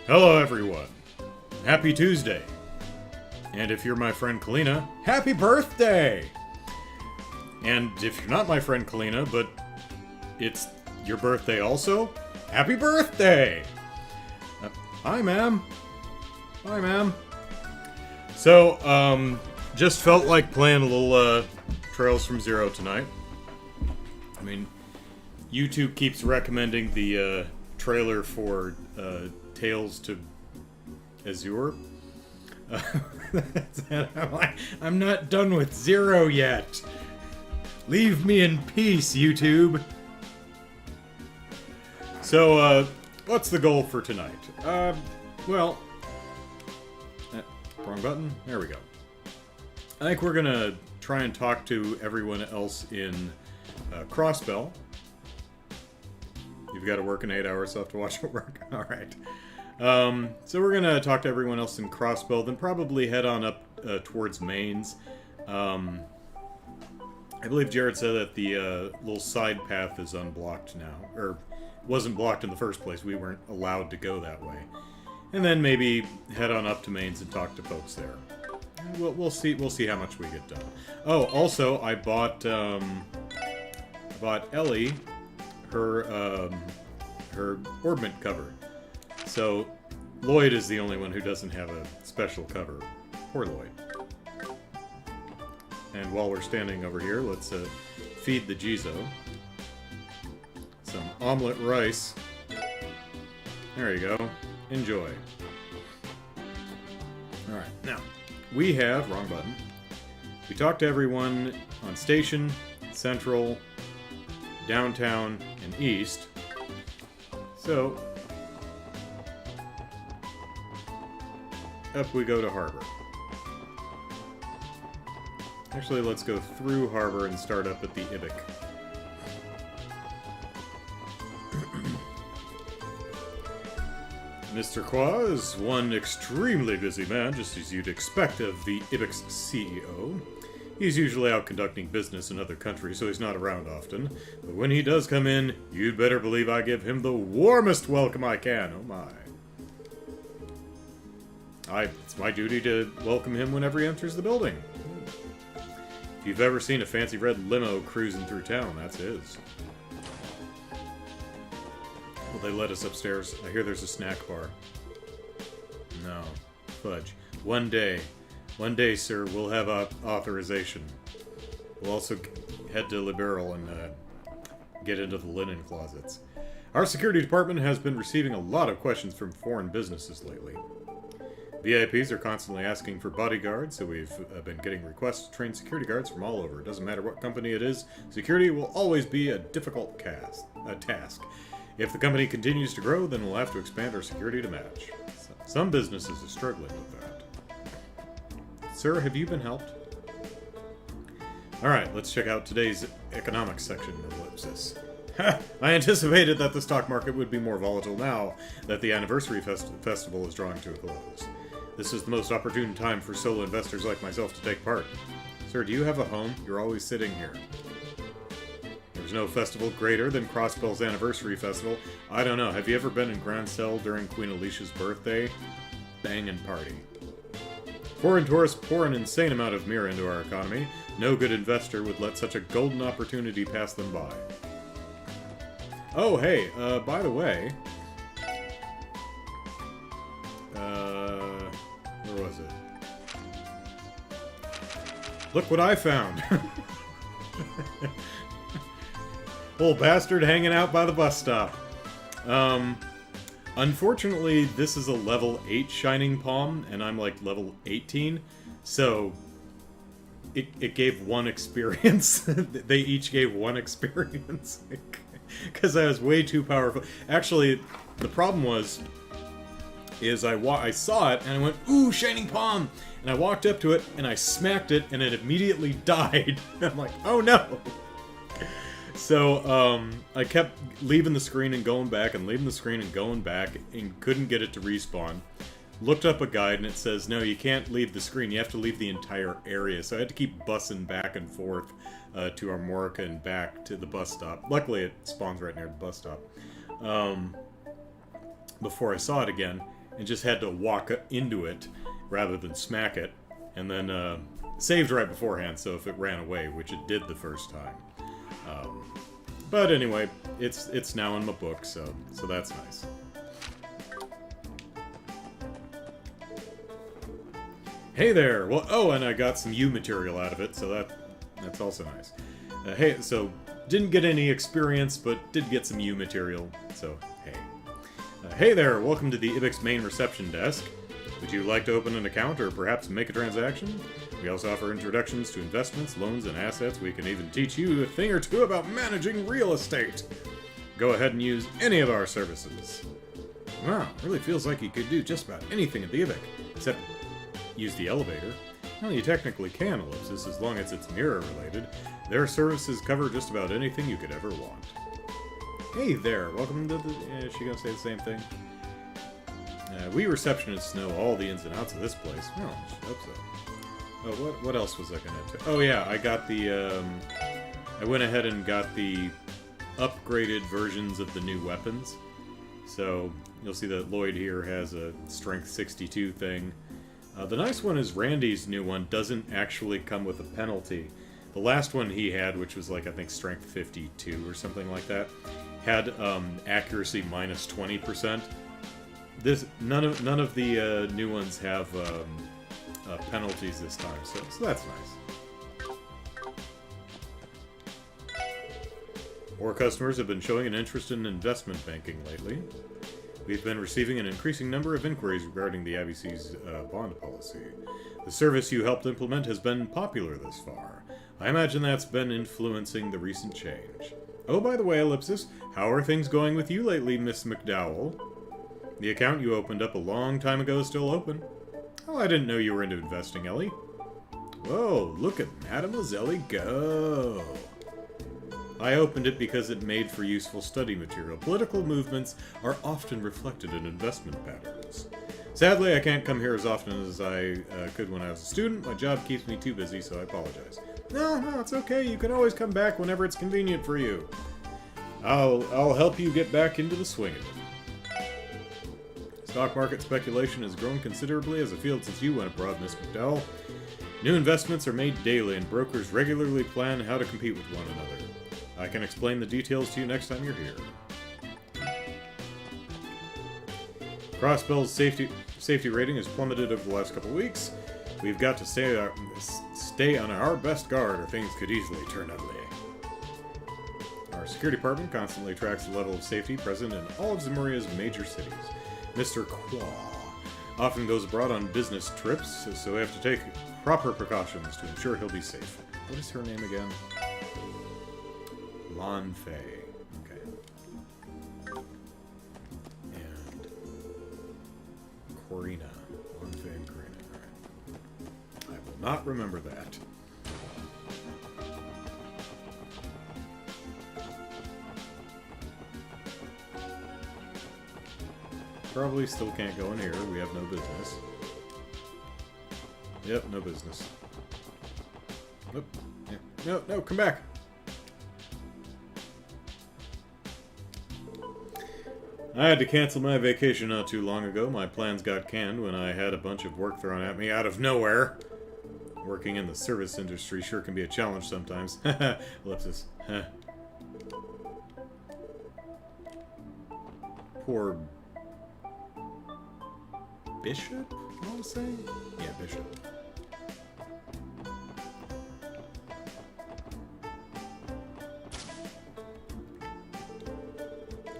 Hello, everyone. Happy Tuesday. And if you're my friend Kalina, happy birthday! And if you're not my friend Kalina, but it's your birthday also, happy birthday! Hi, ma'am. Hi, ma'am. So, just felt like playing a little, Trails from Zero tonight. I mean, YouTube keeps recommending the, trailer for, Tales to Azure. I'm not done with Zero yet. Leave me in peace, YouTube. So, what's the goal for tonight? Well... wrong button? There we go. I think we're gonna try and talk to everyone else in Crossbell. You've got to work in 8 hours, so I have to watch it work. Alright. So we're gonna talk to everyone else in Crossbell, then probably head on up towards Mains. I believe Jared said that the little side path is unblocked now, or wasn't blocked in the first place. We weren't allowed to go that way. And then maybe head on up to Mains and talk to folks there. We'll see. We'll see how much we get done. Oh, also I bought Ellie her orbment cover. So Lloyd is the only one who doesn't have a special cover. Poor Lloyd. And while we're standing over here, let's feed the Jizo some omelet rice. There you go. Enjoy. Alright, now, we have... wrong button. We talked to everyone on Station, Central, Downtown, and East. So, up we go to Harbor. Actually, let's go through Harbor and start up at the Ibic. Mr. Kwa is one extremely busy man, just as you'd expect of the Ibic's CEO. He's usually out conducting business in other countries, so he's not around often. But when he does come in, you'd better believe I give him the warmest welcome I can. Oh my. It's my duty to welcome him whenever he enters the building. If you've ever seen a fancy red limo cruising through town, that's his. Will they let us upstairs? I hear there's a snack bar. No. Fudge. One day, sir, we'll have authorization. We'll also head to Liberal and get into the linen closets. Our security department has been receiving a lot of questions from foreign businesses lately. VIPs are constantly asking for bodyguards, so we've been getting requests to train security guards from all over. It doesn't matter what company it is, security will always be a difficult task. If the company continues to grow, then we'll have to expand our security to match. Some businesses are struggling with that. Sir, have you been helped? Alright, let's check out today's economics section of Ellipsis. I anticipated that the stock market would be more volatile now that the anniversary festival is drawing to a close. This is the most opportune time for solo investors like myself to take part. Sir, do you have a home? You're always sitting here. There's no festival greater than Crossbell's Anniversary Festival. I don't know, have you ever been in Grand Cell during Queen Alicia's birthday? Bangin' party. Foreign tourists pour an insane amount of mirror into our economy. No good investor would let such a golden opportunity pass them by. Oh, hey, by the way... where was it? Look what I found! Little bastard hanging out by the bus stop. Unfortunately, this is a level 8 Shining Palm, and I'm like level 18, so it gave one experience. They each gave one experience. Because I was way too powerful. Actually, the problem is I saw it, and I went, ooh, Shining Palm! And I walked up to it, and I smacked it, and it immediately died. I'm like, oh no! So, I kept leaving the screen and going back, and leaving the screen and going back, and couldn't get it to respawn. Looked up a guide, and it says, no, you can't leave the screen, you have to leave the entire area. So I had to keep bussing back and forth to Armorica and back to the bus stop. Luckily, it spawns right near the bus stop. Before I saw it again, and just had to walk into it rather than smack it, and then saved right beforehand, so if it ran away, which it did the first time. But anyway, it's now in my book, so that's nice. Hey there! Well, oh, and I got some U material out of it, so that's also nice. Hey, so didn't get any experience, but did get some U material, so hey. Hey there! Welcome to the Ibix main reception desk. Would you like to open an account or perhaps make a transaction? We also offer introductions to investments, loans, and assets. We can even teach you a thing or two about managing real estate. Go ahead and use any of our services. Wow, really feels like you could do just about anything at the Ibix, except use the elevator. Well, you technically can, Ellipsis, as long as it's mirror-related. Their services cover just about anything you could ever want. Hey there, welcome to the... Is she gonna say the same thing? We receptionists know all the ins and outs of this place. Well, I hope so. Oh, what else was I gonna do? Oh yeah, I got the, I went ahead and got the upgraded versions of the new weapons. So, you'll see that Lloyd here has a Strength 62 thing. The nice one is Randy's new one doesn't actually come with a penalty. The last one he had, which was like, I think, Strength 52 or something like that, had accuracy minus 20%. None of the new ones have penalties this time, so that's nice. More customers have been showing an interest in investment banking lately. We've been receiving an increasing number of inquiries regarding the ABC's bond policy. The service you helped implement has been popular thus far. I imagine that's been influencing the recent change. Oh, by the way, Ellipsis, how are things going with you lately, Miss McDowell? The account you opened up a long time ago is still open. Oh, I didn't know you were into investing, Ellie. Whoa, look at Mademoiselle go! I opened it because it made for useful study material. Political movements are often reflected in investment patterns. Sadly, I can't come here as often as I could when I was a student. My job keeps me too busy, so I apologize. No, it's okay. You can always come back whenever it's convenient for you. I'll help you get back into the swing of it. Stock market speculation has grown considerably as a field since you went abroad, Miss McDowell. New investments are made daily, and brokers regularly plan how to compete with one another. I can explain the details to you next time you're here. Crossbell's safety rating has plummeted over the last couple of weeks. We've got to stay on our best guard, or things could easily turn ugly. Our security department constantly tracks the level of safety present in all of Zemuria's major cities. Mr. Qua often goes abroad on business trips, so we have to take proper precautions to ensure he'll be safe. What is her name again? Lan Fei. Okay. And Corina. Lan Fei and Corina. Alright. I will not remember that. Probably still can't go in here. We have no business. Yep, no business. Nope. Yeah. No, come back! I had to cancel my vacation not too long ago. My plans got canned when I had a bunch of work thrown at me out of nowhere. Working in the service industry sure can be a challenge sometimes. Ellipsis. Poor... Bishop? I want to say? Yeah, Bishop.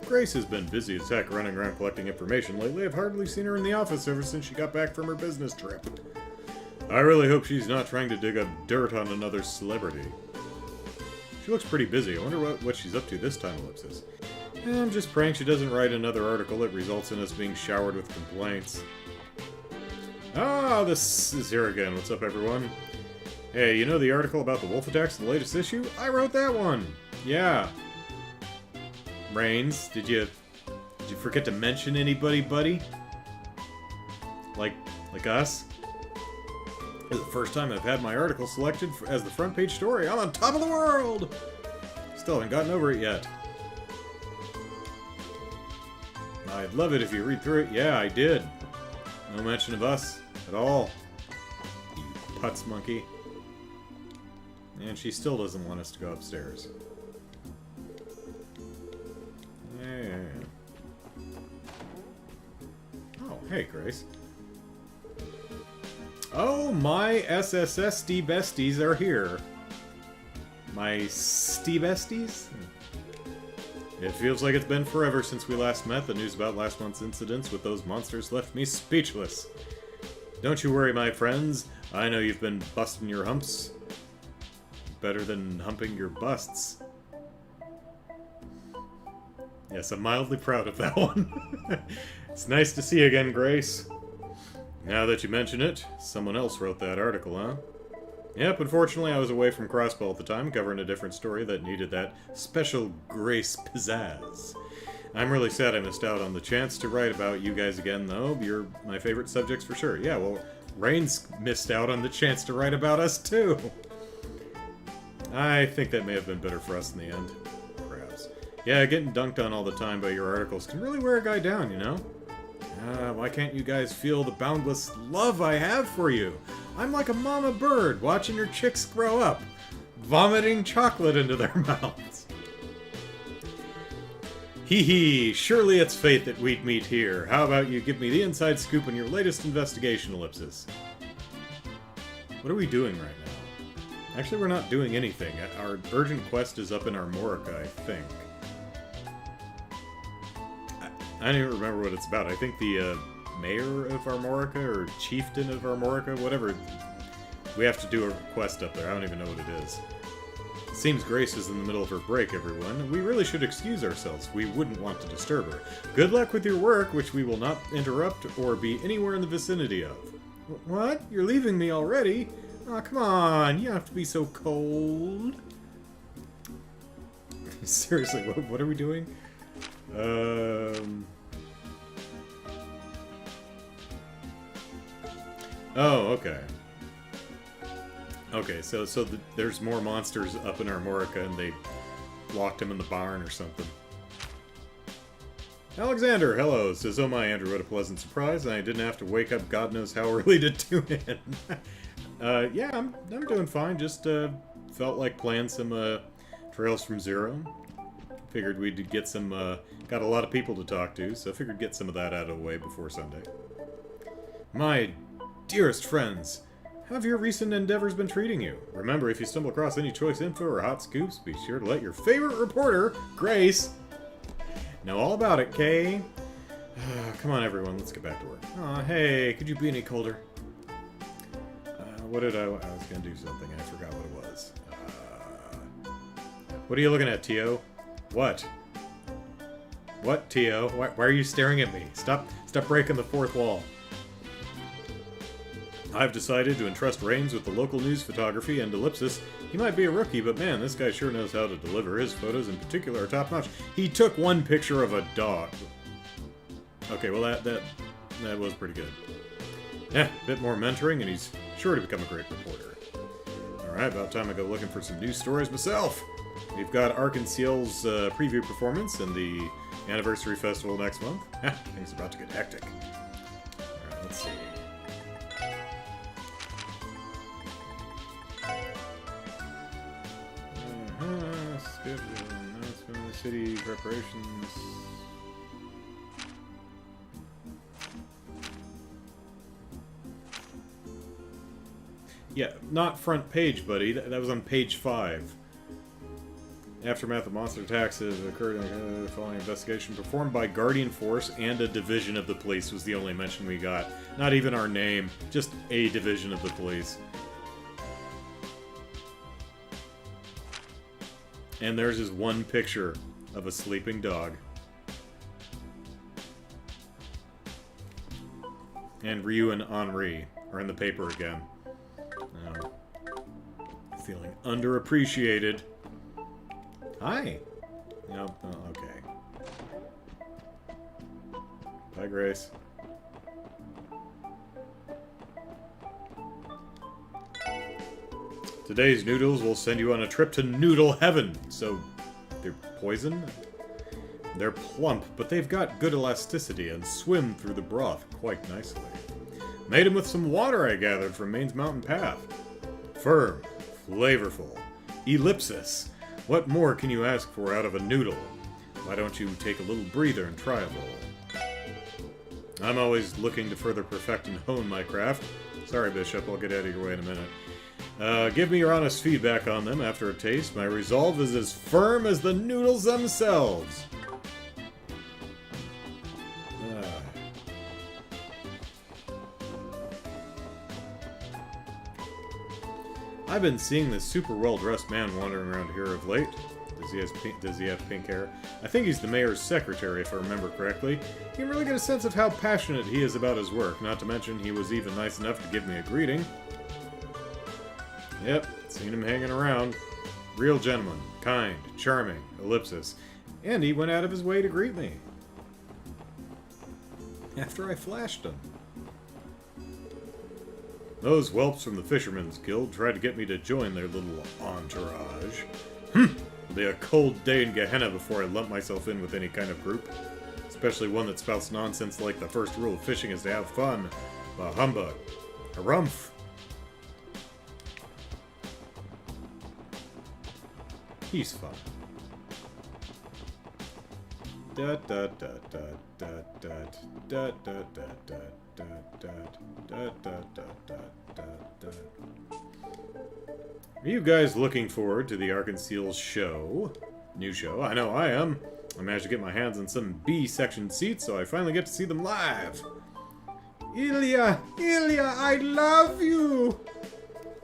Grace has been busy as heck running around collecting information lately. I've hardly seen her in the office ever since she got back from her business trip. I really hope she's not trying to dig up dirt on another celebrity. She looks pretty busy. I wonder what she's up to this time, Ellipsis. I'm just praying she doesn't write another article that results in us being showered with complaints. Ah, this is here again. What's up, everyone? Hey, you know the article about the wolf attacks in the latest issue? I wrote that one! Yeah. Reigns, did you forget to mention anybody, buddy? Like us? It's the first time I've had my article selected as the front page story. I'm on top of the world! Still haven't gotten over it yet. I'd love it if you read through it. Yeah, I did. No mention of us at all. You putz monkey. And she still doesn't want us to go upstairs. Yeah. Oh, hey, Grace. Oh, my SSSD besties are here. My ST besties? It feels like it's been forever since we last met. The news about last month's incidents with those monsters left me speechless. Don't you worry, my friends. I know you've been busting your humps. Better than humping your busts. Yes, I'm mildly proud of that one. It's nice to see you again, Grace. Now that you mention it, someone else wrote that article, huh? Yep, unfortunately I was away from Crossbow at the time, covering a different story that needed that special Grace pizzazz. I'm really sad I missed out on the chance to write about you guys again, though. You're my favorite subjects for sure. Yeah, well, Rain's missed out on the chance to write about us, too. I think that may have been better for us in the end. Perhaps. Yeah, getting dunked on all the time by your articles can really wear a guy down, you know? Why can't you guys feel the boundless love I have for you? I'm like a mama bird watching her chicks grow up, vomiting chocolate into their mouths. Hee hee, surely it's fate that we'd meet here. How about you give me the inside scoop on your latest investigation, Ellipsis? What are we doing right now? Actually, we're not doing anything. Our urgent quest is up in Armorica, I think. I don't even remember what it's about. I think the mayor of Armorica, or chieftain of Armorica, whatever. We have to do a quest up there. I don't even know what it is. It seems Grace is in the middle of her break, everyone. We really should excuse ourselves. We wouldn't want to disturb her. Good luck with your work, which we will not interrupt or be anywhere in the vicinity of. What? You're leaving me already? Aw, oh, come on. You don't have to be so cold. Seriously, what are we doing? Oh, okay. Okay, so there's more monsters up in Armorica, and they locked him in the barn or something. Alexander, hello. Says, oh my, Andrew, what a pleasant surprise, and I didn't have to wake up God knows how early to tune in. Yeah, I'm doing fine. Just felt like playing some Trails from Zero. Figured we'd get some, got a lot of people to talk to, so figured get some of that out of the way before Sunday. My dearest friends, how have your recent endeavors been treating you? Remember, if you stumble across any choice info or hot scoops, be sure to let your favorite reporter, Grace, know all about it, Kay? Come on, everyone, let's get back to work. Aw, hey, could you be any colder? What did I was gonna do something, I forgot what it was. What are you looking at, Tio? What? What, Tio? Why are you staring at me? Stop breaking the fourth wall. I've decided to entrust Rains with the local news photography and Ellipsis. He might be a rookie, but man, this guy sure knows how to deliver. His photos in particular are top-notch. He took one picture of a dog. Okay, well that was pretty good. Yeah, a bit more mentoring, and he's sure to become a great reporter. Alright, about time I go looking for some news stories myself. We've got Ark and Seal's preview performance and the anniversary festival next month. Things are about to get hectic. Alright, let's see. Schedule, announcement, city preparations. Yeah, not front page, buddy. That was on page 5. Aftermath of monster attacks has occurred in the following investigation performed by Guardian Force and a division of the police was the only mention we got. Not even our name, just a division of the police. And there's just one picture of a sleeping dog. And Ryu and Henri are in the paper again. Oh. Feeling underappreciated. Hi. Nope. Oh, okay. Bye, Grace. Today's noodles will send you on a trip to noodle heaven. So, they're poison? They're plump, but they've got good elasticity and swim through the broth quite nicely. Made them with some water I gathered from Maine's mountain path. Firm, flavorful, ellipsis. What more can you ask for out of a noodle? Why don't you take a little breather and try a bowl? I'm always looking to further perfect and hone my craft. Sorry, Bishop, I'll get out of your way in a minute. Give me your honest feedback on them after a taste. My resolve is as firm as the noodles themselves. I've been seeing this super well-dressed man wandering around here of late. Does he have pink hair? I think he's the mayor's secretary, if I remember correctly. You can really get a sense of how passionate he is about his work, not to mention he was even nice enough to give me a greeting. Yep, seen him hanging around. Real gentleman, kind, charming, ellipsis. And he went out of his way to greet me. After I flashed him. Those whelps from the Fisherman's Guild tried to get me to join their little entourage. It'll be a cold day in Gehenna before I lump myself in with any kind of group. Especially one that spouts nonsense like the first rule of fishing is to have fun. Bah humbug. Harumph. He's fun. Da da da da da da da da da da da da da da da da. Are you guys looking forward to the Arkansas show? New show? I know I am. I managed to get my hands on some B-section seats, so I finally get to see them live. Ilya! Ilya, I love you!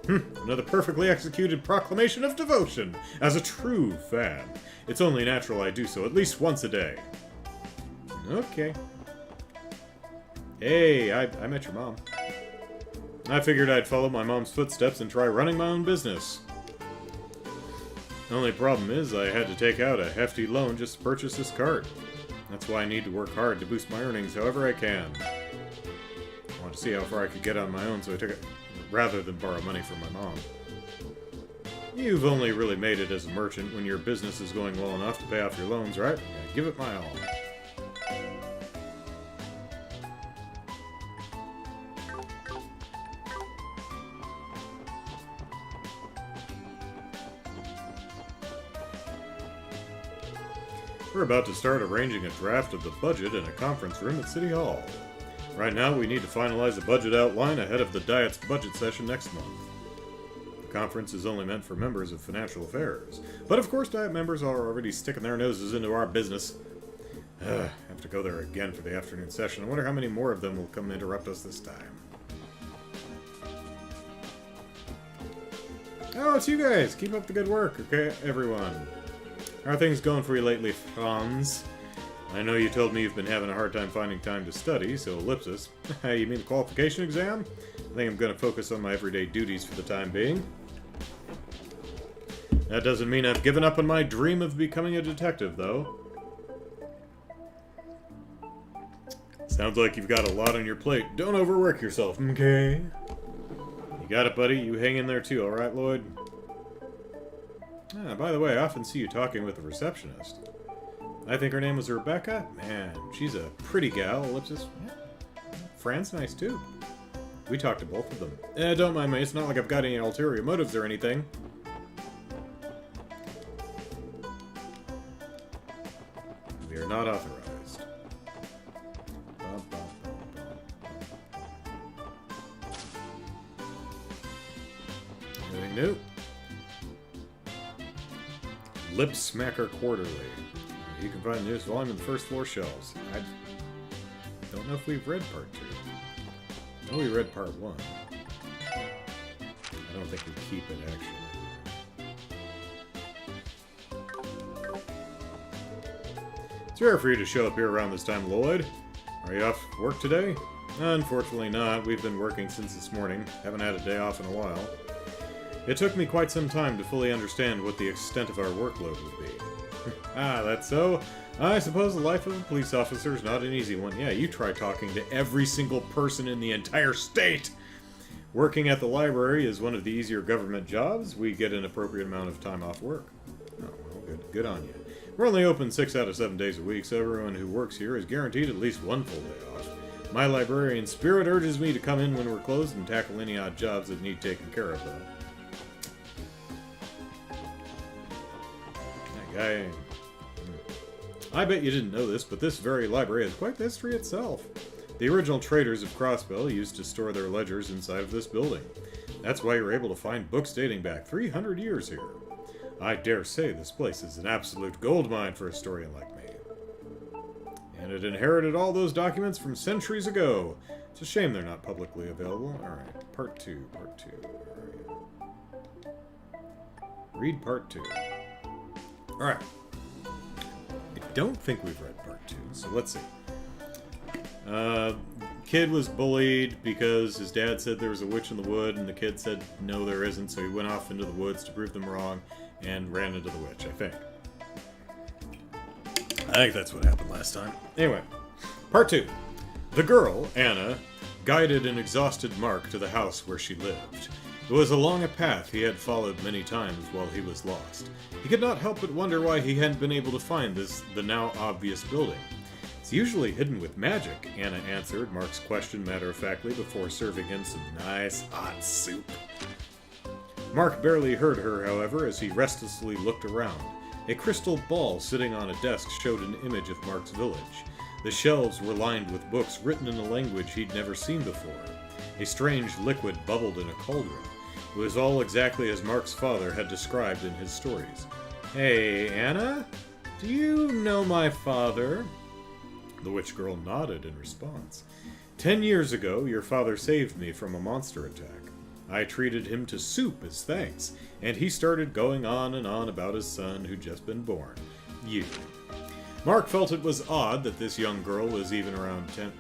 Another perfectly executed proclamation of devotion. As a true fan, it's only natural I do so at least once a day. Okay. Hey, I met your mom. I figured I'd follow my mom's footsteps and try running my own business. The only problem is I had to take out a hefty loan just to purchase this cart. That's why I need to work hard to boost my earnings however I can. I wanted to see how far I could get on my own, so I took it rather than borrow money from my mom. You've only really made it as a merchant when your business is going well enough to pay off your loans, right? Yeah, give it my all. We're about to start arranging a draft of the budget in a conference room at City Hall. Right now, we need to finalize a budget outline ahead of the Diet's budget session next month. The conference is only meant for members of financial affairs, but of course Diet members are already sticking their noses into our business. Have to go there again for the afternoon session. I wonder how many more of them will come interrupt us this time. Oh, it's you guys! Keep up the good work, okay, everyone? How are things going for you lately, Franz? I know you told me you've been having a hard time finding time to study, so ellipsis. You mean the qualification exam? I think I'm going to focus on my everyday duties for the time being. That doesn't mean I've given up on my dream of becoming a detective, though. Sounds like you've got a lot on your plate. Don't overwork yourself, okay? You got it, buddy. You hang in there too, alright, Lloyd? Ah, by the way, I often see you talking with the receptionist. I think her name was Rebecca. Man, she's a pretty gal, ellipsis. Yeah. Fran's nice, too. We talked to both of them. Don't mind me, it's not like I've got any ulterior motives or anything. We are not authorized. Anything new? Lip Smacker Quarterly. You can find the newest volume in the first floor shelves. I don't know if we've read part 2. Oh, we read part 1. I don't think we keep it, actually. It's rare for you to show up here around this time, Lloyd. Are you off work today? Unfortunately not. We've been working since this morning. Haven't had a day off in a while. It took me quite some time to fully understand what the extent of our workload would be. Ah, that's so? I suppose the life of a police officer is not an easy one. Yeah, you try talking to every single person in the entire state! Working at the library is one of the easier government jobs. We get an appropriate amount of time off work. Oh, well, good on you. We're only open 6 out of 7 days a week, so everyone who works here is guaranteed at least one full day off. My librarian spirit urges me to come in when we're closed and tackle any odd jobs that need taken care of, though. That guy... I bet you didn't know this, but this very library has quite the history itself. The original traders of Crossbell used to store their ledgers inside of this building. That's why you're able to find books dating back 300 years here. I dare say this place is an absolute goldmine for a historian like me. And it inherited all those documents from centuries ago. It's a shame they're not publicly available. Alright, part 2. Alright. Read part 2. Alright. I don't think we've read part 2, so let's see. Kid was bullied because his dad said there was a witch in the wood, and the kid said no there isn't, so he went off into the woods to prove them wrong, and ran into the witch, I think. I think that's what happened last time. Anyway, part 2. The girl, Anna, guided an exhausted Mark to the house where she lived. It was along a path he had followed many times while he was lost. He could not help but wonder why he hadn't been able to find the now obvious building. It's usually hidden with magic, Anna answered Mark's question matter-of-factly before serving him some nice hot soup. Mark barely heard her, however, as he restlessly looked around. A crystal ball sitting on a desk showed an image of Mark's village. The shelves were lined with books written in a language he'd never seen before. A strange liquid bubbled in a cauldron. It was all exactly as Mark's father had described in his stories. "Hey, Anna? Do you know my father?" The witch girl nodded in response. 10 years ago, your father saved me from a monster attack. I treated him to soup as thanks, and he started going on and on about his son who'd just been born. You. Mark felt it was odd that this young girl was even around 10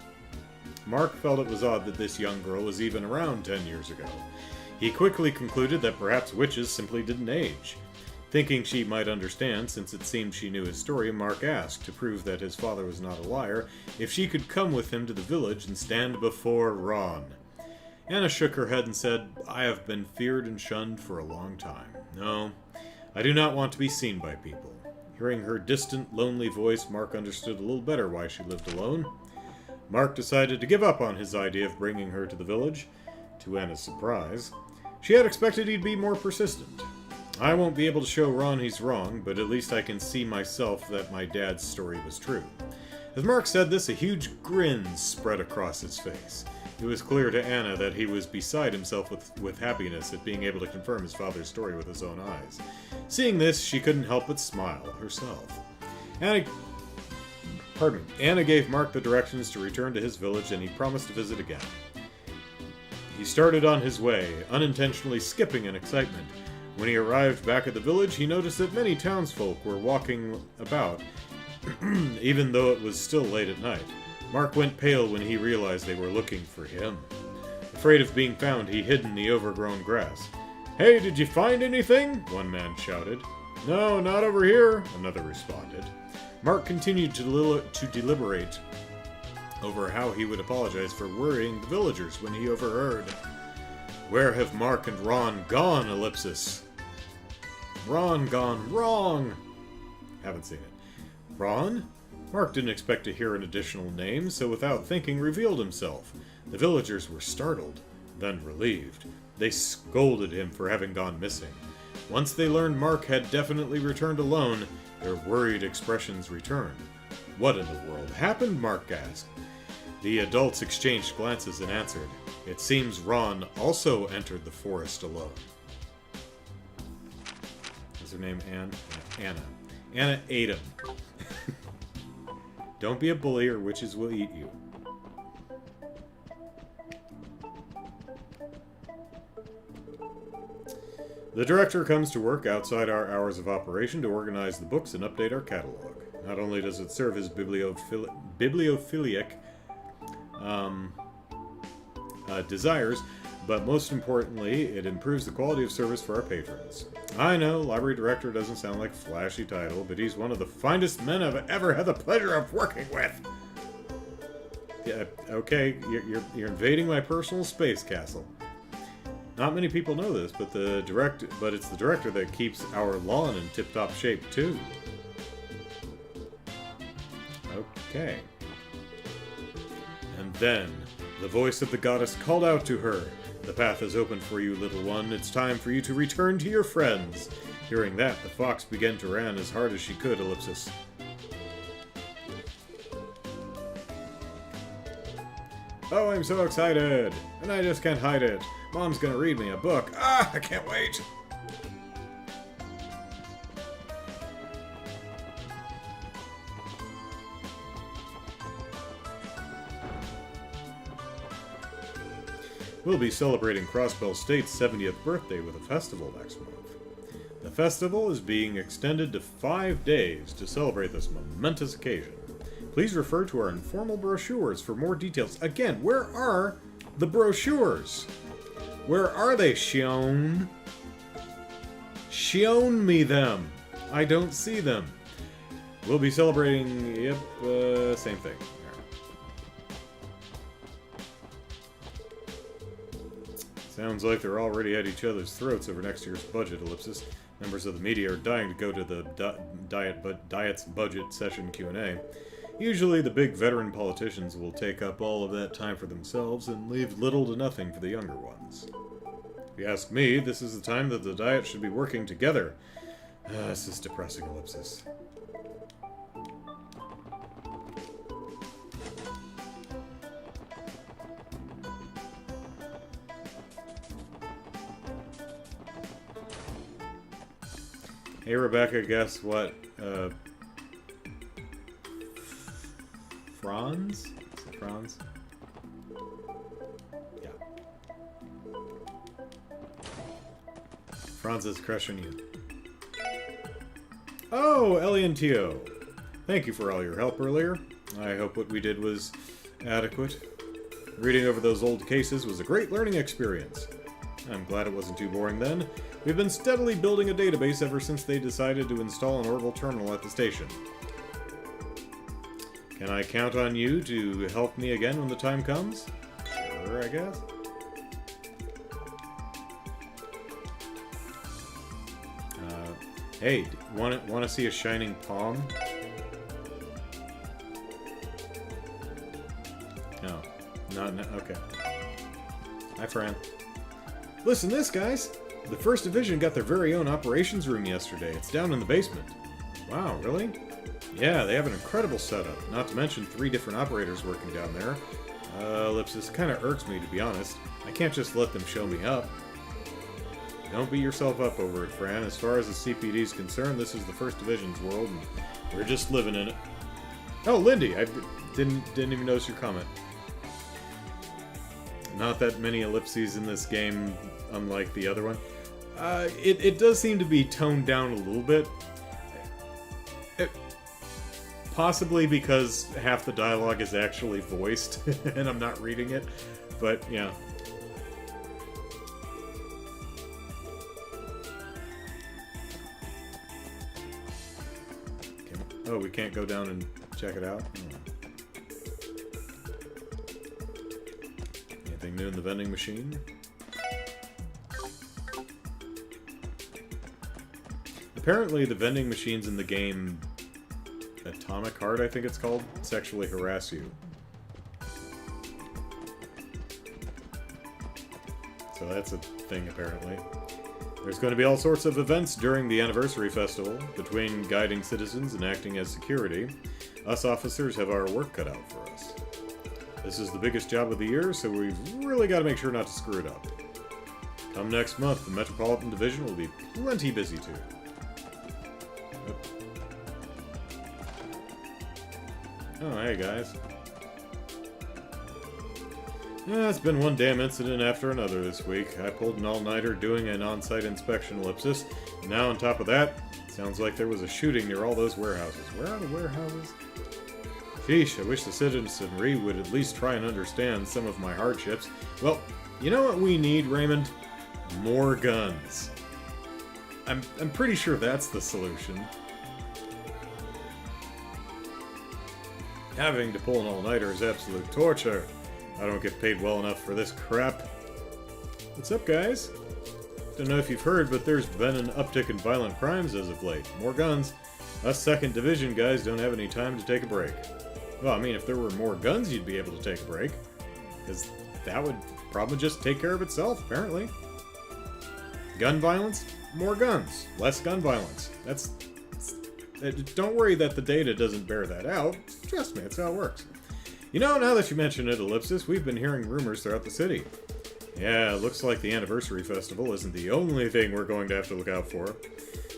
years ago. He quickly concluded that perhaps witches simply didn't age. Thinking she might understand, since it seemed she knew his story, Mark asked, to prove that his father was not a liar, if she could come with him to the village and stand before Ron. Anna shook her head and said, "I have been feared and shunned for a long time. No, I do not want to be seen by people." Hearing her distant, lonely voice, Mark understood a little better why she lived alone. Mark decided to give up on his idea of bringing her to the village, to Anna's surprise. She had expected he'd be more persistent. "I won't be able to show Ron he's wrong, but at least I can see myself that my dad's story was true." As Mark said this, a huge grin spread across his face. It was clear to Anna that he was beside himself with happiness at being able to confirm his father's story with his own eyes. Seeing this, she couldn't help but smile herself. Anna gave Mark the directions to return to his village, and he promised to visit again. He started on his way, unintentionally skipping in excitement. When he arrived back at the village, he noticed that many townsfolk were walking about, even though it was still late at night. Mark went pale when he realized they were looking for him. Afraid of being found, he hid in the overgrown grass. "Hey, did you find anything?" one man shouted. "No, not over here," another responded. Mark continued to deliberate over how he would apologize for worrying the villagers when he overheard. "Where have Mark and Ron gone, ellipsis? Ron gone wrong." Haven't seen it. Ron? Mark didn't expect to hear an additional name, so without thinking revealed himself. The villagers were startled, then relieved. They scolded him for having gone missing. Once they learned Mark had definitely returned alone, their worried expressions returned. "What in the world happened?" Mark asked. The adults exchanged glances and answered, "It seems Ron also entered the forest alone." Is her name Anne? Anna. Anna ate him. Don't be a bully or witches will eat you. The director comes to work outside our hours of operation to organize the books and update our catalog. Not only does it serve his bibliophilic desires, but most importantly, it improves the quality of service for our patrons. I know, library director doesn't sound like a flashy title, but he's one of the finest men I've ever had the pleasure of working with. Yeah, okay, you're invading my personal space castle. Not many people know this, but it's the director that keeps our lawn in tip-top shape too. Okay. And then, the voice of the goddess called out to her. The path is open for you, little one. It's time for you to return to your friends. Hearing that, the fox began to run as hard as she could, ellipsis. Oh, I'm so excited! And I just can't hide it. Mom's gonna read me a book. Ah, I can't wait! We'll be celebrating Crossbell State's 70th birthday with a festival next month. The festival is being extended to 5 days to celebrate this momentous occasion. Please refer to our informal brochures for more details. Again, where are the brochures? Where are they, Shion? Shion me them. I don't see them. We'll be celebrating... Yep, same thing. Sounds like they're already at each other's throats over next year's budget, ellipsis. Members of the media are dying to go to the Diet's budget session Q&A. Usually the big veteran politicians will take up all of that time for themselves and leave little to nothing for the younger ones. If you ask me, this is the time that the Diet should be working together. This is depressing, ellipsis. Hey Rebecca, guess what? Franz? Is it Franz? Yeah. Franz is crushing you. Oh, Ellie and Tio. Thank you for all your help earlier. I hope what we did was adequate. Reading over those old cases was a great learning experience. I'm glad it wasn't too boring then. We've been steadily building a database ever since they decided to install an orbital terminal at the station. Can I count on you to help me again when the time comes? Sure, I guess. Hey, want to see a shining palm? No, not okay. Hi, Fran. Listen to this, guys. The 1st Division got their very own operations room yesterday. It's down in the basement. Wow, really? Yeah, they have an incredible setup. Not to mention 3 different operators working down there. Ellipsis kind of irks me, to be honest. I can't just let them show me up. Don't beat yourself up over it, Fran. As far as the CPD is concerned, this is the 1st Division's world, and we're just living in it. Oh, Lindy! I didn't even notice your comment. Not that many ellipses in this game, unlike the other one. It does seem to be toned down a little bit. Possibly because half the dialogue is actually voiced, and I'm not reading it. But, yeah. Oh, we can't go down and check it out? Anything new in the vending machine? Apparently the vending machines in the game Atomic Heart, I think it's called, sexually harass you. So that's a thing, apparently. There's going to be all sorts of events during the anniversary festival, between guiding citizens and acting as security. Us officers have our work cut out for us. This is the biggest job of the year, so we've really got to make sure not to screw it up. Come next month, the Metropolitan Division will be plenty busy too. Oops. Oh, hey guys. Yeah, it's been one damn incident after another this week. I pulled an all-nighter doing an on-site inspection, ellipsis. And now on top of that, sounds like there was a shooting near all those warehouses. Where are the warehouses? Sheesh, I wish the citizenry would at least try and understand some of my hardships. Well, you know what we need, Raymond? More guns. I'm pretty sure that's the solution. Having to pull an all-nighter is absolute torture. I don't get paid well enough for this crap. What's up, guys? Don't know if you've heard, but there's been an uptick in violent crimes as of late. More guns. Us 2nd Division guys don't have any time to take a break. Well, I mean, if there were more guns, you'd be able to take a break. Because that would probably just take care of itself, apparently. Gun violence? More guns. Less gun violence. Don't worry that the data doesn't bear that out. Trust me, that's how it works. You know, now that you mention it, Ellipsis, we've been hearing rumors throughout the city. Yeah, it looks like the anniversary festival isn't the only thing we're going to have to look out for.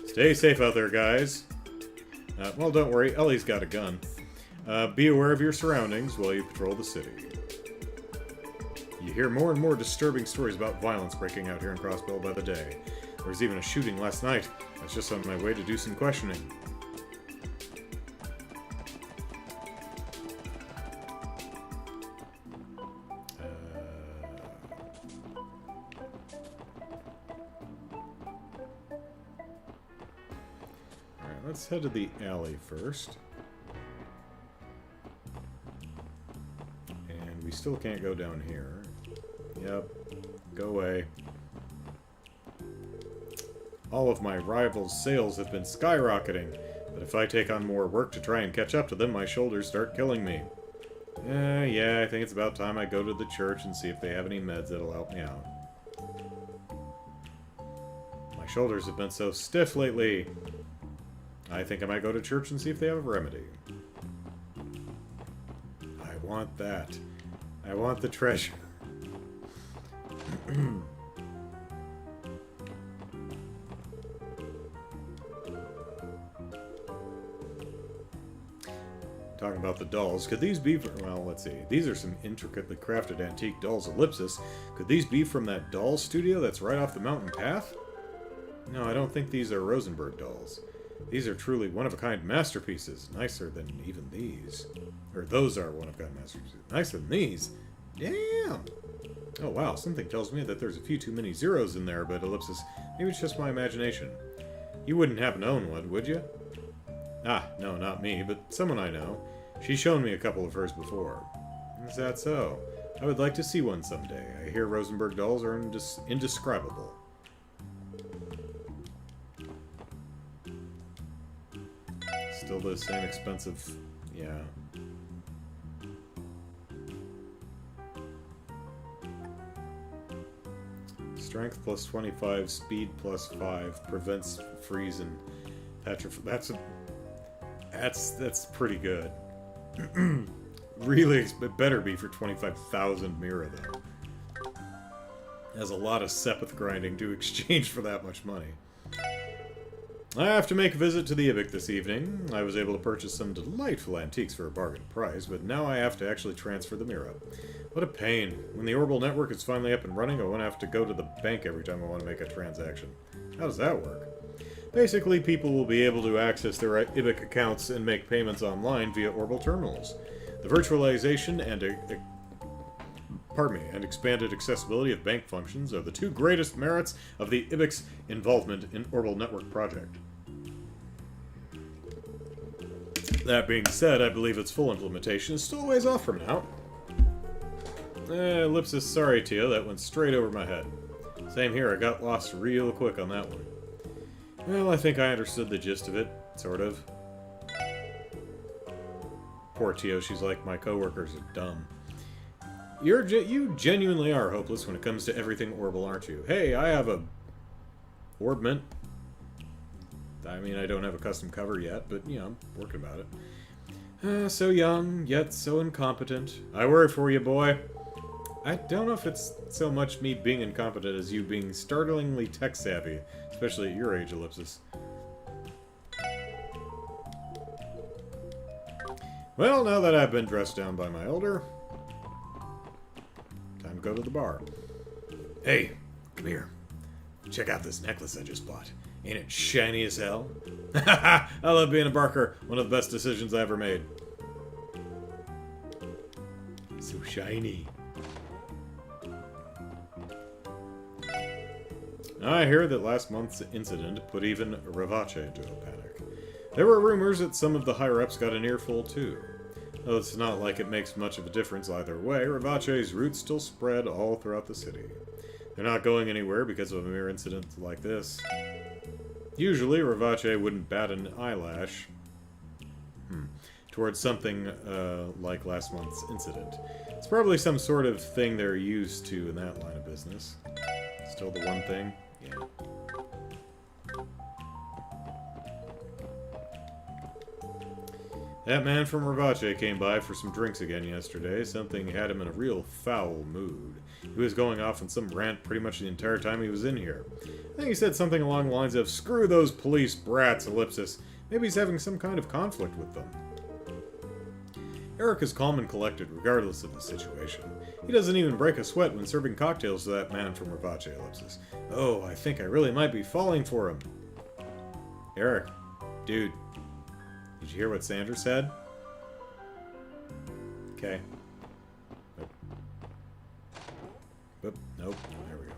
Stay safe out there, guys. Well, don't worry, Ellie's got a gun. Be aware of your surroundings while you patrol the city. You hear more and more disturbing stories about violence breaking out here in Crossbell by the day. There was even a shooting last night. I was just on my way to do some questioning. Alright, let's head to the alley first. And we still can't go down here. Yep. Go away. All of my rivals' sales have been skyrocketing, but if I take on more work to try and catch up to them, my shoulders start killing me. Yeah, I think it's about time I go to the church and see if they have any meds that'll help me out. My shoulders have been so stiff lately. I think I might go to church and see if they have a remedy. I want that. I want the treasure. Talking about the dolls, could these be from, well, let's see. These are some intricately crafted antique dolls, Ellipsis. Could these be from that doll studio that's right off the mountain path? No, I don't think these are Rosenberg dolls. These are truly one-of-a-kind masterpieces, nicer than even these. Or those are one-of-a-kind masterpieces. Nicer than these? Damn! Oh wow, something tells me that there's a few too many zeros in there, but Ellipsis, maybe it's just my imagination. You wouldn't happen to own one, would you? Ah, no, not me, but someone I know. She's shown me a couple of hers before. Is that so? I would like to see one someday. I hear Rosenberg dolls are indescribable. Still the same expensive... yeah. Strength plus 25, speed plus 5, prevents freeze and petrify. That's pretty good. Really, it better be for 25,000 Mira, though. Has a lot of Sepith grinding to exchange for that much money. I have to make a visit to the Ibic this evening. I was able to purchase some delightful antiques for a bargain price, but now I have to actually transfer the Mira. What a pain. When the Orbital network is finally up and running, I won't have to go to the bank every time I want to make a transaction. How does that work? Basically, people will be able to access their Ibic accounts and make payments online via Orbital terminals. The virtualization and expanded accessibility of bank functions are the two greatest merits of the Ibic's involvement in Orbital Network project. That being said, I believe its full implementation is still a ways off from now. Ellipsis, sorry, Tio, that went straight over my head. Same here, I got lost real quick on that one. Well, I think I understood the gist of it, sort of. Poor Tio, she's like, my coworkers are dumb. You genuinely are hopeless when it comes to everything Orbital, aren't you? Hey, I have a Orbment. I mean, I don't have a custom cover yet, but, you know, I'm working about it. So young, yet so incompetent. I worry for you, boy. I don't know if it's so much me being incompetent as you being startlingly tech-savvy, especially at your age, Ellipsis. Well, now that I've been dressed down by my elder, time to go to the bar. Hey, come here. Check out this necklace I just bought. Ain't it shiny as hell? I love being a barker. One of the best decisions I ever made. So shiny. I hear that last month's incident put even Ravache into a panic. There were rumors that some of the higher-ups got an earful too. Though it's not like it makes much of a difference either way, Ravache's roots still spread all throughout the city. They're not going anywhere because of a mere incident like this. Usually, Ravache wouldn't bat an eyelash towards something like last month's incident. It's probably some sort of thing they're used to in that line of business. Still the one thing? Yeah. That man from Ravache came by for some drinks again yesterday. Something had him in a real foul mood. He was going off on some rant pretty much the entire time he was in here. I think he said something along the lines of, "Screw those police brats, ellipsis." Maybe he's having some kind of conflict with them. Eric is calm and collected, regardless of the situation. He doesn't even break a sweat when serving cocktails to that man from Ravache, ellipsis. Oh, I think I really might be falling for him. Eric, dude, did you hear what Sandra said? Okay. Nope. Oop, nope. There we go.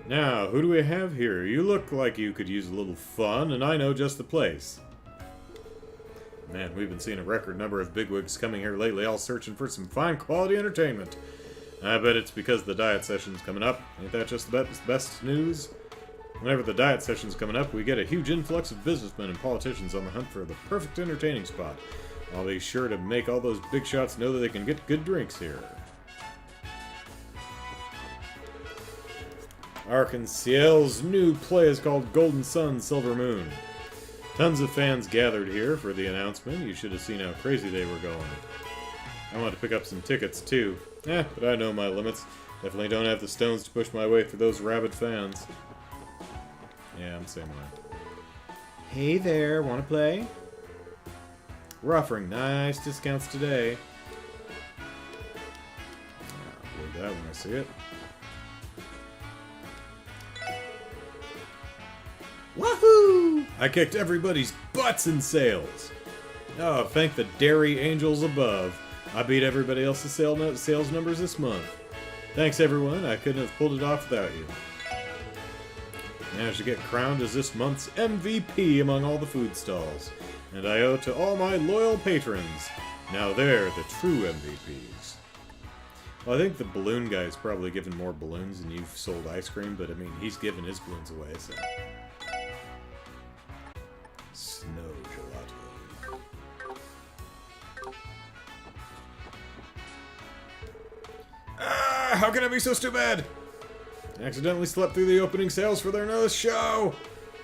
Now, who do we have here? You look like you could use a little fun, and I know just the place. Man, we've been seeing a record number of bigwigs coming here lately, all searching for some fine quality entertainment. I bet it's because the diet session's coming up. Ain't that just the best news? Whenever the diet session's coming up, we get a huge influx of businessmen and politicians on the hunt for the perfect entertaining spot. I'll be sure to make all those big shots know that they can get good drinks here. Arc-en-Ciel's new play is called Golden Sun, Silver Moon. Tons of fans gathered here for the announcement. You should have seen how crazy they were going. I wanted to pick up some tickets too. But I know my limits. Definitely don't have the stones to push my way through those rabid fans. Yeah, I'm the same way. Hey there, wanna play? We're offering nice discounts today. I'll believe that when I see it. Wahoo! I kicked everybody's butts in sales. Oh, thank the dairy angels above. I beat everybody else's sales numbers this month. Thanks, everyone. I couldn't have pulled it off without you. Managed to get crowned as this month's MVP among all the food stalls. And I owe it to all my loyal patrons. Now they're the true MVPs. Well, I think the balloon guy's probably given more balloons than you've sold ice cream, but I mean, he's given his balloons away, so... Snow gelato. Ah! How can I be so stupid? I accidentally slept through the opening sales for their newest show!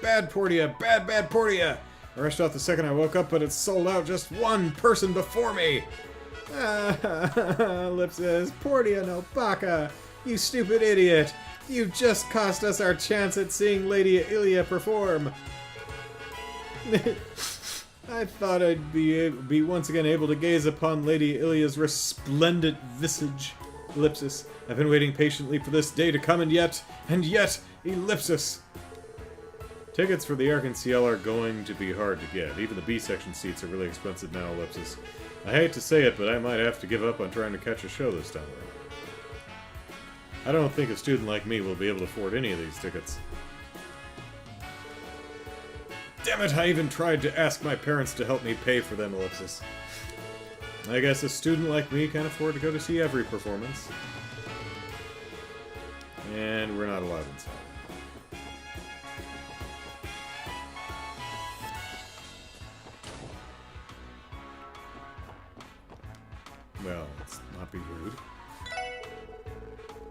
Bad Portia! Bad, bad Portia! I rushed out the second I woke up, but it sold out just one person before me! Ah, Ellipsis, Portia no baka! You stupid idiot! You just cost us our chance at seeing Lady Ilia perform! I thought I'd be once again able to gaze upon Lady Ilia's resplendent visage. Ellipsis. I've been waiting patiently for this day to come, and yet, ellipsis. Tickets for the Arc-en-Ciel are going to be hard to get. Even the B-section seats are really expensive now, ellipsis. I hate to say it, but I might have to give up on trying to catch a show this time around. I don't think a student like me will be able to afford any of these tickets. Damn it, I even tried to ask my parents to help me pay for them, ellipsis. I guess a student like me can afford to go to see every performance. And we're not allowed inside. Well, let's not be rude.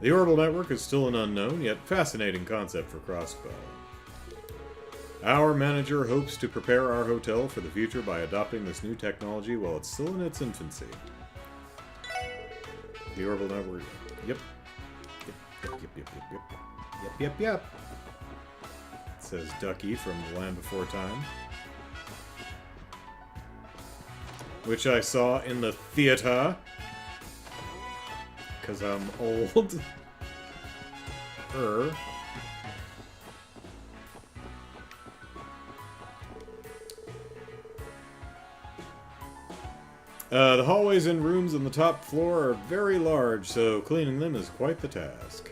The orbital network is still an unknown, yet fascinating concept for Crossbow. Our manager hopes to prepare our hotel for the future by adopting this new technology while it's still in its infancy. The orbital network... Yep. Yep. It says Ducky from The Land Before Time. Which I saw in the theater. Because I'm old. The hallways and rooms on the top floor are very large, so cleaning them is quite the task.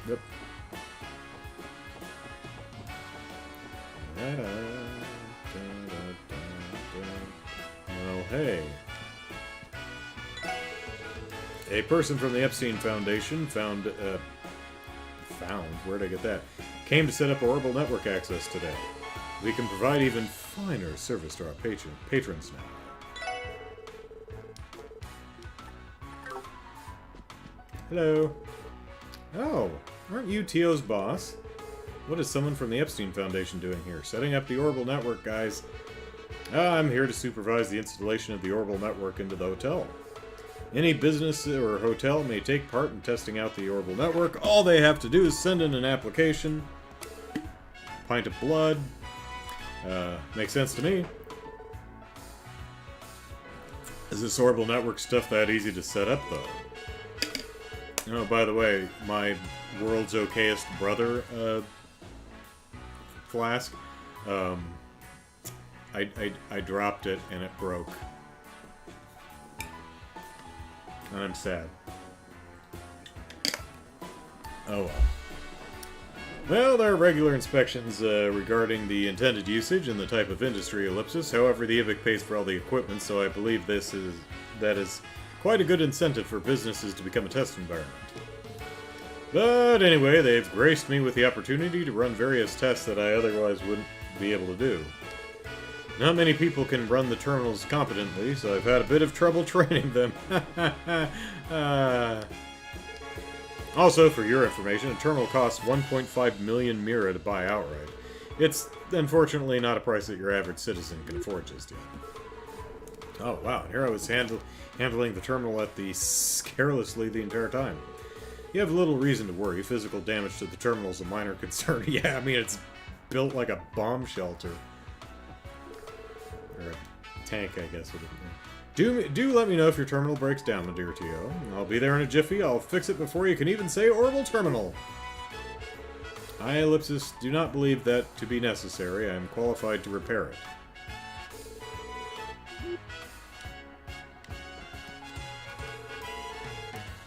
Yep. Well, Hey. A person from the Epstein Foundation where'd I get that? Came to set up Orbital network access today. We can provide even finer service to our patrons now. Hello. Oh, aren't you Tio's boss? What is someone from the Epstein Foundation doing here? Setting up the Orbital network, guys. I'm here to supervise the installation of the Orbital network into the hotel. Any business or hotel may take part in testing out the Orbital network. All they have to do is send in an application. Pint of blood. Makes sense to me. Is this Orbital network stuff that easy to set up, though? Oh, by the way, my world's okayest brother flask, I dropped it and it broke. And I'm sad. Oh well. Well, there are regular inspections regarding the intended usage and the type of industry ellipsis. However, the IBIC pays for all the equipment, so I believe that is quite a good incentive for businesses to become a test environment. But anyway, they've graced me with the opportunity to run various tests that I otherwise wouldn't be able to do. Not many people can run the terminals competently, so I've had a bit of trouble training them. Also, for your information, a terminal costs 1.5 million Mira to buy outright. It's, unfortunately, not a price that your average citizen can afford just yet. Oh, wow. Here I was handling the terminal carelessly the entire time. You have little reason to worry. Physical damage to the terminal is a minor concern. Yeah, I mean, it's built like a bomb shelter. Or a tank, I guess. Do let me know if your terminal breaks down, my dear Tio. I'll be there in a jiffy. I'll fix it before you can even say Orbital Terminal. I, Ellipsis, do not believe that to be necessary. I am qualified to repair it.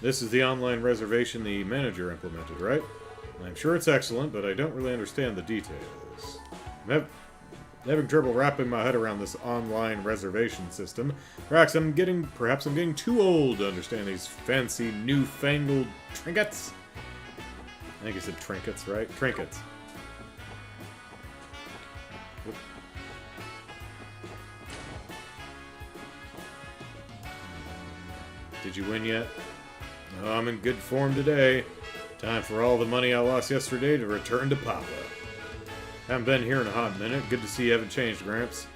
This is the online reservation the manager implemented, right? I'm sure it's excellent, but I don't really understand the details. I'm having trouble wrapping my head around this online reservation system. Perhaps I'm getting too old to understand these fancy, newfangled trinkets. I think you said trinkets, right? Trinkets. Oop. Did you win yet? Oh, I'm in good form today. Time for all the money I lost yesterday to return to Papa. Haven't been here in a hot minute. Good to see you haven't changed, Gramps.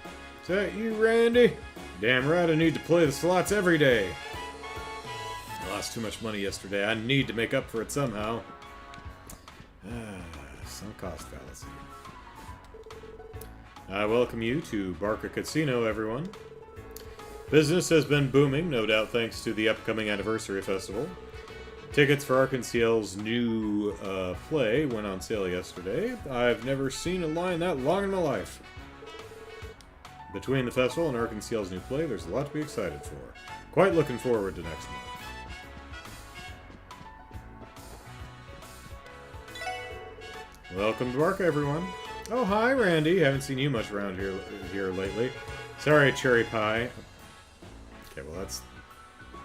Is that you, Randy? Damn right, I need to play the slots every day. I lost too much money yesterday. I need to make up for it somehow. Some cost fallacy. I welcome you to Barca Casino, everyone. Business has been booming, no doubt thanks to the upcoming anniversary festival. Tickets for Arkansas's new play went on sale yesterday. I've never seen a line that long in my life. Between the festival and Arkansas's new play, there's a lot to be excited for. Quite looking forward to next month. Welcome to Barca, everyone. Oh, hi, Randy. Haven't seen you much around here lately. Sorry, Cherry Pie. Okay, well, that's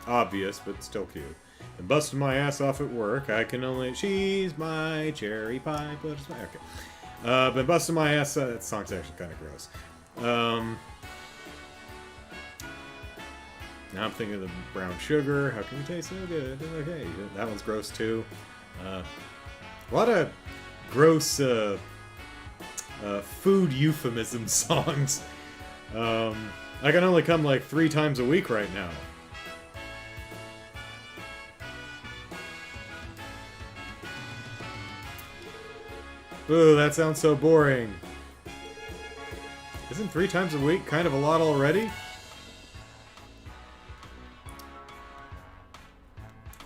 obvious, but still cute. And busting my ass off at work. I can only... She's my cherry pie, but it's my... Okay. Been busting my ass... that song's actually kind of gross. Now I'm thinking of the brown sugar. How can you taste so good? Okay, that one's gross, too. A lot of gross food euphemism songs. I can only come like 3 times a week right now. Ooh, that sounds so boring. Isn't 3 times a week kind of a lot already?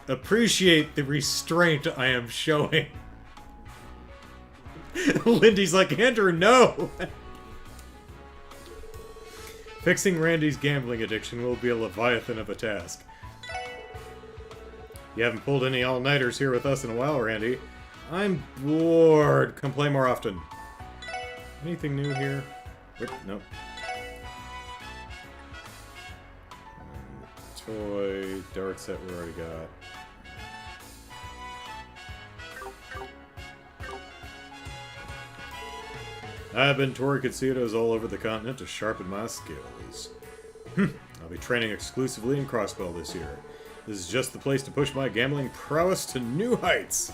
Appreciate the restraint I am showing. Lindy's like, Andrew, no! Fixing Randy's gambling addiction will be a leviathan of a task. You haven't pulled any all-nighters here with us in a while, Randy. I'm bored. Come play more often. Anything new here? Nope. Toy dart set we already got. I've been touring casinos all over the continent to sharpen my skills. I'll be training exclusively in crossbow this year. This is just the place to push my gambling prowess to new heights.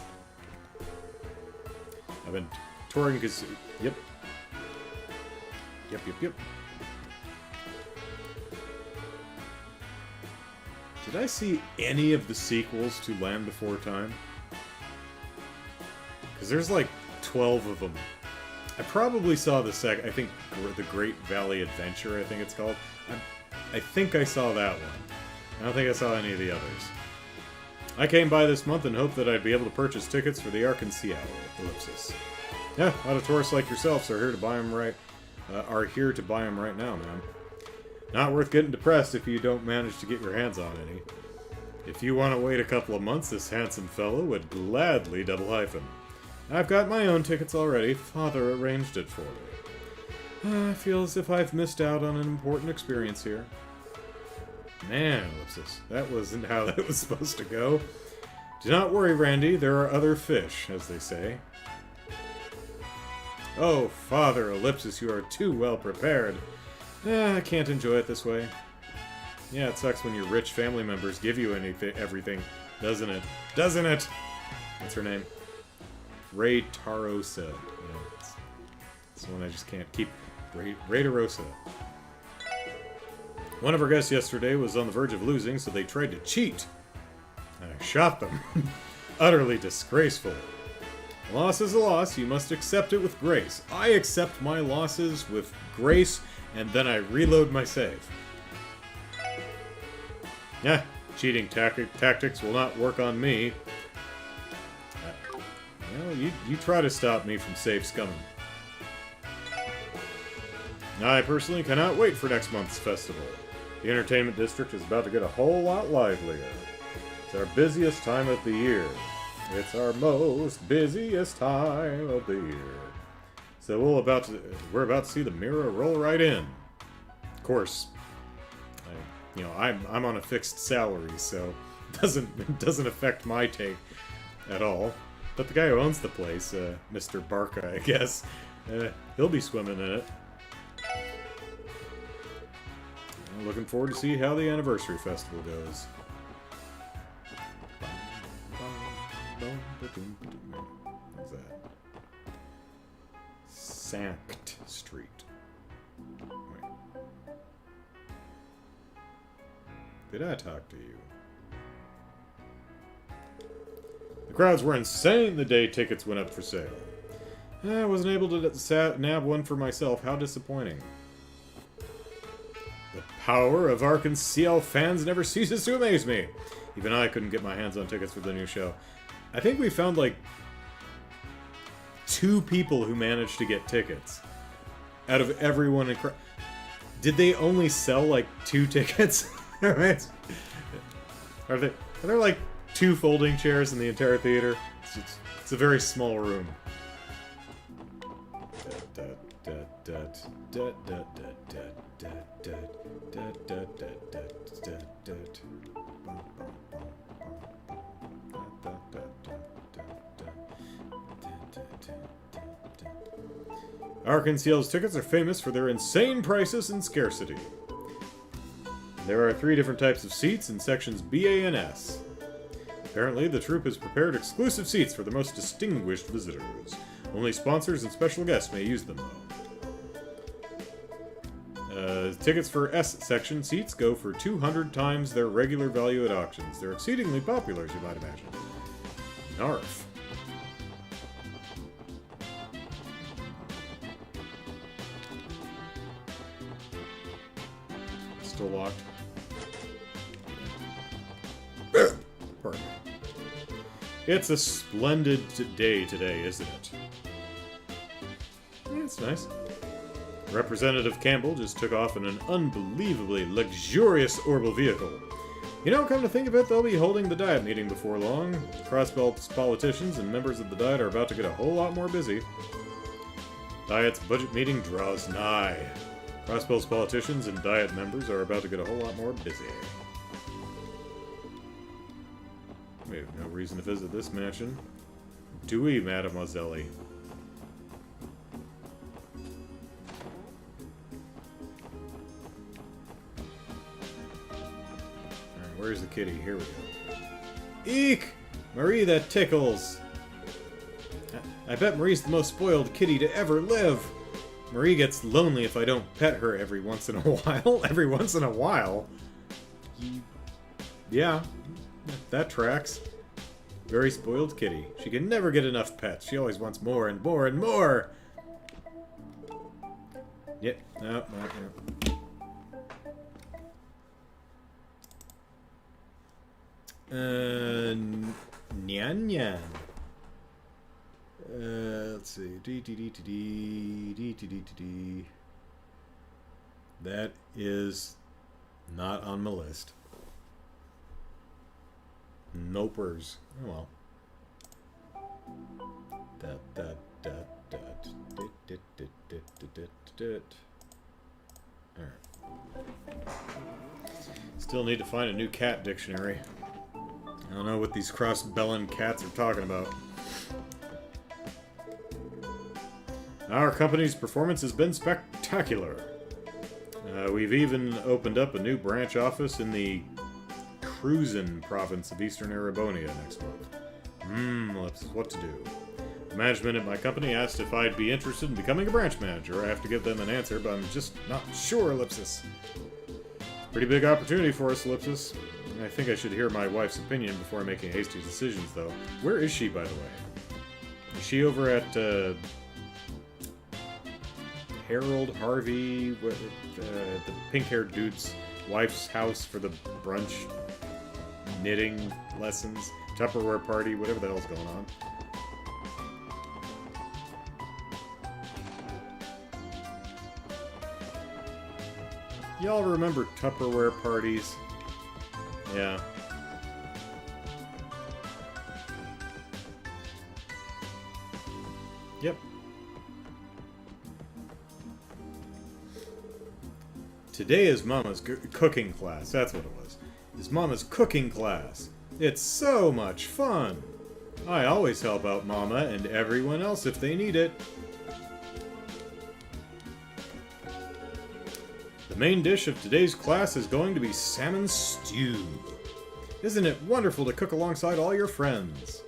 I've been touring casinos. Yep. Yep. Did I see any of the sequels to Land Before Time? Because there's like 12 of them. I probably saw the second, I think, the Great Valley Adventure, I think it's called. I think I saw that one. I don't think I saw any of the others. I came by this month and hoped that I'd be able to purchase tickets for the Ark in Seattle. Ellipsis. Yeah, a lot of tourists like yourselves are here to buy them right now, man. Not worth getting depressed if you don't manage to get your hands on any. If you want to wait a couple of months, this handsome fellow would gladly double hyphen. I've got my own tickets already. Father arranged it for me. I feel as if I've missed out on an important experience here. Man, Ellipsis, that wasn't how that was supposed to go. Do not worry, Randy. There are other fish, as they say. Oh, Father Ellipsis, you are too well prepared. I can't enjoy it this way. Yeah, it sucks when your rich family members give you everything, doesn't it? Doesn't it? What's her name? Ray Tarosa. Yeah, it's one I just can't keep. Ray Tarosa. One of our guests yesterday was on the verge of losing, so they tried to cheat. I shot them. Utterly disgraceful. A loss is a loss. You must accept it with grace. I accept my losses with grace, and then I reload my save. Yeah, cheating tactics will not work on me. Well, you try to stop me from save scumming. I personally cannot wait for next month's festival. The entertainment district is about to get a whole lot livelier. It's our busiest time of the year. It's our most busiest time of the year. So we're about to see the mirror roll right in. Of course, I'm on a fixed salary, so it doesn't affect my take at all. But the guy who owns the place, Mr. Barca, I guess, he'll be swimming in it. I'm looking forward to see how the anniversary festival goes. What's that? Sankt Street. Wait. Did I talk to you? The crowds were insane the day tickets went up for sale. I wasn't able to nab one for myself. How disappointing. The power of Ark and CL fans never ceases to amaze me. Even I couldn't get my hands on tickets for the new show. I think we found like 2 people who managed to get tickets out of everyone in Did they only sell like 2 tickets? Right? Are there like 2 folding chairs in the entire theater? It's a very small room. Ark and CL's tickets are famous for their insane prices and scarcity. There are 3 different types of seats in sections B, A, and S. Apparently, the troupe has prepared exclusive seats for the most distinguished visitors. Only sponsors and special guests may use them, though. Tickets for S section seats go for 200 times their regular value at auctions. They're exceedingly popular, as you might imagine. Narf. Still locked. Pardon me. It's a splendid day today, isn't it? Yeah, it's nice. Representative Campbell just took off in an unbelievably luxurious orbital vehicle. You know, come to think of it, they'll be holding the Diet meeting before long. Crossbelt's politicians and members of the Diet are about to get a whole lot more busy. Diet's budget meeting draws nigh. Crossbelt's politicians and Diet members are about to get a whole lot more busy. We have no reason to visit this mansion. Do we, Mademoiselle? Alright, where's the kitty? Here we go. Eek! Marie, that tickles! I bet Marie's the most spoiled kitty to ever live! Marie gets lonely if I don't pet her every once in a while. Every once in a while? Yeah, that tracks. Very spoiled kitty. She can never get enough pets. She always wants more and more and more! Yep, no. Nyan Nyan. Let's see. That is not on my list. Nopers. Oh well. Alright. Still need to find a new cat dictionary. I don't know what these cross-bellin cats are talking about. Our company's performance has been spectacular. We've even opened up a new branch office in the Cruzen province of Eastern Erebonia next month. Let's what to do. The management at my company asked if I'd be interested in becoming a branch manager. I have to give them an answer, but I'm just not sure, Ellipsis. Pretty big opportunity for us, Ellipsis. I think I should hear my wife's opinion before making hasty decisions, though. Where is she, by the way? Is she over at, Harold Harvey, the pink-haired dude's wife's house for the brunch knitting lessons, Tupperware party, whatever the hell's going on? Y'all remember Tupperware parties? Yeah. Yep. Today is Mama's cooking class. That's what it was. It's Mama's cooking class. It's so much fun. I always help out Mama and everyone else if they need it. The main dish of today's class is going to be salmon stew. Isn't it wonderful to cook alongside all your friends?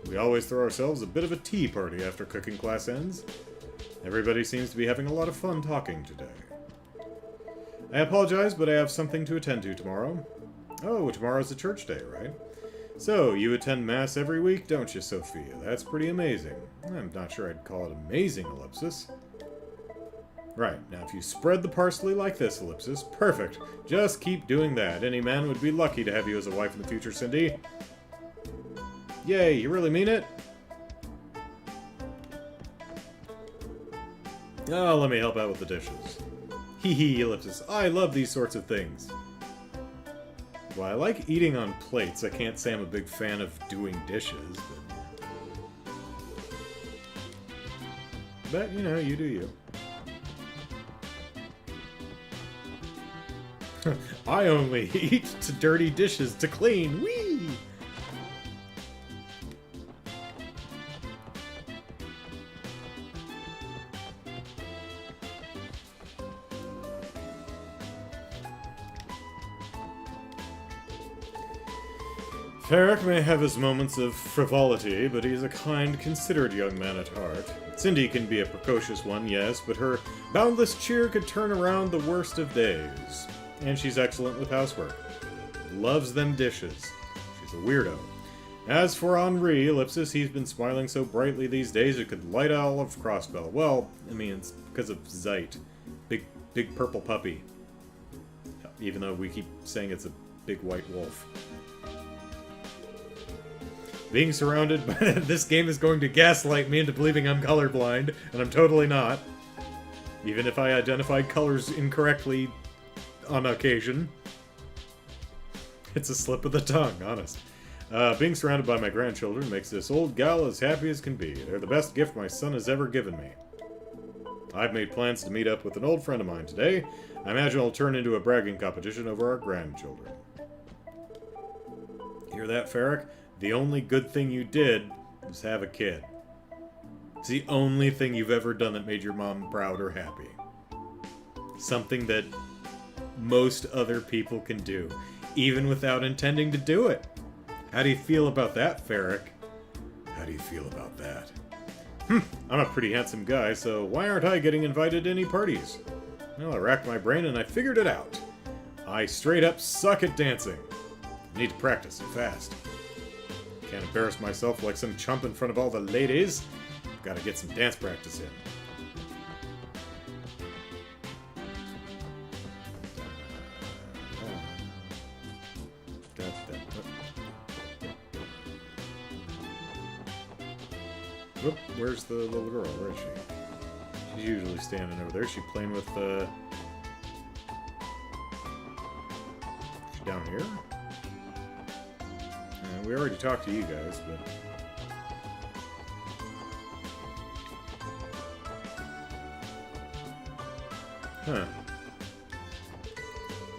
We always throw ourselves a bit of a tea party after cooking class ends. Everybody seems to be having a lot of fun talking today. I apologize, but I have something to attend to tomorrow. Oh, tomorrow's a church day, right? So, you attend Mass every week, don't you, Sophia? That's pretty amazing. I'm not sure I'd call it amazing, Ellipsis. Right, now if you spread the parsley like this, Ellipsis, perfect. Just keep doing that. Any man would be lucky to have you as a wife in the future, Cindy. Yay, you really mean it? Oh, let me help out with the dishes. Hee hee, Ellipsis. I love these sorts of things. Well, I like eating on plates. I can't say I'm a big fan of doing dishes, but you know, you do you. I only eat to dirty dishes to clean. Whee! Ferric may have his moments of frivolity, but he's a kind, considerate young man at heart. Cindy can be a precocious one, yes, but her boundless cheer could turn around the worst of days. And she's excellent with housework. Loves them dishes. She's a weirdo. As for Henri, Ellipsis, he's been smiling so brightly these days it could light all of Crossbell. Well, I mean, it's because of Zeit. Big purple puppy. Even though we keep saying it's a big white wolf. Being surrounded by this game is going to gaslight me into believing I'm colorblind, and I'm totally not. Even if I identified colors incorrectly on occasion. It's a slip of the tongue, honest. Being surrounded by my grandchildren makes this old gal as happy as can be. They're the best gift my son has ever given me. I've made plans to meet up with an old friend of mine today. I imagine it'll turn into a bragging competition over our grandchildren. Hear that, Ferric? The only good thing you did was have a kid. It's the only thing you've ever done that made your mom proud or happy. Something that most other people can do, even without intending to do it. How do you feel about that, Ferric? How do you feel about that? I'm a pretty handsome guy, so why aren't I getting invited to any parties? Well, I racked my brain and I figured it out. I straight up suck at dancing. I need to practice it fast. Can't embarrass myself like some chump in front of all the ladies. Gotta get some dance practice in. Whoop, where's the little girl? Where is she? She's usually standing over there. She's playing with, She's down here? We already talked to you guys, but... Huh.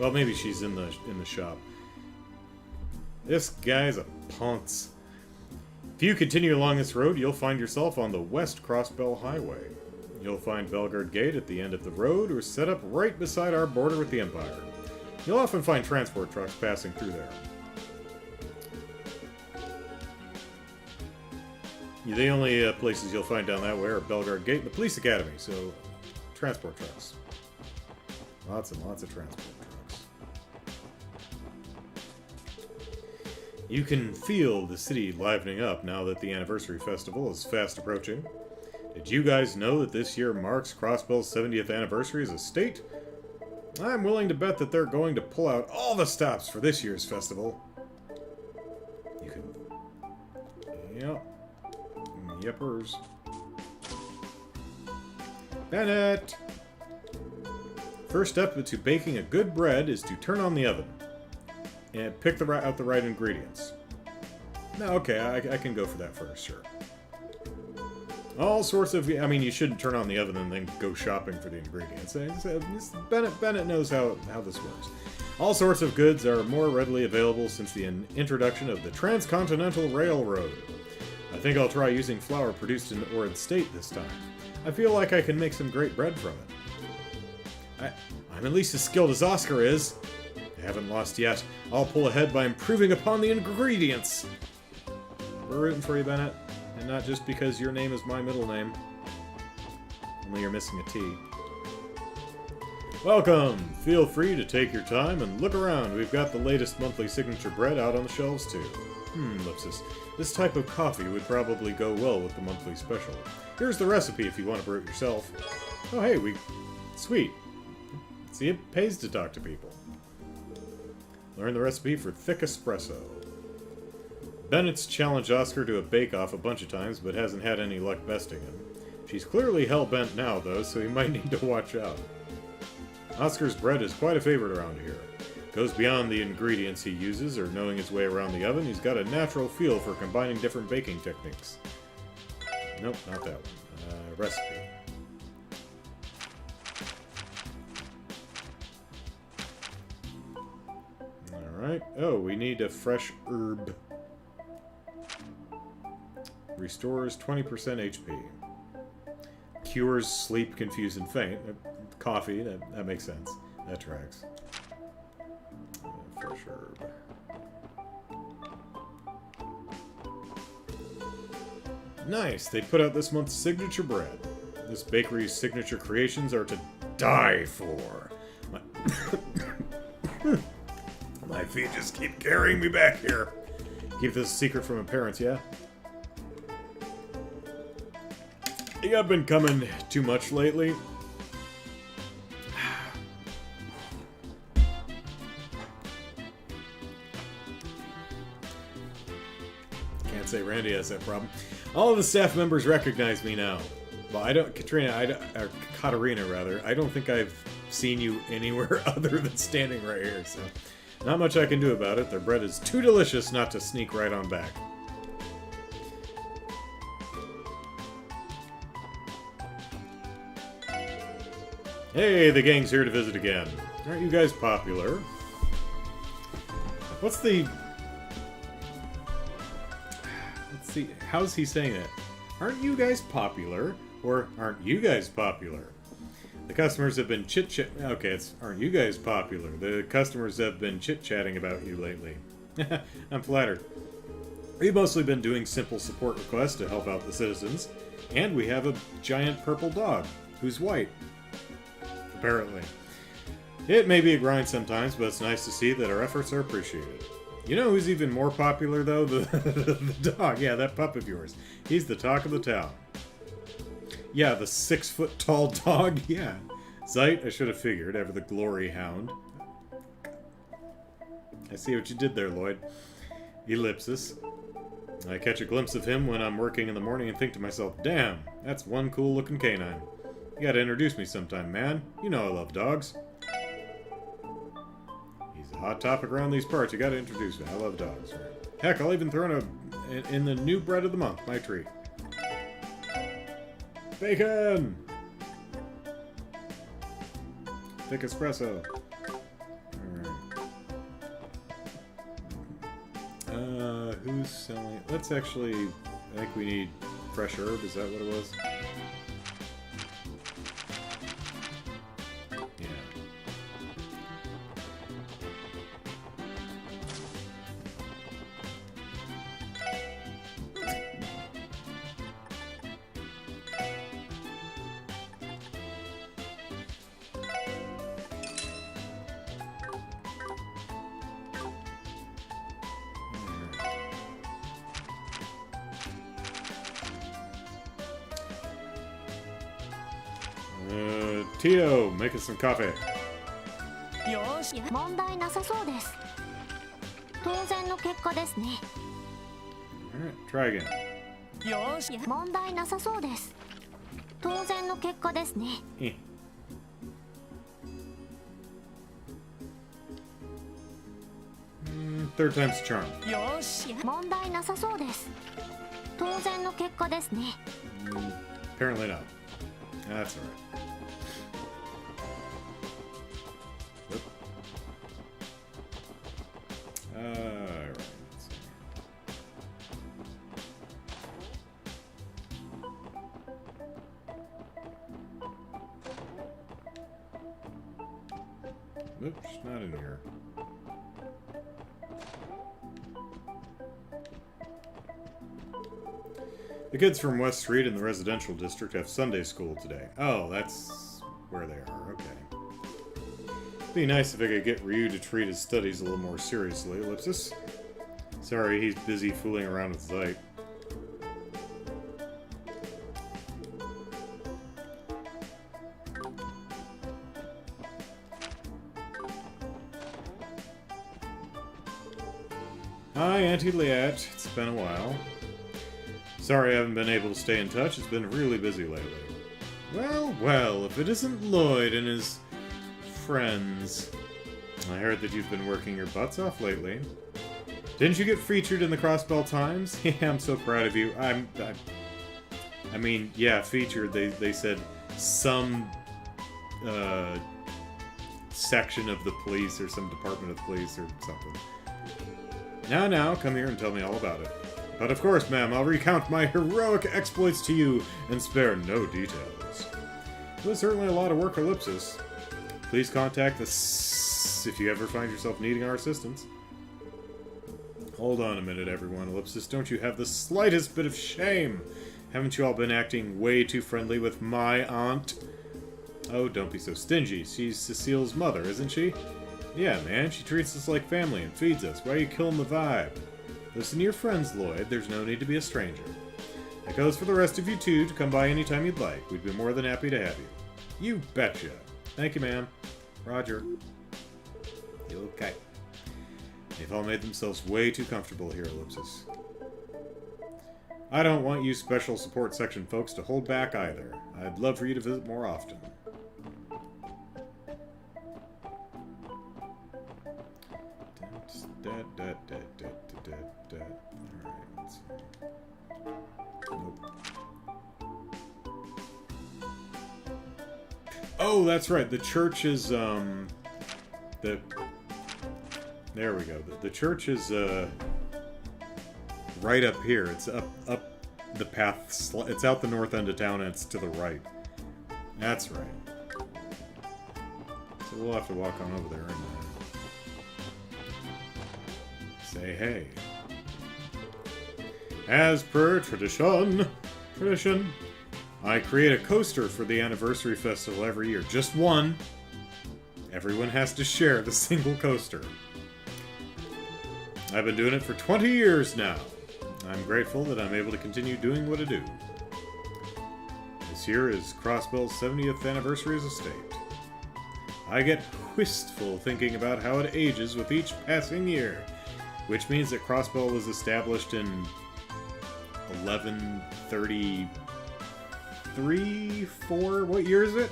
Well, maybe she's in the shop. This guy's a ponce. If you continue along this road, you'll find yourself on the West Crossbell Highway. You'll find Belgard Gate at the end of the road, or set up right beside our border with the Empire. You'll often find transport trucks passing through there. The only places you'll find down that way are Belgard Gate and the Police Academy, so transport trucks. Lots and lots of transport trucks. You can feel the city livening up now that the anniversary festival is fast approaching. Did you guys know that this year marks Crossbell's 70th anniversary as a state? I'm willing to bet that they're going to pull out all the stops for this year's festival. You can... Yep. Yepers. Bennett! First step to baking a good bread is to turn on the oven. And pick out the right ingredients. No, okay, I can go for that first, sure. All sorts of... I mean, you shouldn't turn on the oven and then go shopping for the ingredients. Bennett knows how this works. All sorts of goods are more readily available since the introduction of the Transcontinental Railroad. I think I'll try using flour produced in Oregon State this time. I feel like I can make some great bread from it. I'm at least as skilled as Oscar is. I haven't lost yet. I'll pull ahead by improving upon the ingredients. We're rooting for you, Bennett. And not just because your name is my middle name. Only you're missing a T. Welcome! Feel free to take your time and look around. We've got the latest monthly signature bread out on the shelves, too. Lipsis. This type of coffee would probably go well with the monthly special. Here's the recipe if you want to brew it yourself. Oh, hey, Sweet. See, it pays to talk to people. Learn the recipe for thick espresso. Bennett's challenged Oscar to a bake-off a bunch of times, but hasn't had any luck besting him. She's clearly hell-bent now, though, so he might need to watch out. Oscar's bread is quite a favorite around here. Goes beyond the ingredients he uses or knowing his way around the oven. He's got a natural feel for combining different baking techniques. Nope, not that one. Recipe. Alright. Oh, we need a fresh herb. Restores 20% HP. Cures sleep, confuse, and faint. Coffee, that makes sense. That tracks. Fresh herb. Nice! They put out this month's signature bread. This bakery's signature creations are to die for. My feet just keep carrying me back here. Keep this a secret from my parents, yeah? I think I've been coming too much lately. Can't say Randy has that problem. All of the staff members recognize me now. Well, I don't... or Katarina, rather. I don't think I've seen you anywhere other than standing right here, so... Not much I can do about it. Their bread is too delicious not to sneak right on back. Hey, the gang's here to visit again. Aren't you guys popular? What's the... see, how's he saying that? Aren't you guys popular? Or aren't you guys popular? The customers have been chit-chat... Okay, it's aren't you guys popular? The customers have been chit-chatting about you lately. I'm flattered. We've mostly been doing simple support requests to help out the citizens. And we have a giant purple dog, who's white. Apparently. It may be a grind sometimes, but it's nice to see that our efforts are appreciated. You know who's even more popular, though? The dog. Yeah, that pup of yours. He's the talk of the town. Yeah, the 6-foot-tall dog. Yeah. Zeit, I should have figured, ever the glory hound. I see what you did there, Lloyd. Ellipsis. I catch a glimpse of him when I'm working in the morning and think to myself, damn, that's one cool-looking canine. You gotta introduce me sometime, man. You know I love dogs. He's a hot topic around these parts. You gotta introduce me. I love dogs. Heck, I'll even throw in the new bread of the month, my treat. Bacon! Thick espresso. Alright. Who's selling... Let's actually... I think we need fresh herb. Is that what it was? Yeah. Tito, making some coffee. よし、問題なさそうです。当然の結果ですね。Alright, try again. よし、問題なさそうです。当然の結果ですね。Third time's a charm. よし、問題なさそうです。当然の結果ですね。Apparently not. That's alright. Alright, let's see. Oops, not in here. The kids from West Street in the residential district have Sunday school today. Oh, that's where they are. Okay. Be nice if I could get Ryu to treat his studies a little more seriously, Ellipsis. Sorry, he's busy fooling around with Zeit. Hi, Auntie Liette. It's been a while. Sorry I haven't been able to stay in touch. It's been really busy lately. Well, well, if it isn't Lloyd and his friends. I heard that you've been working your butts off lately. Didn't you get featured in the Crossbell Times? Yeah, I'm so proud of you. I mean, yeah, featured. They said some section of the police or some department of the police or something. Now, come here and tell me all about it. But of course, ma'am, I'll recount my heroic exploits to you and spare no details. It was certainly a lot of work, Ellipsis. Please contact us if you ever find yourself needing our assistance. Hold on a minute, everyone. Ellipsis, don't you have the slightest bit of shame? Haven't you all been acting way too friendly with my aunt? Oh, don't be so stingy. She's Cecile's mother, isn't she? Yeah, man, she treats us like family and feeds us. Why are you killing the vibe? Listen to your friends, Lloyd. There's no need to be a stranger. That goes for the rest of you, too, to come by anytime you'd like. We'd be more than happy to have you. You betcha. Thank you, ma'am. Roger. Okay. They've all made themselves way too comfortable here, Ellipsis. I don't want you special support section folks to hold back either. I'd love for you to visit more often. Alright, let's see. Nope. Oh, that's right. The church is, there we go. The church is, right up here. It's up the path. It's out the north end of town, and it's to the right. That's right. So we'll have to walk on over there and say hey. As per tradition, I create a coaster for the anniversary festival every year. Just one. Everyone has to share the single coaster. I've been doing it for 20 years now. I'm grateful that I'm able to continue doing what I do. This year is Crossbell's 70th anniversary as a state. I get wistful thinking about how it ages with each passing year, which means that Crossbell was established in 1133, 4? What year is it?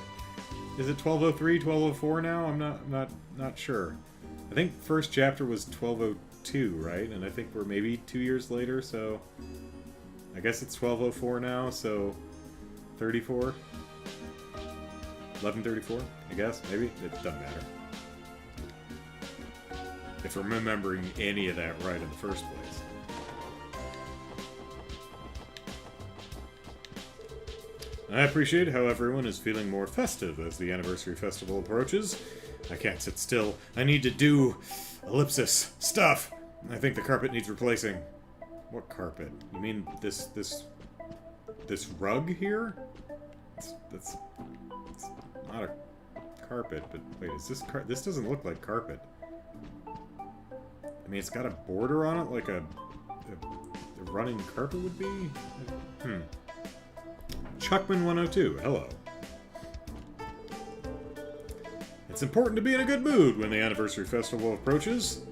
Is it 1203, 1204 now? I'm not sure. I think first chapter was 1202, right? And I think we're maybe 2 years later, so I guess it's 1204 now, so 34? 1134, I guess? Maybe? It doesn't matter. If I'm remembering any of that right in the first place. I appreciate how everyone is feeling more festive as the anniversary festival approaches. I can't sit still. I need to do ellipsis stuff. I think the carpet needs replacing. What carpet? You mean this rug here? It's not a carpet, but wait, is this this doesn't look like carpet. I mean, it's got a border on it like a running carpet would be? Chuckman102, hello. It's important to be in a good mood when the anniversary festival approaches.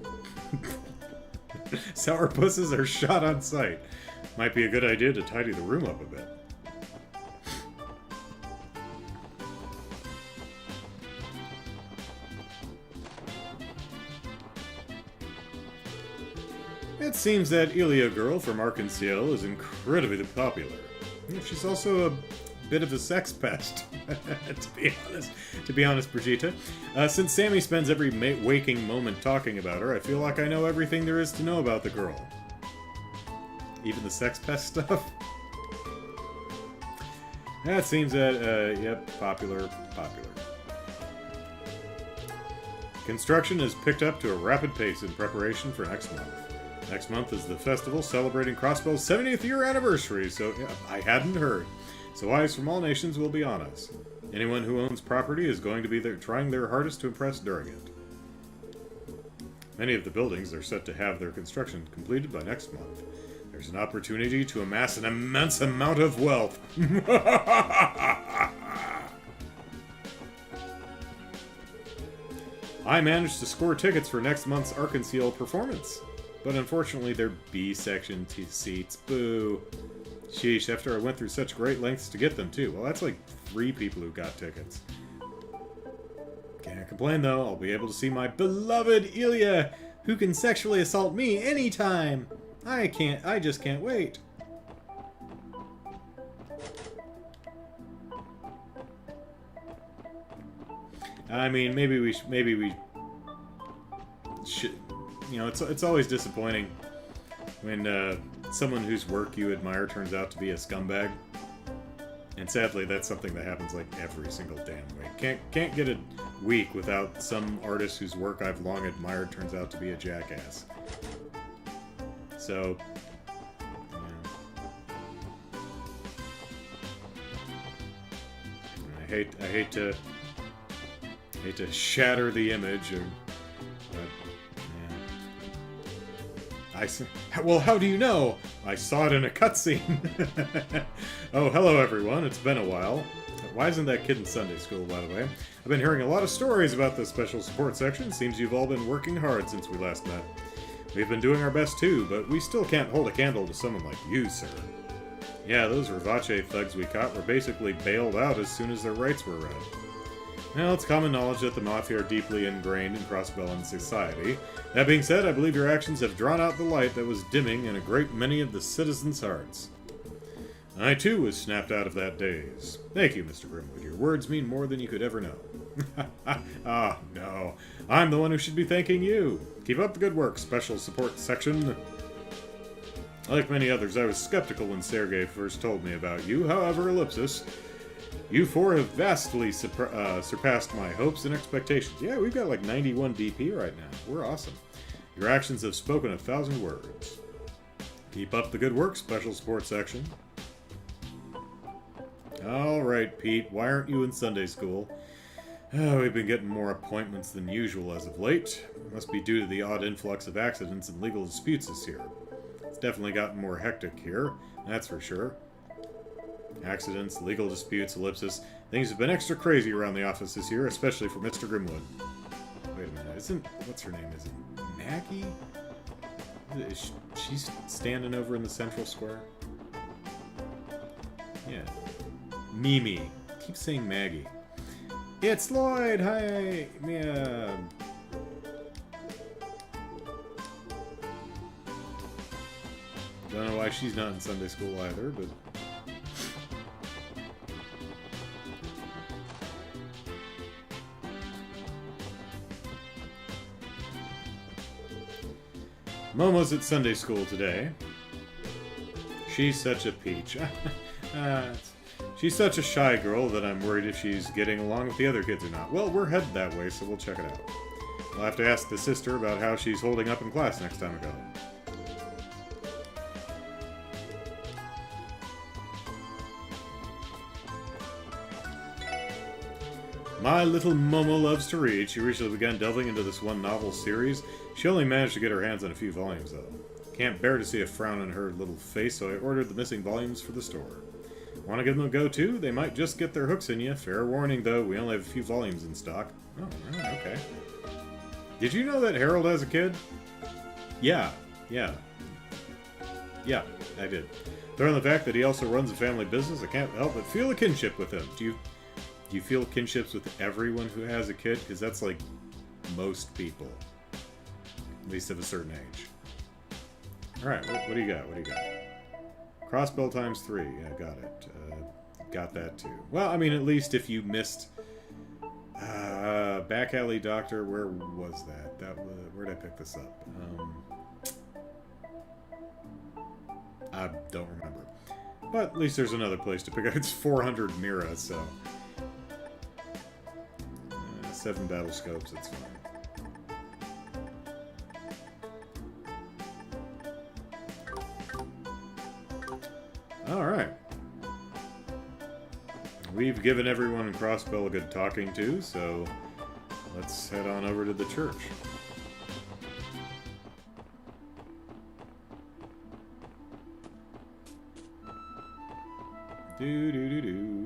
Sourpusses are shot on sight. Might be a good idea to tidy the room up a bit. It seems that Ilya girl from Arkansas is incredibly popular. She's also a bit of a sex pest, to be honest, Brigitte. Since Sammy spends every waking moment talking about her, I feel like I know everything there is to know about the girl. Even the sex pest stuff? That seems that, yep, popular. Construction has picked up to a rapid pace in preparation for next month. Next month is the festival celebrating Crossbell's 70th year anniversary, so yeah, I hadn't heard. So eyes from all nations will be on us. Anyone who owns property is going to be there trying their hardest to impress during it. Many of the buildings are set to have their construction completed by next month. There's an opportunity to amass an immense amount of wealth. I managed to score tickets for next month's Arkansas performance. But unfortunately, they're B-section seats. Boo. Sheesh, after I went through such great lengths to get them, too. Well, that's like 3 people who got tickets. Can't complain, though. I'll be able to see my beloved Ilya, who can sexually assault me anytime. I just can't wait. I mean, maybe we should... You know, it's always disappointing when someone whose work you admire turns out to be a scumbag. And sadly, that's something that happens like every single damn week. Can't get a week without some artist whose work I've long admired turns out to be a jackass. So, yeah. I hate to shatter the image of. Well, how do you know? I saw it in a cutscene. Oh, hello everyone. It's been a while. Why isn't that kid in Sunday school, by the way? I've been hearing a lot of stories about the special support section. Seems you've all been working hard since we last met. We've been doing our best too, but we still can't hold a candle to someone like you, sir. Yeah, those Rivace thugs we caught were basically bailed out as soon as their rights were read. Well, it's common knowledge that the Mafia are deeply ingrained in Crossbellan society. That being said, I believe your actions have drawn out the light that was dimming in a great many of the citizens' hearts. I, too, was snapped out of that daze. Thank you, Mr. Grimwood. Your words mean more than you could ever know. Ah, no. I'm the one who should be thanking you. Keep up the good work, Special Support Section. Like many others, I was skeptical when Sergei first told me about you. However, Ellipsis, you four have vastly surpassed my hopes and expectations. Yeah, we've got like 91 DP right now. We're awesome. Your actions have spoken 1,000 words. Keep up the good work, Special Sports Section. Alright, Pete, why aren't you in Sunday school? Oh, we've been getting more appointments than usual as of late. It must be due to the odd influx of accidents and legal disputes this year. It's definitely gotten more hectic here, that's for sure. Accidents, legal disputes, ellipsis. Things have been extra crazy around the office this year, especially for Mr. Grimwood. Wait a minute, what's her name? Is it Maggie? Is she's standing over in the central square? Yeah. Mimi. I keep saying Maggie. It's Lloyd! Hi! Yeah. Don't know why she's not in Sunday school either, but... Momo's at Sunday school today. She's such a peach. She's such a shy girl that I'm worried if she's getting along with the other kids or not. Well, we're headed that way, so we'll check it out. I'll have to ask the sister about how she's holding up in class next time I go. My little Momo loves to read. She recently began delving into this one novel series. She only managed to get her hands on a few volumes, though. Can't bear to see a frown on her little face, so I ordered the missing volumes for the store. Want to give them a go, too? They might just get their hooks in you. Fair warning, though, we only have a few volumes in stock. Oh, okay. Did you know that Harold has a kid? Yeah, I did. Throw the fact that he also runs a family business, I can't help but feel a kinship with him. Do you feel kinships with everyone who has a kid? Because that's like most people. At least of a certain age. Alright, what do you got? Crossbell times 3. Yeah, got it. Got that too. Well, I mean, at least if you missed... Back Alley Doctor, where was that? Where did I pick this up? I don't remember. But at least there's another place to pick up. It's 400 Mira, so... 7 battle scopes, it's fine. Alright. We've given everyone in Crossbell a good talking to, so let's head on over to the church. Do-do-do-do.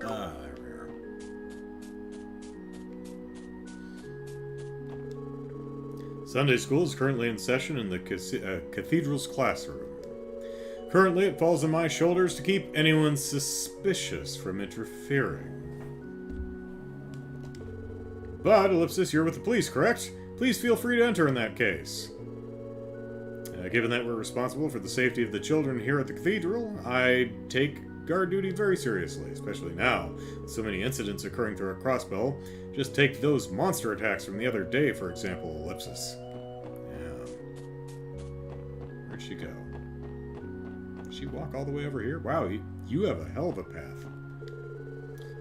There we are. Sunday school is currently in session in the cathedral's classroom. Currently, it falls on my shoulders to keep anyone suspicious from interfering. But, Ellipsis, you're with the police, correct? Please feel free to enter in that case. Given that we're responsible for the safety of the children here at the cathedral, I take guard duty very seriously, especially now, with so many incidents occurring through our Crossbell. Just take those monster attacks from the other day, for example, Ellipsis. Yeah. Where'd she go? Did she walk all the way over here? Wow, you have a hell of a path.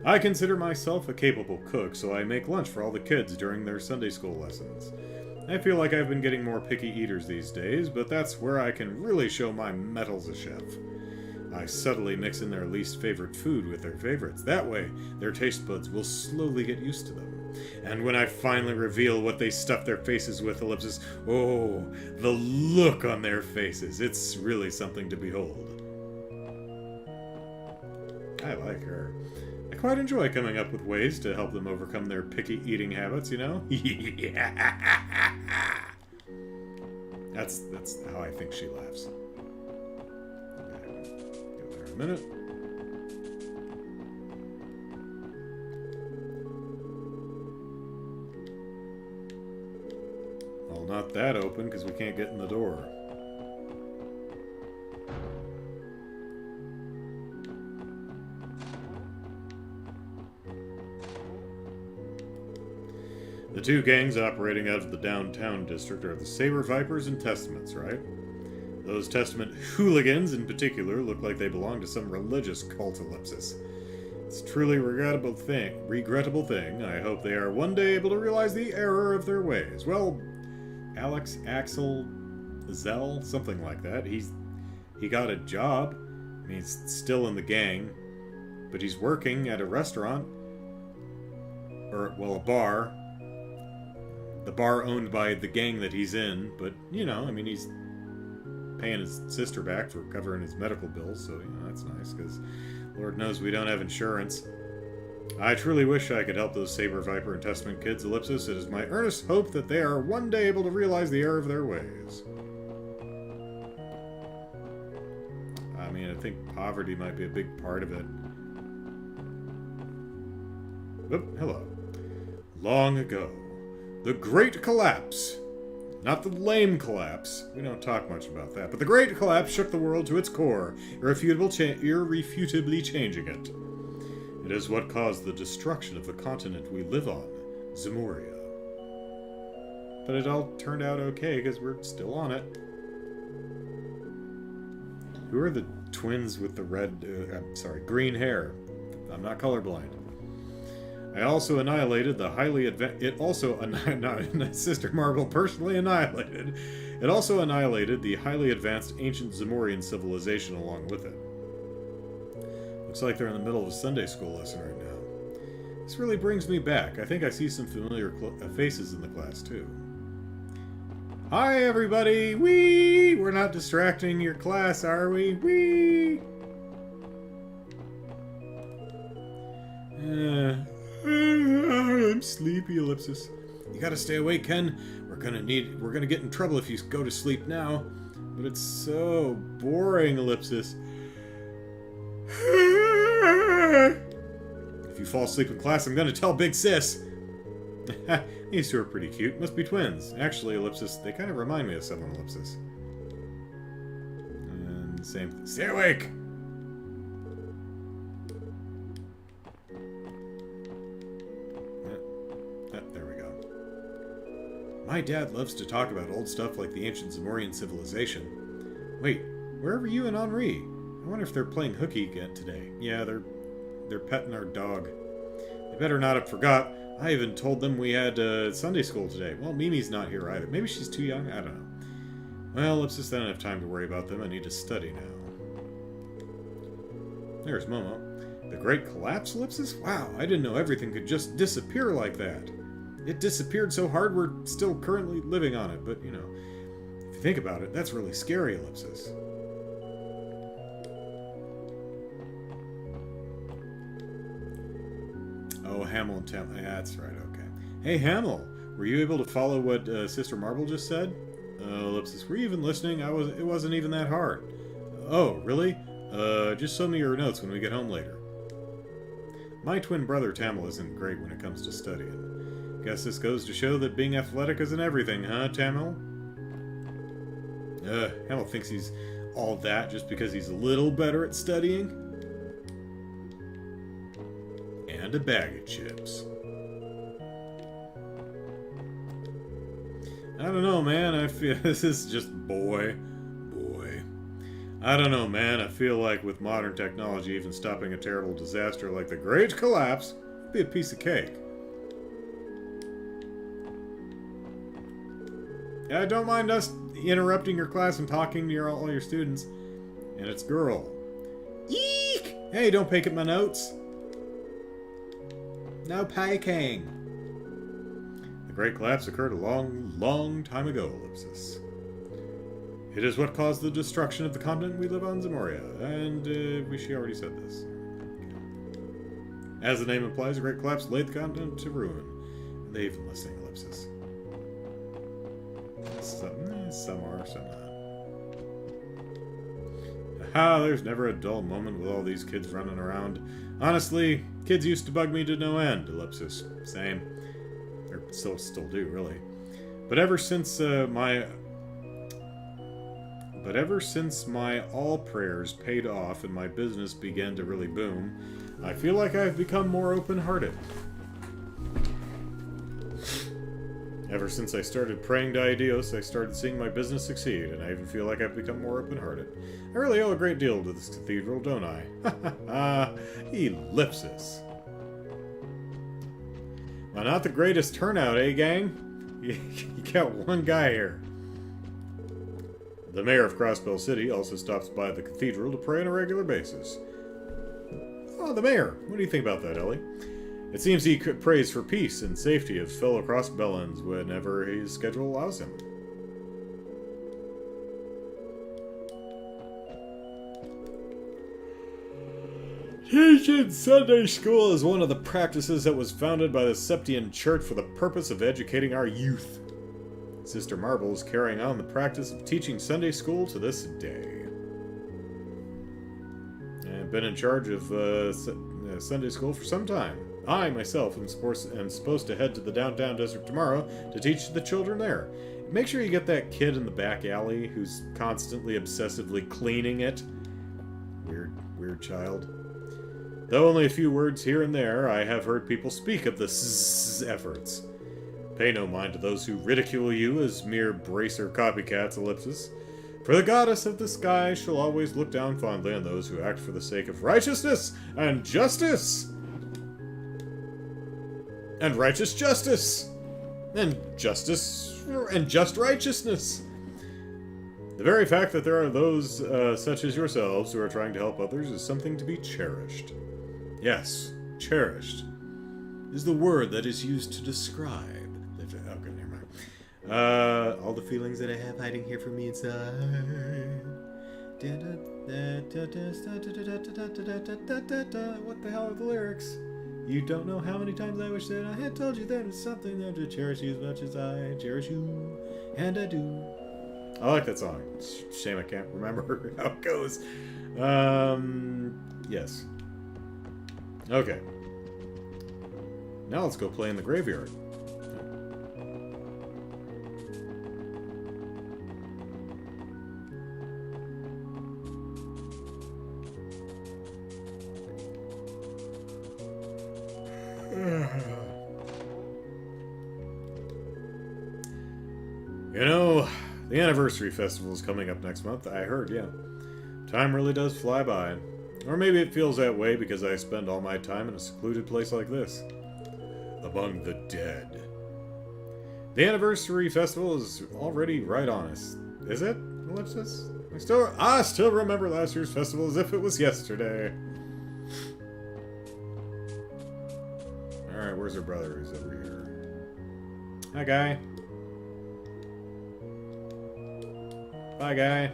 I consider myself a capable cook, so I make lunch for all the kids during their Sunday school lessons. I feel like I've been getting more picky eaters these days, but that's where I can really show my mettle as a chef. I subtly mix in their least favorite food with their favorites. That way, their taste buds will slowly get used to them. And when I finally reveal what they stuff their faces with, Ellipsis, oh, the look on their faces. It's really something to behold. I like her. I quite enjoy coming up with ways to help them overcome their picky eating habits, you know? That's how I think she laughs. A minute. Well, not that open because we can't get in the door. The two gangs operating out of the downtown district are the Saber Vipers and Testaments, right? Those Testament hooligans in particular look like they belong to some religious cult, ellipsis. It's a truly regrettable thing. I hope they are one day able to realize the error of their ways. Well, Alex, Axel, Zell, something like that. He got a job. I mean, he's still in the gang, but he's working at a restaurant. Or, well, a bar. The bar owned by the gang that he's in, but, you know, I mean, he's paying his sister back for covering his medical bills, so, you know, that's nice, because Lord knows we don't have insurance. I truly wish I could help those Saber Viper and Testament kids, ellipsis. It is my earnest hope that they are one day able to realize the error of their ways. I mean, I think poverty might be a big part of it. Oop, hello. Long ago. The Great Collapse. Not the lame collapse. We don't talk much about that. But the Great Collapse shook the world to its core, irrefutably changing it. It is what caused the destruction of the continent we live on, Zemuria. But it all turned out okay, because we're still on it. Who are the twins with the green hair? I'm not colorblind. I also annihilated the highly Sister Marble personally annihilated. It also annihilated the highly advanced ancient Zemurian civilization along with it. Looks like they're in the middle of a Sunday school lesson right now. This really brings me back. I think I see some familiar faces in the class too. Hi everybody! Whee! We're not distracting your class, are we? Whee! I'm sleepy, ellipsis. You gotta stay awake, Ken. We're gonna get in trouble if you go to sleep now. But it's so boring, ellipsis. If you fall asleep in class, I'm gonna tell Big Sis. These two are pretty cute. Must be twins. Actually, ellipsis, they kind of remind me of someone, ellipsis. And same thing. Stay awake! There we go. My dad loves to talk about old stuff like the ancient Zemurian civilization. Wait, where were you and Henri? I wonder if they're playing hooky again today. Yeah, they're petting our dog. They better not have forgot. I even told them we had Sunday school today. Well, Mimi's not here either. Maybe she's too young? I don't know. Well, let's just don't have time to worry about them. I need to study now. There's Momo. The Great Collapse, ellipsis? Wow, I didn't know everything could just disappear like that. It disappeared so hard we're still currently living on it, but, you know, if you think about it, that's really scary, ellipsis. Oh, Hamill and Tam. Yeah, that's right, okay. Hey, Hamill, were you able to follow what Sister Marble just said? Ellipsis, were you even listening? It wasn't even that hard. Oh, really? Just show me your notes when we get home later. My twin brother Tamil isn't great when it comes to studying. Guess this goes to show that being athletic isn't everything, huh, Tamil? Hamill thinks he's all that just because he's a little better at studying. And a bag of chips. I don't know, man. I feel this is just boy. I don't know, man. I feel like with modern technology, even stopping a terrible disaster like the Great Collapse would be a piece of cake. Yeah, don't mind us interrupting your class and talking to all your students. And it's girl. Eek! Hey, don't pick at my notes. No piking. The Great Collapse occurred a long time ago, ellipsis. It is what caused the destruction of the continent we live on, Zemuria. And she already said this. As the name implies, the Great Collapse laid the continent to ruin. They even listening, ellipsis. Some are, some not. Aha, there's never a dull moment with all these kids running around. Honestly, kids used to bug me to no end, ellipsis. Same. Or still do, really. But ever since my all prayers paid off and my business began to really boom, I feel like I've become more open-hearted. Ever since I started praying to Aidios, I started seeing my business succeed, and I even feel like I've become more open-hearted. I really owe a great deal to this cathedral, don't I? Ha ha ha! Ellipsis. Well, not the greatest turnout, eh, gang? You got one guy here. The mayor of Crossbell City also stops by the cathedral to pray on a regular basis. Oh, the mayor! What do you think about that, Ellie? It seems he prays for peace and safety of fellow Crossbellans whenever his schedule allows him. Teaching Sunday school is one of the practices that was founded by the Septian Church for the purpose of educating our youth. Sister Marble is carrying on the practice of teaching Sunday school to this day. I've been in charge of Sunday school for some time. I, myself, am supposed to head to the downtown district tomorrow to teach the children there. Make sure you get that kid in the back alley who's constantly obsessively cleaning it. Weird child. Though only a few words here and there, I have heard people speak of the efforts. Pay no mind to those who ridicule you as mere bracer copycats, ellipsis. For the goddess of the sky shall always look down fondly on those who act for the sake of righteousness and justice. And righteous justice. And justice and just righteousness. The very fact that there are those such as yourselves who are trying to help others is something to be cherished. Yes, cherished is the word that is used to describe. Okay, never mind. All the feelings that I have hiding here from me inside. What the hell are the lyrics? You don't know how many times I wish that I had told you that it's something that to cherish you as much as I cherish you. And I do. I like that song. Shame I can't remember how it goes. Yes. Okay. Now let's go play in the graveyard. You know, the anniversary festival is coming up next month. I heard, yeah. Time really does fly by. Or maybe it feels that way because I spend all my time in a secluded place like this. Among the dead. The anniversary festival is already right on us. Is it? Ellipsis? I still remember last year's festival as if it was yesterday. Alright, where's her brother? He's over here. Hi, guy. Bye, guy.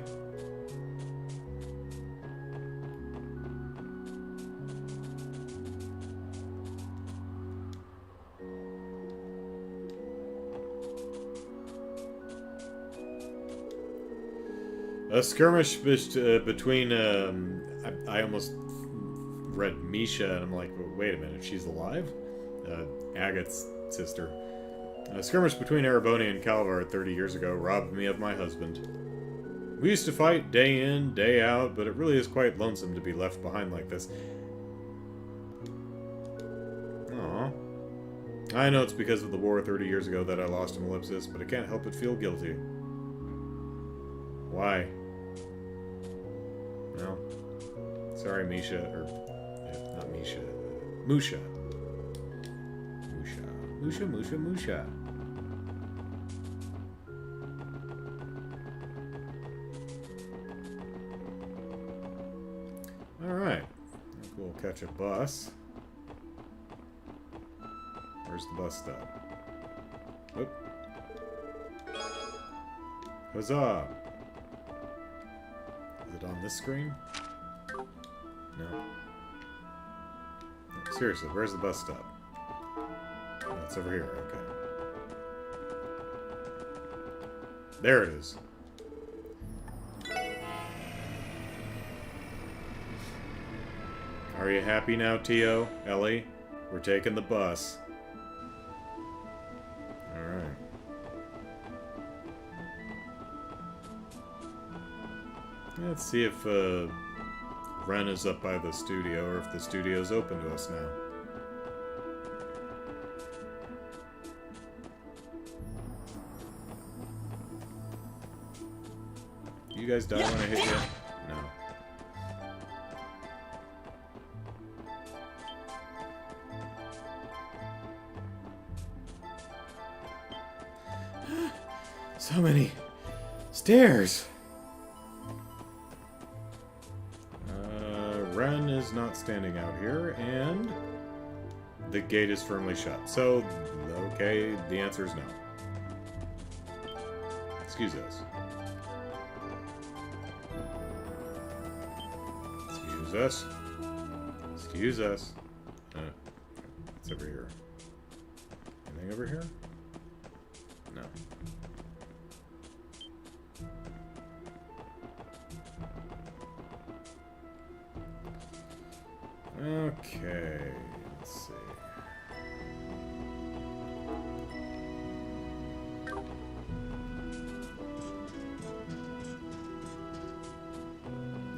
A skirmish between, I almost read Misha, and I'm like, wait a minute, she's alive? Agate's sister. A skirmish between Ereboni and Calvar 30 years ago robbed me of my husband. We used to fight day in, day out, but it really is quite lonesome to be left behind like this. Aww. I know it's because of the war 30 years ago that I lost him, ellipsis, but I can't help but feel guilty. Why? No. Sorry, Misha. Or, yeah, not Misha. Musha. Musha. Alright. We'll catch a bus. Where's the bus stop? Oop. Huzzah! Is it on this screen? No. Seriously, where's the bus stop? Oh, it's over here, okay. There it is. Are you happy now, Tio? Ellie? We're taking the bus. Alright. Let's see if Ren is up by the studio, or if the studio's open to us now. You guys die when I hit you? No. So many stairs. Ren is not standing out here, and the gate is firmly shut. So, okay, the answer is no. Excuse us. Excuse us. Excuse us. It's over here. Anything over here? No. Okay, let's see.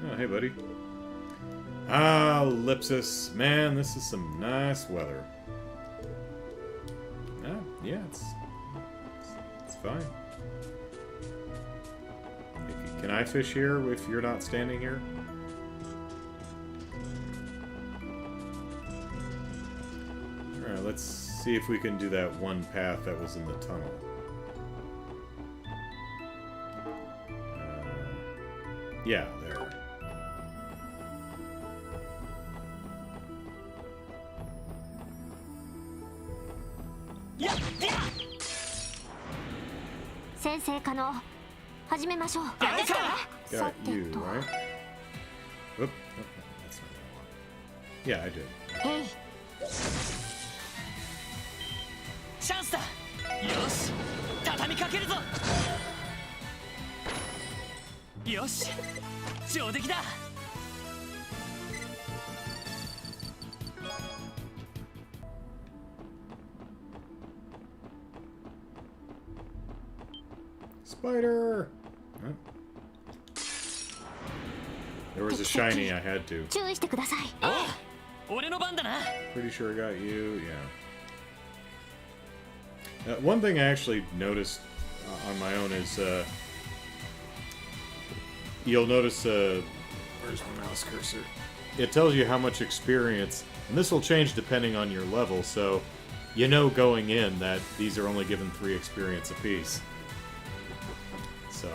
Oh, hey, buddy. Ah, Ellipsis. Man, this is some nice weather. Ah, yeah, it's fine. Can I fish here if you're not standing here? Alright, let's see if we can do that one path that was in the tunnel. Yeah, there. Sensei 可能始めましょう。 Got you, right? Oop. Oh, that's not what I want. Yeah, I did. へい。チャンスだ。よし、畳みかけるぞ。よし、上出来だ。Spider! Oh. There was a shiny, I had to. 注意してください。俺の番だな。 Pretty sure I got you, yeah. One thing I actually noticed on my own is, you'll notice, where's my mouse cursor? It tells you how much experience, and this will change depending on your level, so you know going in that these are only given 3 experience apiece. So.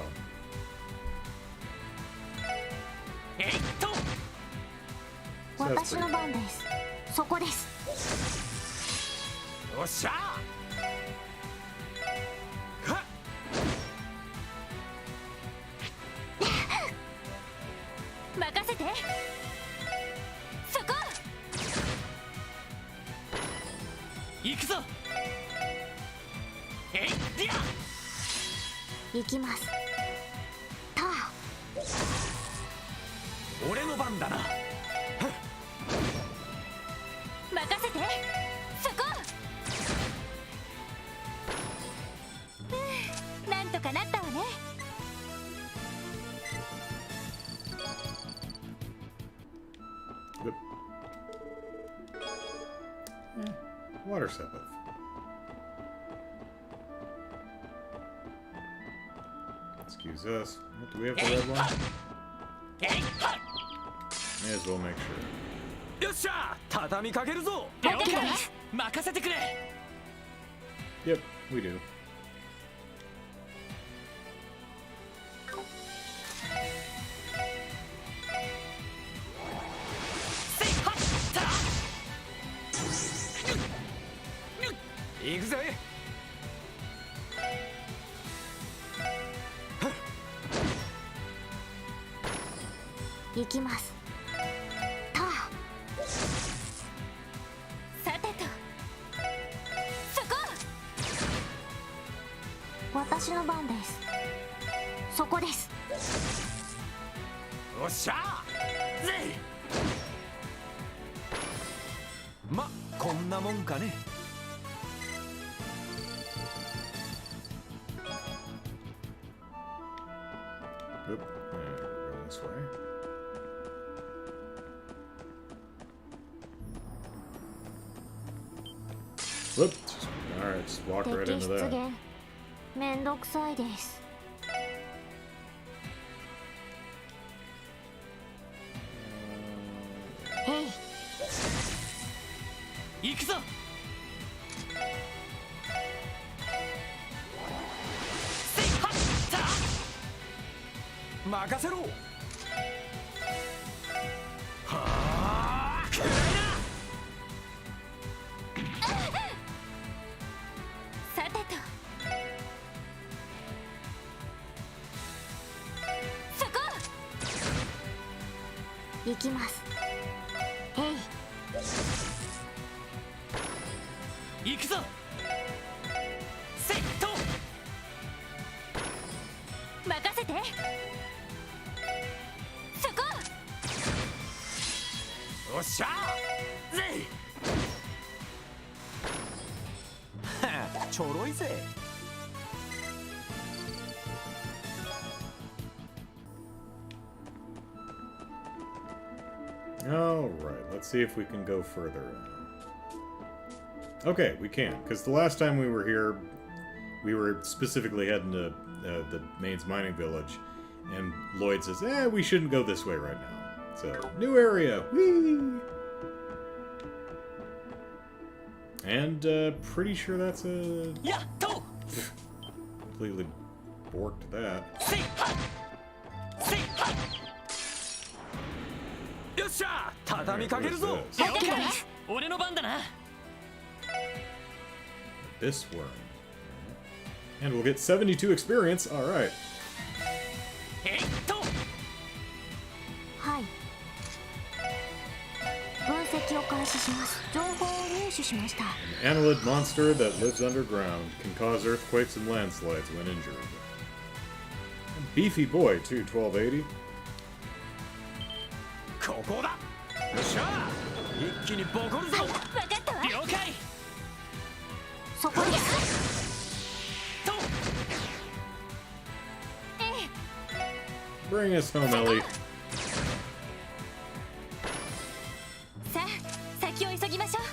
私の番です。そこです。よっしゃ。任せて。そこ。行くぞ。行きます。たあ。俺の番だな。任せて。そこ。なんとかなったわね。Water Sabbath. Excuse us. What, do we have the red one? May as well make sure. よっしゃ、畳みかけるぞ。了解です。任せてくれ。 Yep, we do. Say, 行くぜ。行きます。たあ。さてと。そこ。私の番です。そこです。よっしゃ。ぜい。ま、こんなもんかね。Oop. Go this way. Whoops. Alright, just walk right 敵 into 出 that. 現。めんどくさいです。行くぞ。せいはった任せろ。はあくらいな。さてとそこ行きます。へい行くぞ。セット。任せてそこおっしゃーぜい。はあちょろいぜ。Alright, let's see if we can go further. Okay, we can, because the last time we were here, we were specifically heading to the Maine's mining village, and Lloyd says, we shouldn't go this way right now. So, new area! Whee! And, pretty sure that's a... やっと。 completely borked that. せいはせいは。よっしゃ畳みかけるぞ。 What is this? 了解。俺の番だな。 This worm. And we'll get 72 experience. Alright. えいっと。はい分析を開始します。情報を入手しました。 An annelid monster that lives underground can cause earthquakes and landslides when injured. Beefy boy, too, 1280. ここだ。よっしゃ一気にボコるぞ。分かったわ。了解。そこです。と。 Bring us home, Ellie. さあ先を急ぎましょう。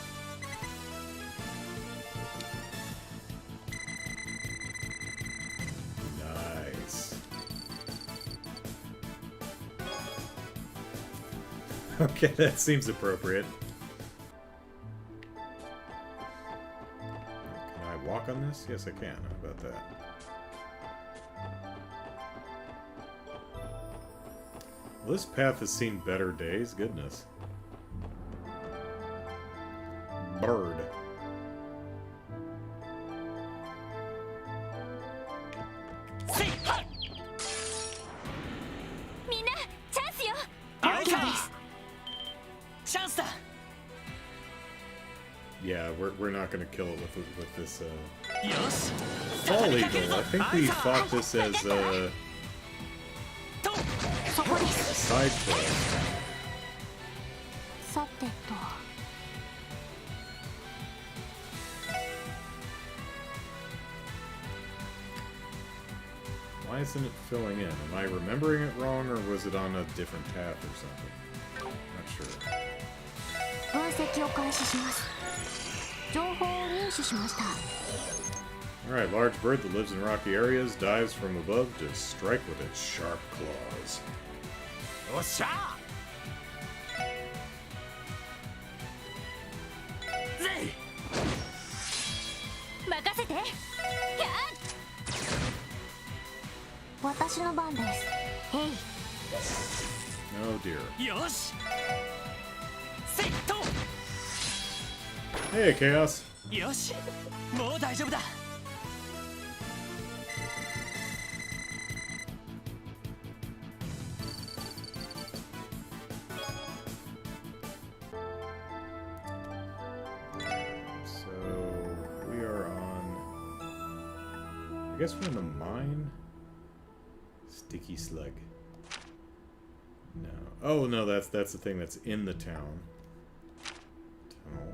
Nice. Okay, that seems appropriate. Can I walk on this? Yes, I can. How about that? Well, this path has seen better days. Goodness. Bird. Yeah, we're not gonna kill it with this fall eagle. I think we fought this as a side quest. さてと Why isn't it filling in? Am I remembering it wrong, or was it on a different path or something? Not sure. 分析を開始します。情報を入手しました。 Alright, large bird that lives in rocky areas dives from above to strike with its sharp claws. おっしゃぜい。任せて。やっ私の番です。へい。 Oh dear. よしセット。 Hey, Chaos. よしもう大丈夫だ。 So, we are on... I guess we're in the mine? Sticky slug. No. Oh, no, that's the thing that's in the town. Tunnel.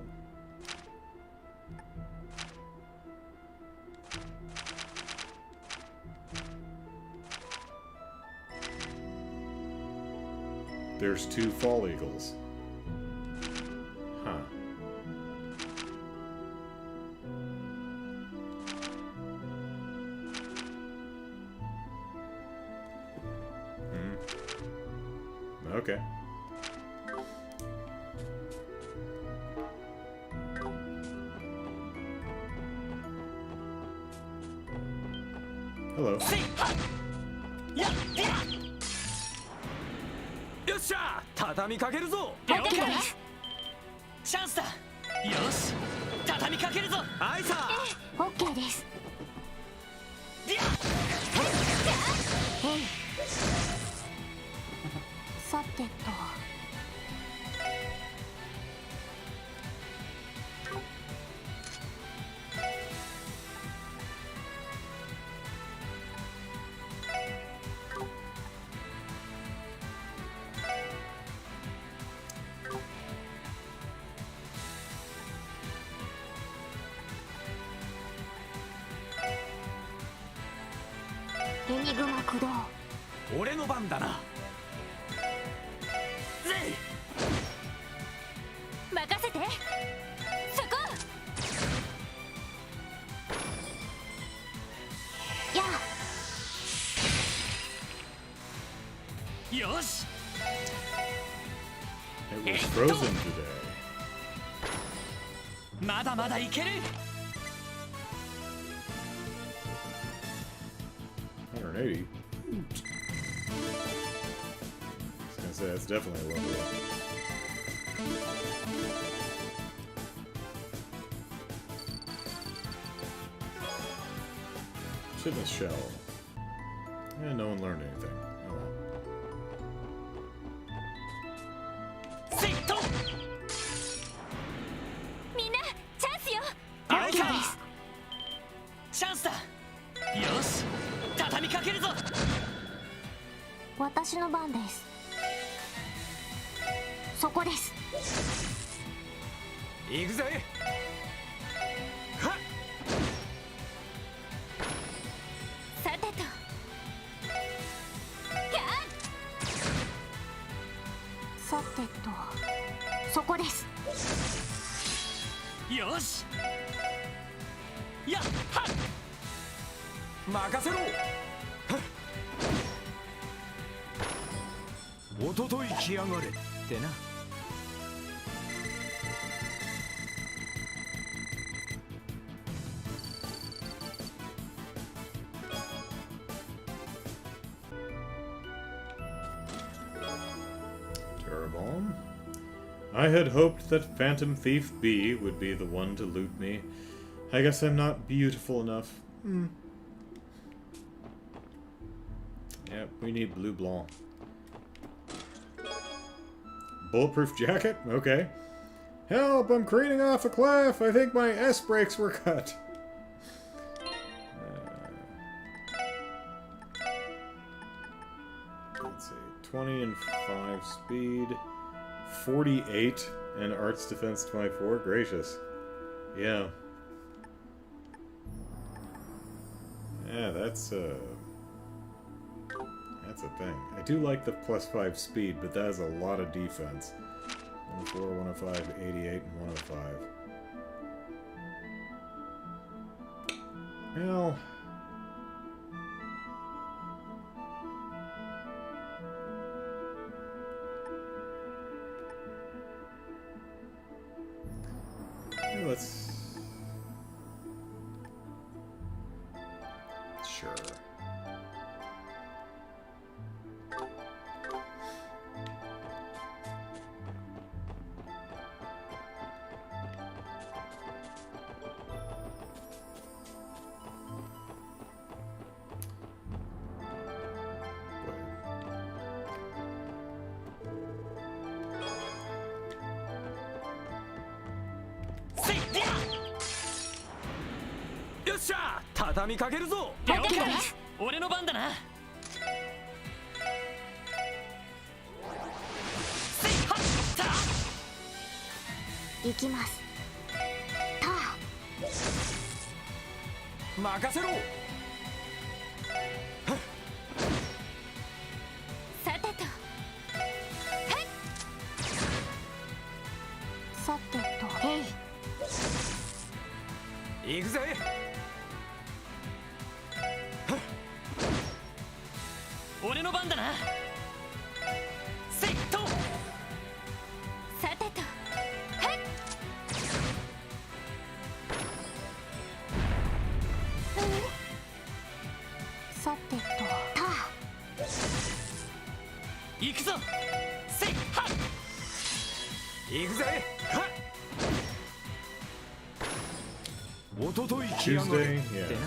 There's 2 fall eagles. Huh. hello. せいはっやっやよっしゃ畳みかけるぞ了解チャンスだよし畳みかけるぞアイサーオッケーです。りゃさてと。エニグマ駆動。俺の番だなぜ任せて。そこ。やいよし It was frozen today. まだまだいける180. I was gonna say that's definitely a level up. Fitness shell. Yeah, no one learned anything. Oh well. せいとみんなチャンスよ。アイサーチャンスだよし畳みかけるぞ私の番です。そこです。行くぜはっさてと。やっさてと。そこです。よしやっはっ任せろおととい来やがれってなTerrabomb. I had hoped that Phantom Thief B would be the one to loot me. I guess I'm not beautiful enough. Yep, we need blue blanc. Bulletproof jacket? Okay. Help! I'm careening off a cliff! I think my S brakes were cut. Let's see. 20 and 5 speed. 48 and arts defense 24. Gracious. Yeah. Yeah, that's a thing. I do like the +5 speed, but that is a lot of defense. 104, 105, 88, and 105. Well... let's... Sure.よっしゃ畳みかけるぞ了解俺の番だなせいはった行きます。任せろさてと。さてと。行くぜ俺の番だなせいとさてと。さ行くぞせいはっ行くぜはっおととい来やがれ Tuesday? って Yeah. な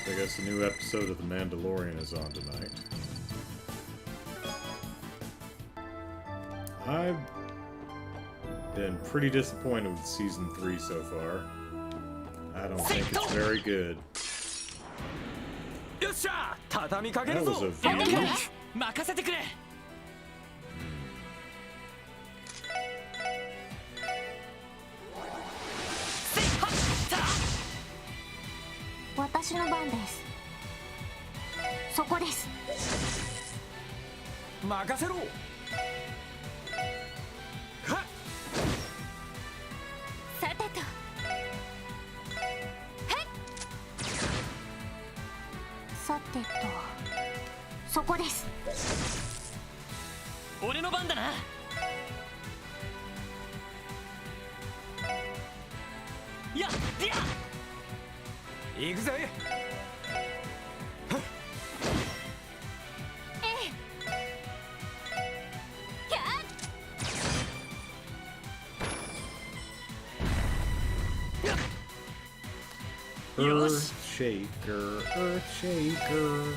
I guess a new episode of The Mandalorian is on tonight. I've been pretty disappointed with Season 3 so far. I don't think it's very good. よっしゃ畳みかけ That る was ぞ a 了解 view. 任せてくれせいはっ私の番です。そこです。た任せろはっさてと。さてと。そこです。俺の番だなやっりゃ行くぜEarth Shaker, Earth Shaker.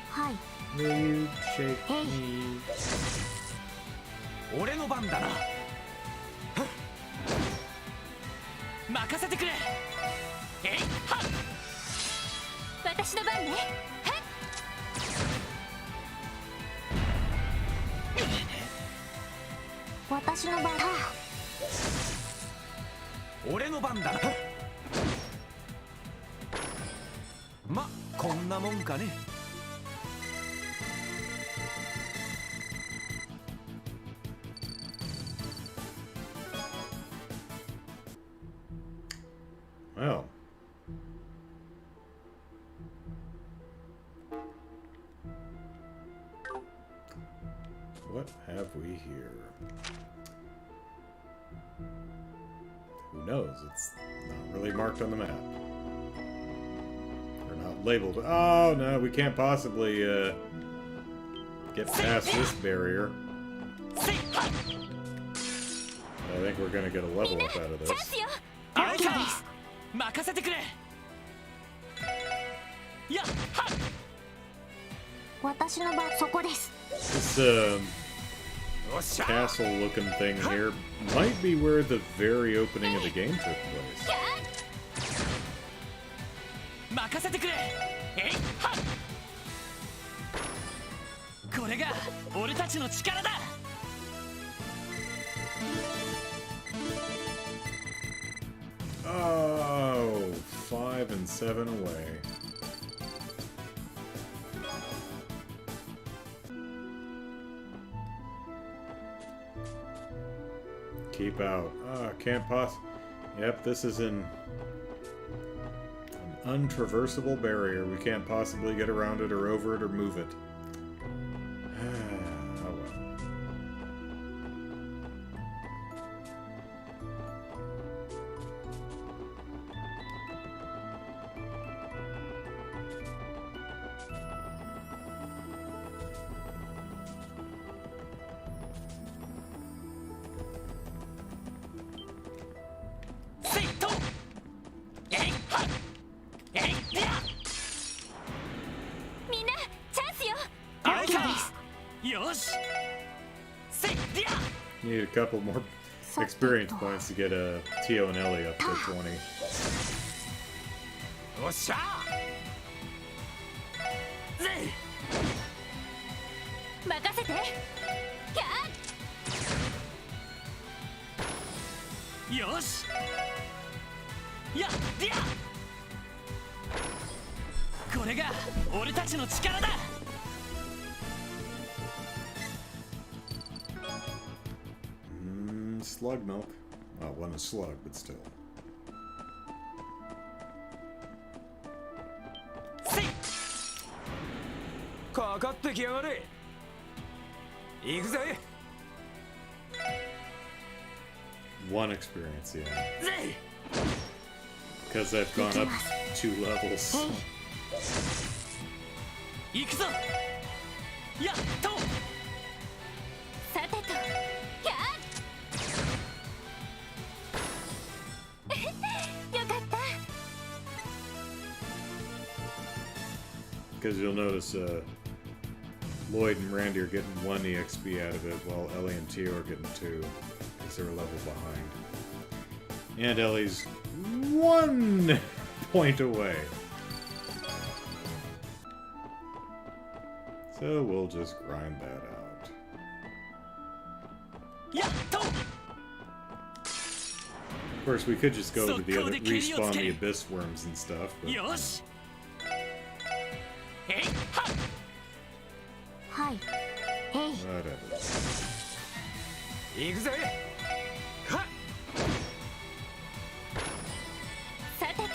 はい。 Will you shake me? 俺の番だな任せてくれえいはっ私の番ね。私の番だ。俺の番だなまこんなもんかねWell. What have we here? Who knows? It's not really marked on the map. Or not labeled. Oh, no, we can't possibly, get past this barrier. せいはっ I think we're gonna get a level up out of チャン this. スよ。あい OK かです。任せてくれやっはっ私の番。そこです。This, よっしゃ castle-looking thing here might be where the very opening of the game took place. 任せてくれえいはっこれが俺たちの力だ Oh, 5 and 7 away. Keep out. Can't Yep, this is an untraversable barrier. We can't possibly get around it or over it or move it. Oh well. Need a couple more experience points to get Tio and Ellie up to 20. おっしゃぜ任せて。いよしやっりゃこれが俺たちの力だ Slug milk. Well, one is slug, but still. せいかかってきやがれ行くぜ One experience, yeah. ぜ Because I've gone up 2 levels. 行くぞやっとさてと、やっよかった。 Because you'll notice Lloyd and Randy are getting 1 EXP out of it, while Ellie and Tio are getting 2, because they're a level behind. And Ellie's 1 point away. So we'll just grind that out. やっと Of course, we could just go to the other, respawn the abyss worms and stuff, but よしえいはっはい。えい。 whatever. 行くぜはっさてと、やっ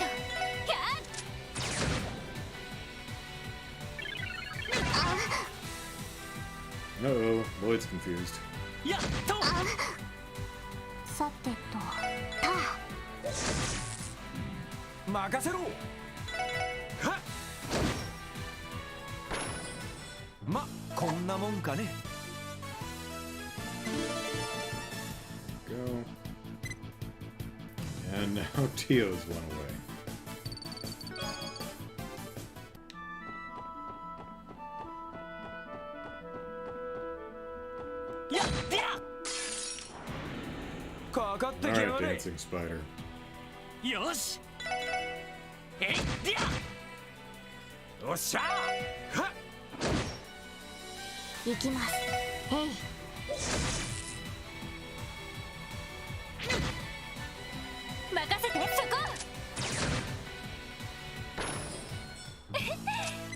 Uh-oh, Lloyd's confused. やっとさてと、た。任せろはっま、こんなもんかね Go. And now Tio's 1 away. やってやかかってきや Alright, がれ Dancing Spider. よしえいってやおっしゃーはっ行きます。えい。任せて、そこ。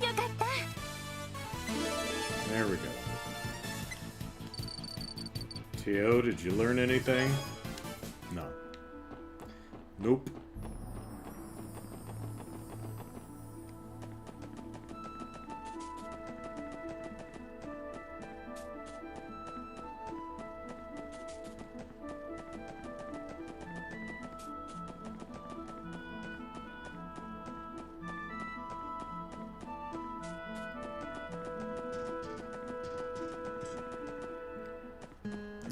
よかった。 There we go. Tio, did you learn anything? No. Nope.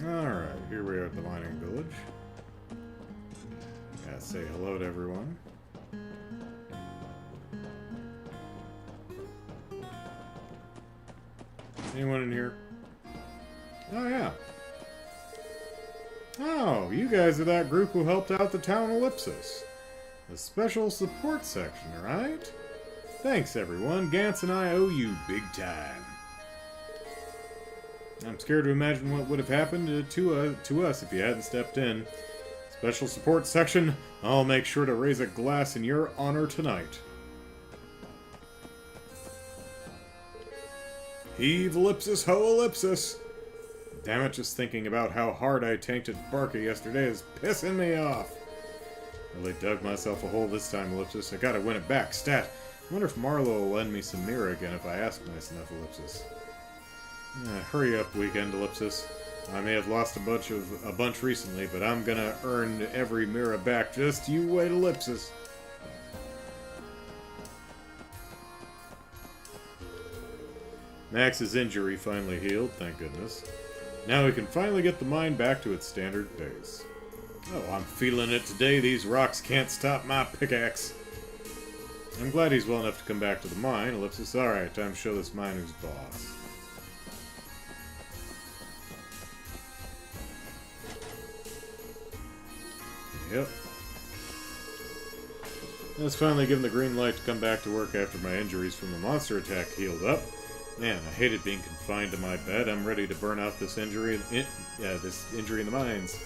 Alright, here we are at the mining village. Gotta say hello to everyone. Anyone in here? Oh, yeah. Oh, you guys are that group who helped out the town Ellipsis. The special support section, right? Thanks, everyone. Gantz and I owe you big time. I'm scared to imagine what would have happened to us if you hadn't stepped in. Special support section, I'll make sure to raise a glass in your honor tonight. Heave ellipsis, ho ellipsis! Damn it, just thinking about how hard I tanked at Barker yesterday is pissing me off. Really dug myself a hole this time, ellipsis. I gotta win it back, stat. I wonder if Marlo will lend me some mirror again if I ask nice enough, ellipsis. Hurry up, weekend, ellipsis. I may have lost a bunch recently, but I'm gonna earn every mirror back. Just you wait, ellipsis. Max's injury finally healed, thank goodness. Now we can finally get the mine back to its standard pace. Oh, I'm feeling it today. These rocks can't stop my pickaxe. I'm glad he's well enough to come back to the mine. Ellipsis, alright, time to show this mine who's boss. Yep. Let's finally give him the green light to come back to work after my injuries from the monster attack healed up. Man, I hated being confined to my bed. I'm ready to burn out this injury. This injury in the mines.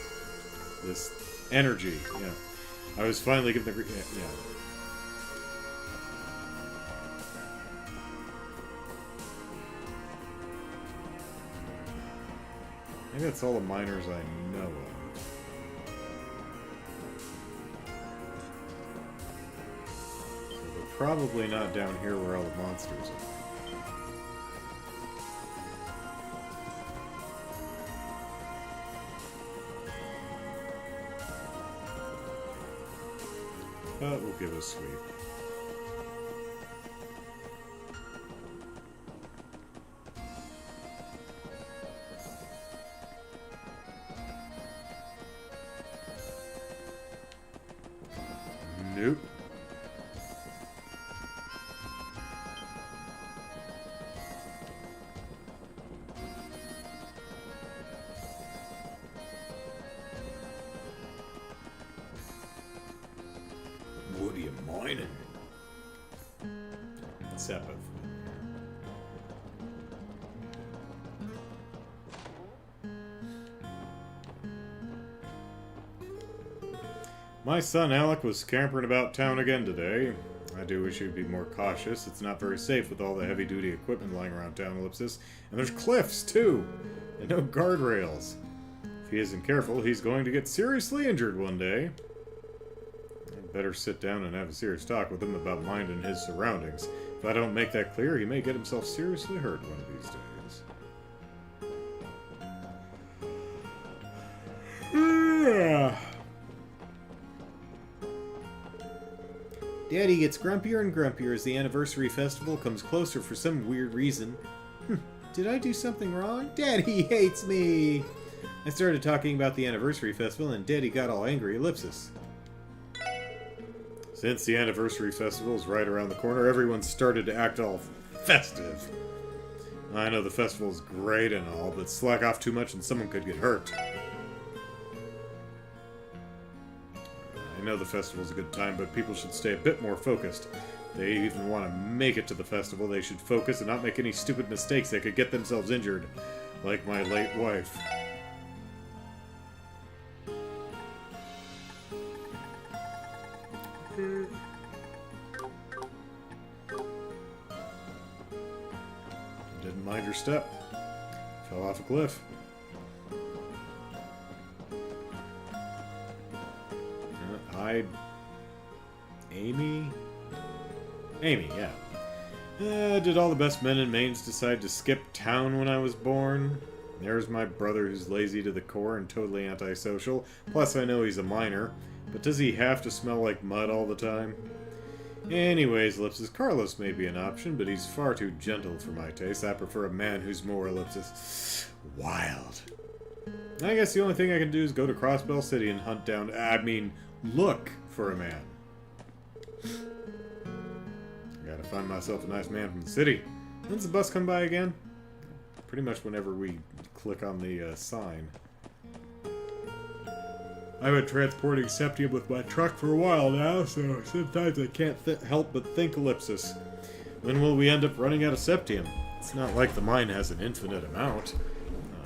This energy. Yeah. I was finally given the green. Yeah. I think that's all the miners I know of. Probably not down here where all the monsters are. But we'll give it a sweep. mine. Sepith. My son Alec was scampering about town again today. I do wish he'd be more cautious. It's not very safe with all the heavy-duty equipment lying around town, Ellipsis. And there's cliffs, too! And no guardrails. If he isn't careful, he's going to get seriously injured one day. I'd better sit down and have a serious talk with him about minding his surroundings. If I don't make that clear, he may get himself seriously hurt one of these days. Yeah. Daddy gets grumpier and grumpier as the anniversary festival comes closer for some weird reason. Did I do something wrong? Daddy hates me! I started talking about the anniversary festival and Daddy got all angry. Ellipsis. Since the anniversary festival is right around the corner, everyone started to act all festive. I know the festival's great and all, but slack off too much and someone could get hurt. I know the festival's a good time, but people should stay a bit more focused. If they even want to make it to the festival, they should focus and not make any stupid mistakes that could get themselves injured. Like my late wife. Didn't mind her step. Fell off a cliff. Amy? Amy, yeah. Did all the best men in Mainz decide to skip town when I was born? There's my brother who's lazy to the core and totally antisocial. Plus, I know he's a minor. But does he have to smell like mud all the time? Anyways, Ellipsis, Carlos may be an option, but he's far too gentle for my taste. I prefer a man who's more, Ellipsis, wild. I guess the only thing I can do is go to Crossbell City and hunt down... look for a man. I gotta find myself a nice man from the city. When's the bus come by again? Pretty much whenever we click on the sign. I've been transporting Septium with my truck for a while now, so sometimes I can't help but think. Ellipsis. When will we end up running out of Septium? It's not like the mine has an infinite amount.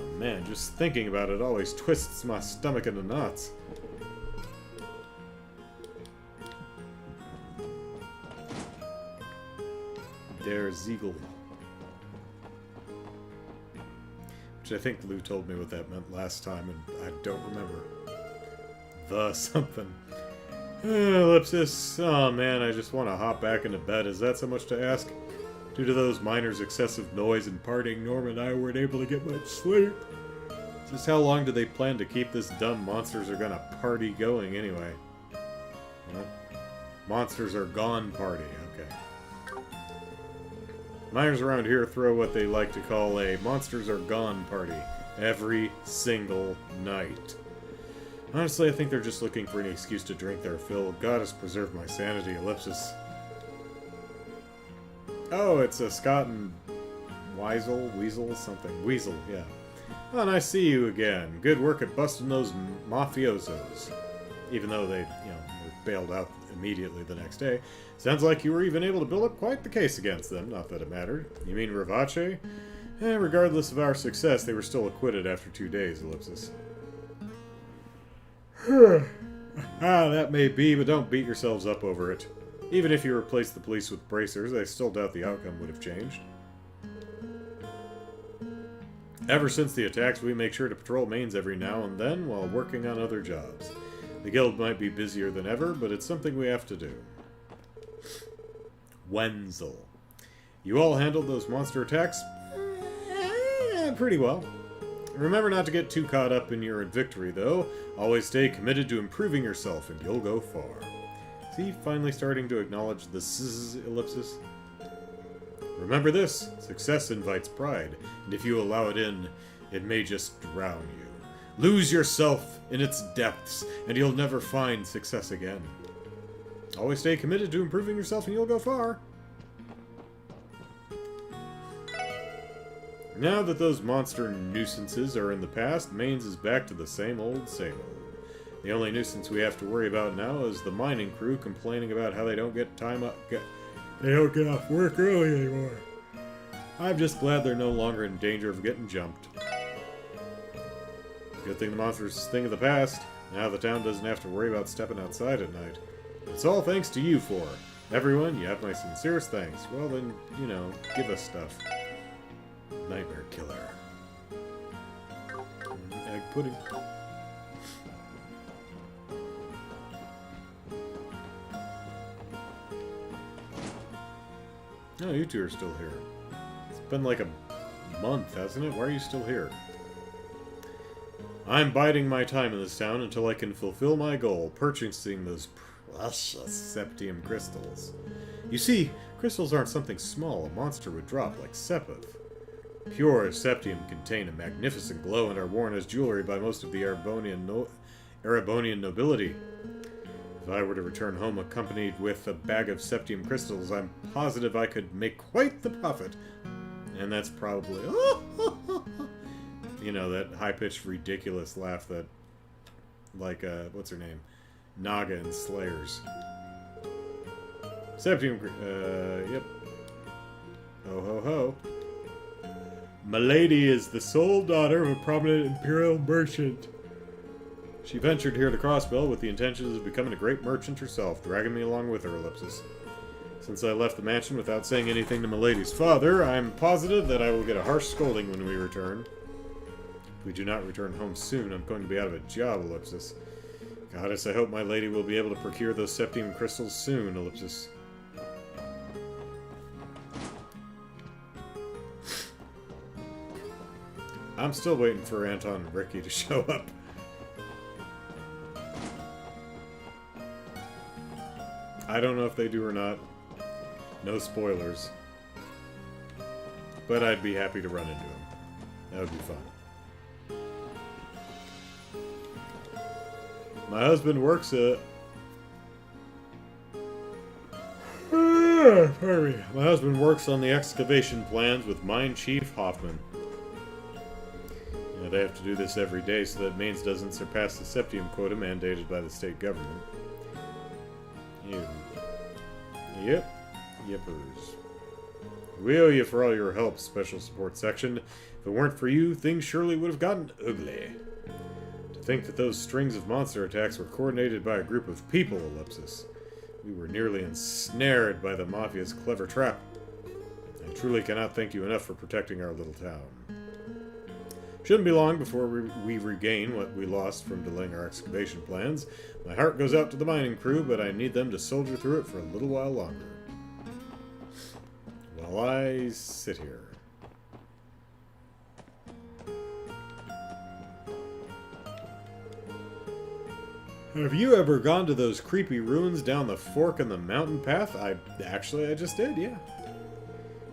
Oh man, just thinking about it always twists my stomach into knots. Der Ziegel. Which I think Lou told me what that meant last time, and I don't remember. The something. Ellipsis. Oh man, I just want to hop back into bed. Is that so much to ask? Due to those miners' excessive noise and partying, Norm and I weren't able to get much sleep. Just how long do they plan to keep this dumb monsters are gonna party going anyway? What? Monsters are gone party, okay. Miners around here throw what they like to call a monsters are gone party every single night. Honestly, I think they're just looking for any excuse to drink their fill. God has preserved my sanity. Ellipsis. Oh, it's a Scott and Weasel, something. Weasel, yeah. Oh, nice to see you again. Good work at busting those mafiosos. Even though they, were bailed out immediately the next day. Sounds like you were even able to build up quite the case against them. Not that it mattered. You mean Ravache? Regardless of our success, they were still acquitted after 2 days, Ellipsis. That may be, but don't beat yourselves up over it. Even if you replaced the police with bracers, I still doubt the outcome would have changed. Ever since the attacks, we make sure to patrol Mainz every now and then while working on other jobs. The guild might be busier than ever, but it's something we have to do. Wenzel. You all handled those monster attacks? Pretty well. Remember not to get too caught up in your victory, though. Always stay committed to improving yourself, and you'll go far. Is he finally starting to acknowledge the ellipsis? Remember this, success invites pride, and if you allow it in, it may just drown you. Lose yourself in its depths, and you'll never find success again. Always stay committed to improving yourself, and you'll go far. Now that those monster nuisances are in the past, Mainz is back to the same old, same old. The only nuisance we have to worry about now is the mining crew complaining about how they don't get they don't get off work early anymore. I'm just glad they're no longer in danger of getting jumped. Good thing the monster's a thing of the past. Now the town doesn't have to worry about stepping outside at night. It's all thanks to you four. Everyone, you have my sincerest thanks. Well then, you know, give us stuff. Nightmare killer. Egg pudding. Oh, you two are still here. It's been like a month, hasn't it? Why are you still here? I'm biding my time in this town until I can fulfill my goal, purchasing those precious septium crystals. You see, crystals aren't something small a monster would drop like Sepith. Pure septium contain a magnificent glow and are worn as jewelry by most of the Erebonian nobility. If I were to return home accompanied with a bag of septium crystals, I'm positive I could make quite the profit. And that's probably... you know, that high-pitched, ridiculous laugh that... like, what's her name? Naga and Slayers. Septium... yep. Ho ho ho. Milady is the sole daughter of a prominent Imperial merchant. She ventured here to Crossbell with the intentions of becoming a great merchant herself, dragging me along with her, Ellipsis. Since I left the mansion without saying anything to Milady's father, I'm positive that I will get a harsh scolding when we return. If we do not return home soon, I'm going to be out of a job, Ellipsis. Goddess, I hope my lady will be able to procure those septium crystals soon, Ellipsis. I'm still waiting for Anton and Ricky to show up. I don't know if they do or not. No spoilers. But I'd be happy to run into them. That would be fun. My husband works at... pardon me. My husband works on the excavation plans with Mine Chief Hoffman. They have to do this every day so that Mainz doesn't surpass the septium quota mandated by the state government. Yep. Yippers. We owe you for all your help, Special Support Section. If it weren't for you, things surely would have gotten ugly. To think that those strings of monster attacks were coordinated by a group of people, Ellipsis. We were nearly ensnared by the Mafia's clever trap. I truly cannot thank you enough for protecting our little town. Shouldn't be long before we regain what we lost from delaying our excavation plans. My heart goes out to the mining crew, but I need them to soldier through it for a little while longer. While I sit here. Have you ever gone to those creepy ruins down the fork in the mountain path? I just did, yeah.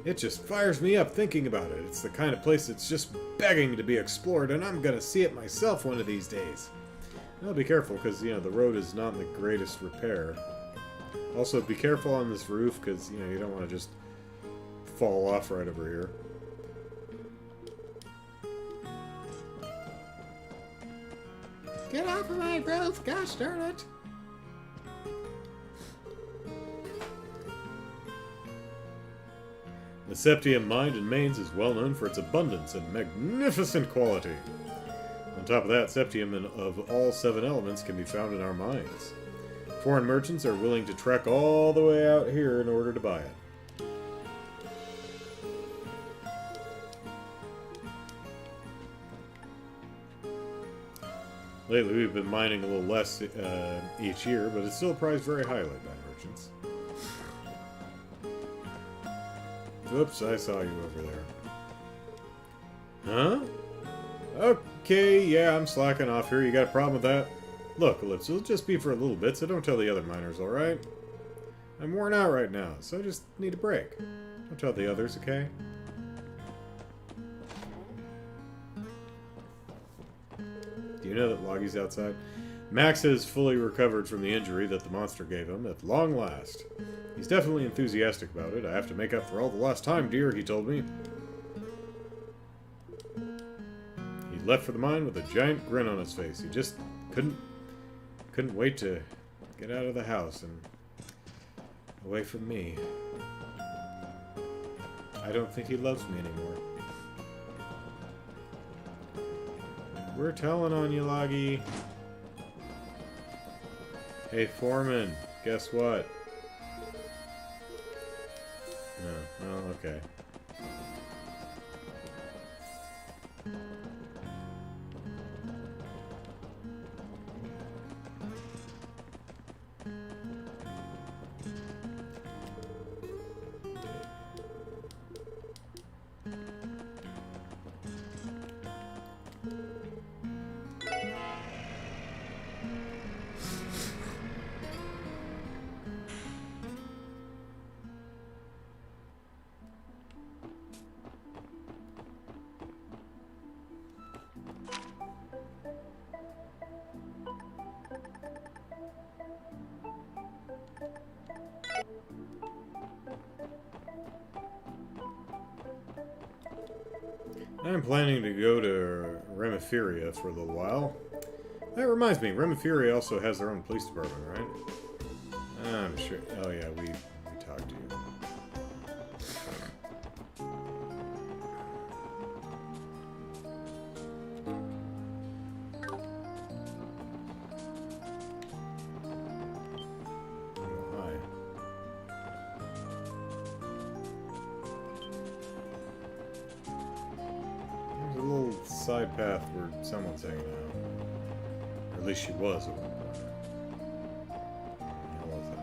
It just fires me up thinking about it. It's the kind of place that's just begging to be explored, and I'm gonna see it myself one of these days. Now be careful, because, you know, the road is not in the greatest repair. Also, be careful on this roof, because, you know, you don't want to just fall off right over here. Get off of my roof, gosh darn it! The septium mined in Mainz is well known for its abundance and magnificent quality. On top of that, septium of all 7 elements can be found in our mines. Foreign merchants are willing to trek all the way out here in order to buy it. Lately, we've been mining a little less each year, but it's still priced very highly by merchants. Oops, I saw you over there. Huh? Okay, yeah, I'm slacking off here. You got a problem with that? Look, Ellipsis, it'll just be for a little bit, so don't tell the other miners, alright? I'm worn out right now, so I just need a break. Don't tell the others, okay? Do you know that Loggy's outside? Max has fully recovered from the injury that the monster gave him, at long last. He's definitely enthusiastic about it. I have to make up for all the lost time, dear, he told me. He left for the mine with a giant grin on his face. He just couldn't Couldn't wait to get out of the house and away from me. I don't think he loves me anymore. We're telling on you, Loggy. Hey, Foreman, guess what? No, well, okay. I'm planning to go to Remiferia for a little while. That reminds me, Remiferia also has their own police department, right? I'm sure. Oh yeah, we talked to you. Oh, hi. There's a little side path where someone's hanging out. Or at least she was at one point. How was that?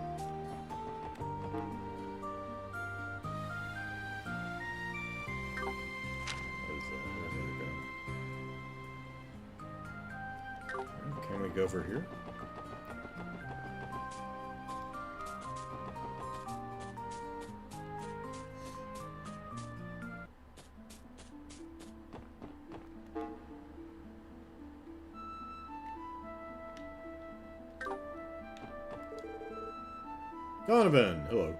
What is that? Where did it go? Can we go over here? Donovan, hello.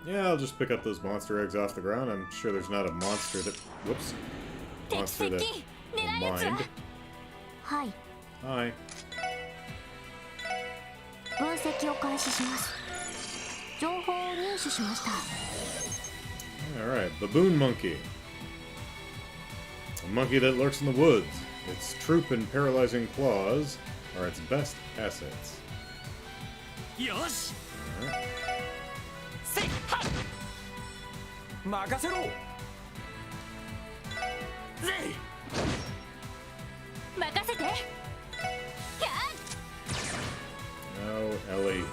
Yeah, I'll just pick up those monster eggs off the ground. I'm sure there's not a monster that... Whoops. Monster that will mind. はい、 Hi. 分析を開始します。情報を入手しました。 Alright, baboon monkey. A monkey that lurks in the woods. Its troop and paralyzing claws are its best assets. よし Alright. せいはっ任せろぜ任せて。やっ No, Ellie.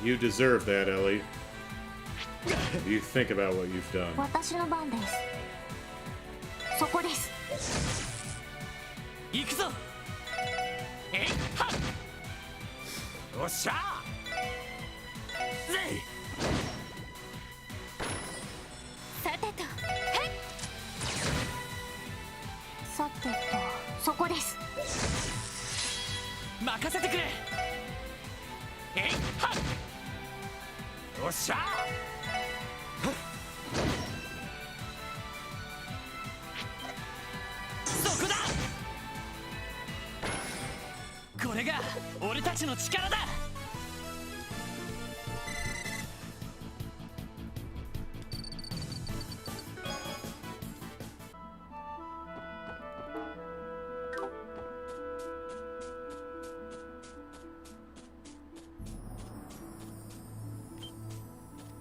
You deserve that, Ellie. You think about what you've done. 私の番です。そこです。行くぞえいはっよっしゃぜさてと、はい。さてと、そこです。い任せてくれえいはっよっしゃそこだこれが俺たちの力だ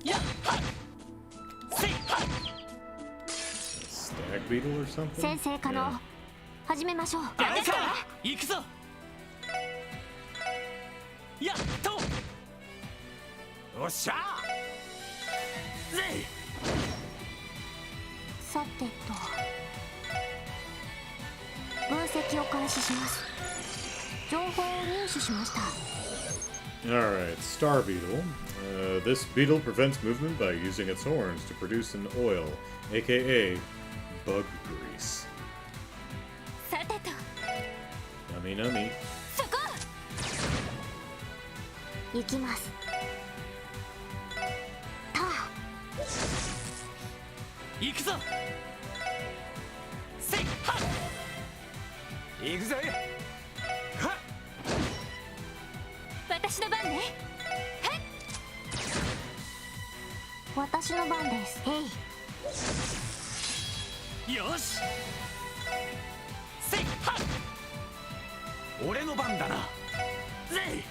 やっはっせいはっ Stag beetle or something? 先生可能。 Yeah. 始めましょう。やるか行くぞやっとよっしゃぜさてと、分析を開始します。情報を入手しました。 Alright, star beetle. This beetle prevents movement by using its horns to produce an oil, aka bug grease. さてと、 Nummy nummy. そこ。行きます。たあ、行くぞせいはっ行くぜ。はっ。私の番ね。私の番です。へい。よし。せいはっ。俺の番だな。ぜい。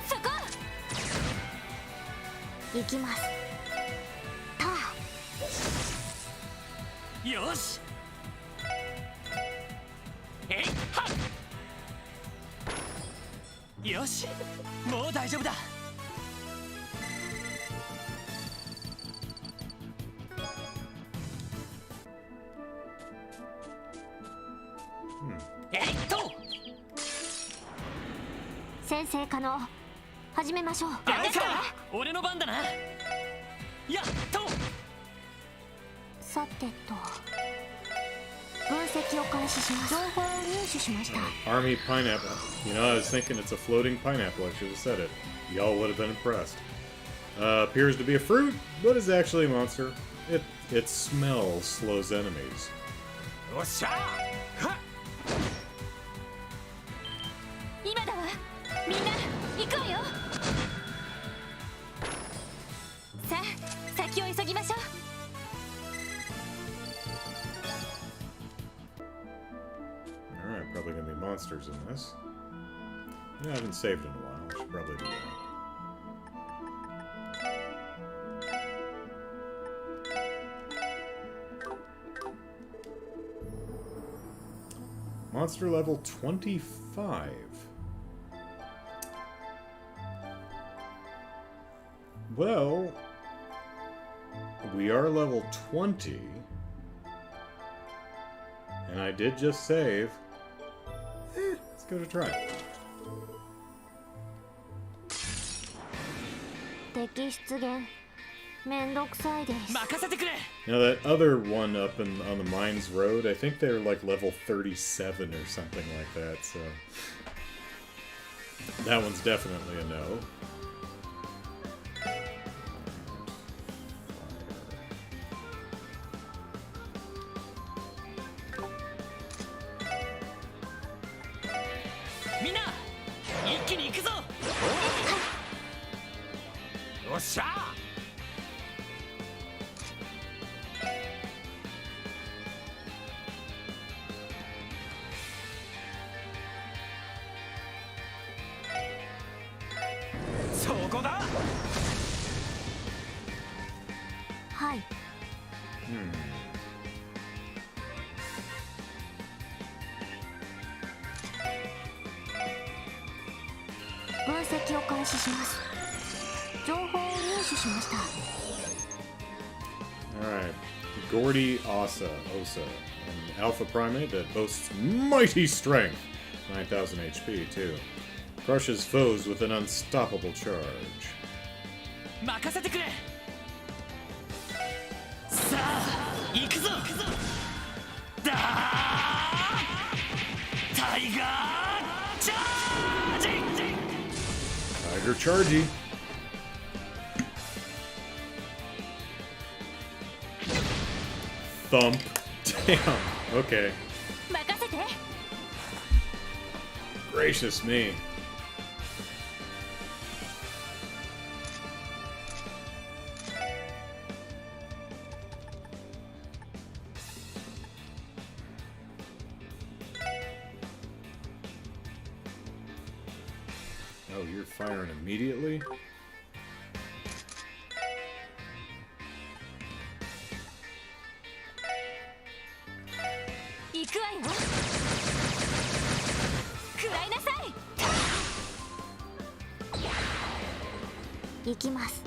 そこ。行きます。たあ。よし。えいはっ。よし、もう大丈夫だ。えいっと。先生可能。始めましょう。あれか、俺の番だな。やっと。さてと分析を開始します。情報を入手しました。 Army pineapple. You know, I was thinking it's a floating pineapple. I should have said it. Y'all would have been impressed. Appears to be a fruit, but is actually a monster. It smells slows enemies. おっしゃー。はっ。今だわ。みんな行くわよ。さあ先を急ぎましょう。Alright, probably gonna be monsters in this. Yeah, I haven't saved in a while. I should probably do that. Monster level 25. Well, we are level 20. And I did just save. Let's give it a try. 敵出現。めんどくさいです。任せてくれ。 Now that other one up on the Mines Road, I think they're like level 37 or something like that, so... That one's definitely a no. Mina, 一気に行くぞ。おっしゃー。そこだ。はい。分析を開始します。情報を入手しました。 Alright. Gordy Osa, an alpha primate that boasts mighty strength. 9,000 HP, too. Crushes foes with an unstoppable charge. 任せてくれ。さあ、行くぞ。だー。タイガーチャージ。 Tiger Chargy. Thump. Damn. Okay. 任せて。 Gracious me. Oh, you're firing immediately? 行くわよ。食らいなさい。行きます。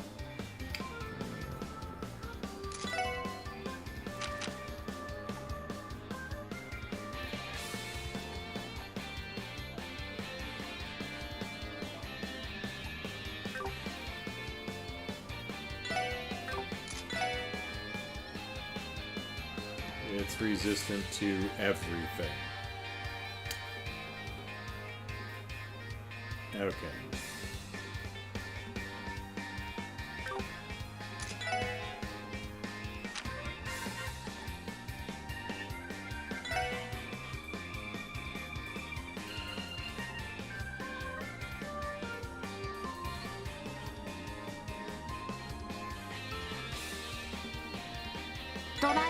It's resistant to everything. Okay.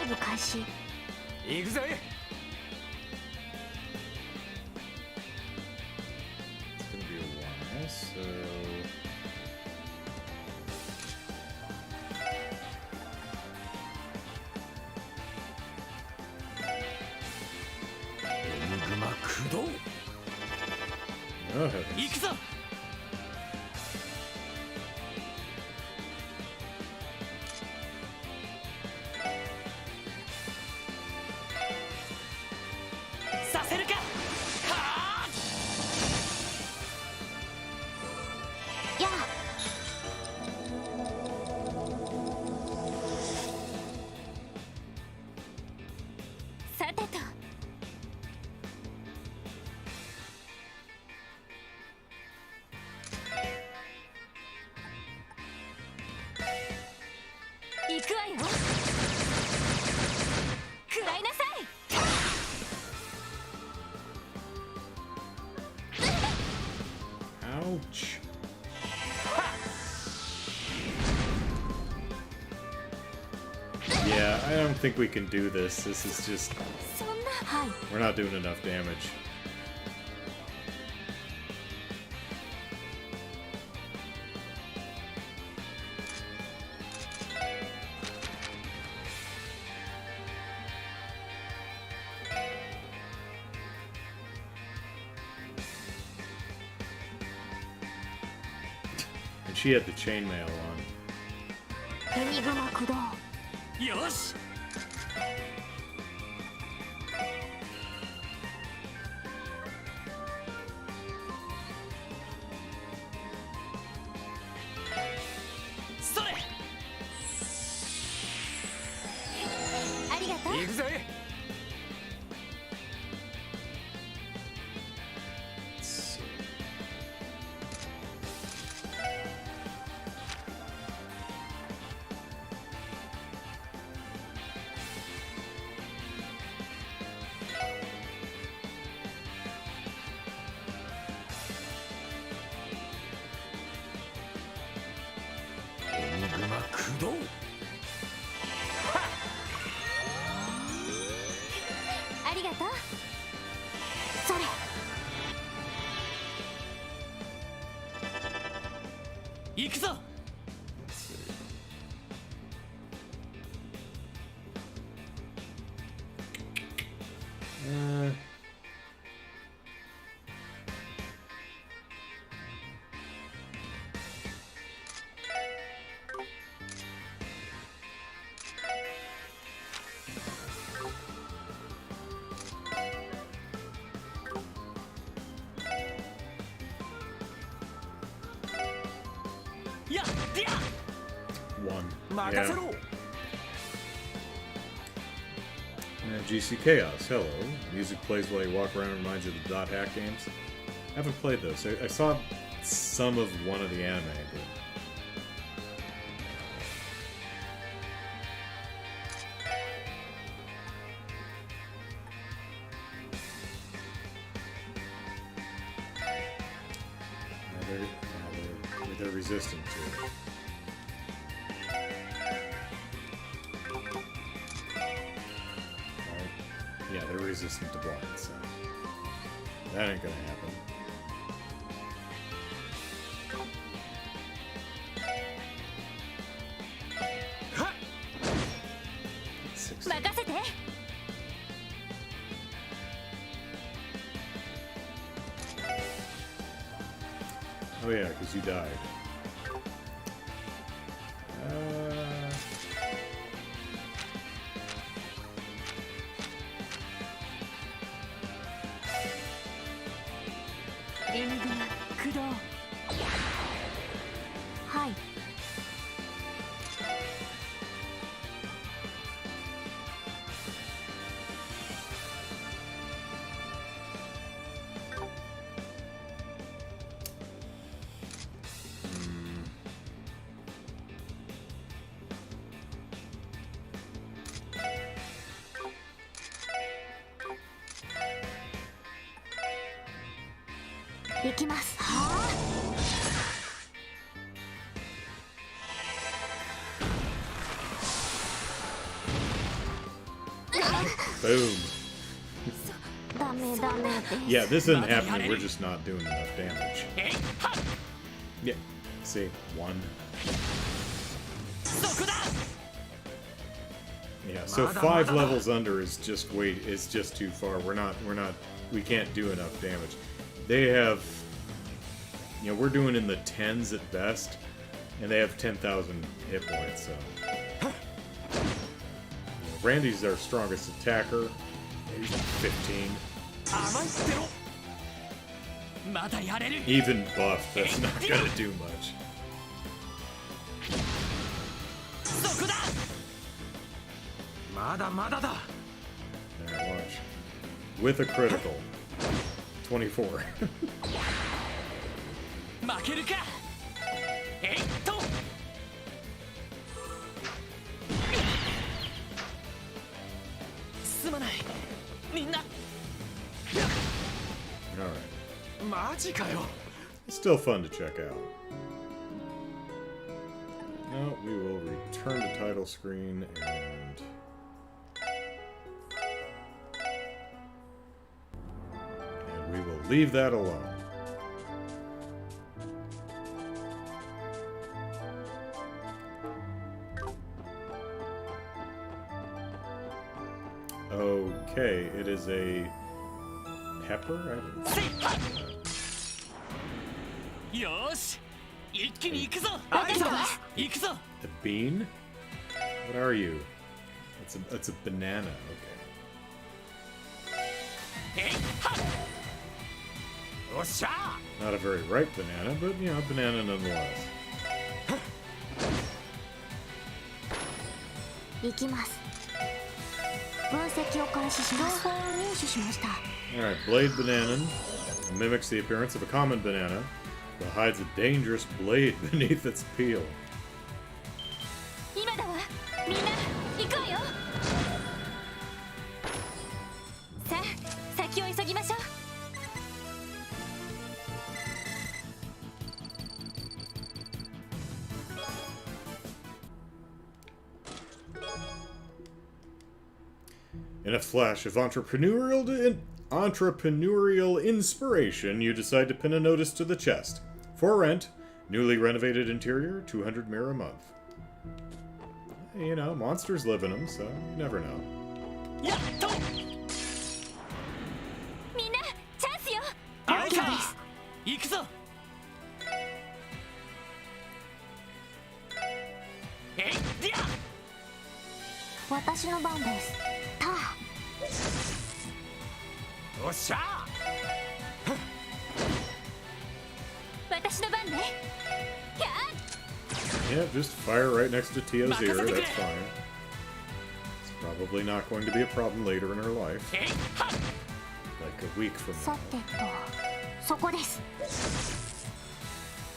イブ開始。行くぜ。 It's gonna be a while, so... Enigma 駆動。 Oh, heavens. 行くぞ。させるか。はあ。やあ。さてと。行くわよ。食らいなさい。 Ouch. Yeah, I don't think we can do this. This is just... そんな。はい。 We're not doing enough damage. And she had the chainmail on. エニグマ駆動。よし。それ。ありがとう。行くぜ。 So, Enigma 駆動。ありがとう。それ。行くぞ。 やっや。 one. 任せろ。 GC Chaos, hello. Music plays while you walk around and reminds you of the dot hack games. I haven't played those. I saw some of one of the anime, but... They're resistant to it. Yeah, they're resistant to blind, so that ain't gonna happen. Ha! 60. 任せて。 Oh yeah, because you died. Enigma 駆動。はい。 行きます。はあ。Boom. ダメダメです。 Yeah, this isn't happening. We're just not doing enough damage. Yeah. See, 1. Yeah, so 5 levels under is just too far. We can't do enough damage. They have, you know, we're doing in the 10s at best, and they have 10,000 hit points, so. Randy's our strongest attacker. He's at 15. Even buff, that's not gonna do much. Alright, watch. With a critical. 24. Alright. Still fun to check out. Now we will return to title screen and we will leave that alone. Okay, it is a pepper? A bean? What are you? It's a banana, okay. Not a very ripe banana, but you know, a banana nonetheless. 行きます。分析を開始します。情報を入手しました。 Alright, blade banana mimics the appearance of a common banana, but hides a dangerous blade beneath its peel. 今だわ。みんな行くわよ。さあ、先を急ぎましょう。 In a flash of entrepreneurial inspiration, you decide to pin a notice to the chest. For rent, newly renovated interior, 200 mir a month. You know, monsters live in them, so you never know. みんなチャンスよ。行くぞ。私の番です。ター。おっしゃ。私の番ね。 Yeah, just fire right next to Tia's ear, that's fine. It's probably not going to be a problem later in her life. Like a week from さ now. てと、そこです。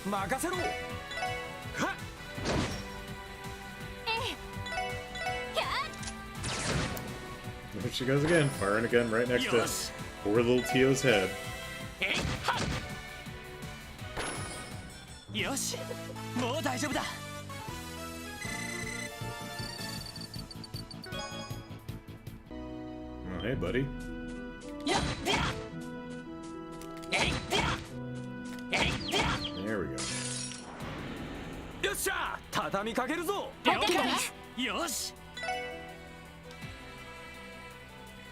任せろ。はっ。 There she goes again, firing again right next to poor little Tio's head. よし、もう大丈夫だ。 Oh, hey, buddy. There we go. よっしゃ、畳みかけるぞ。よし。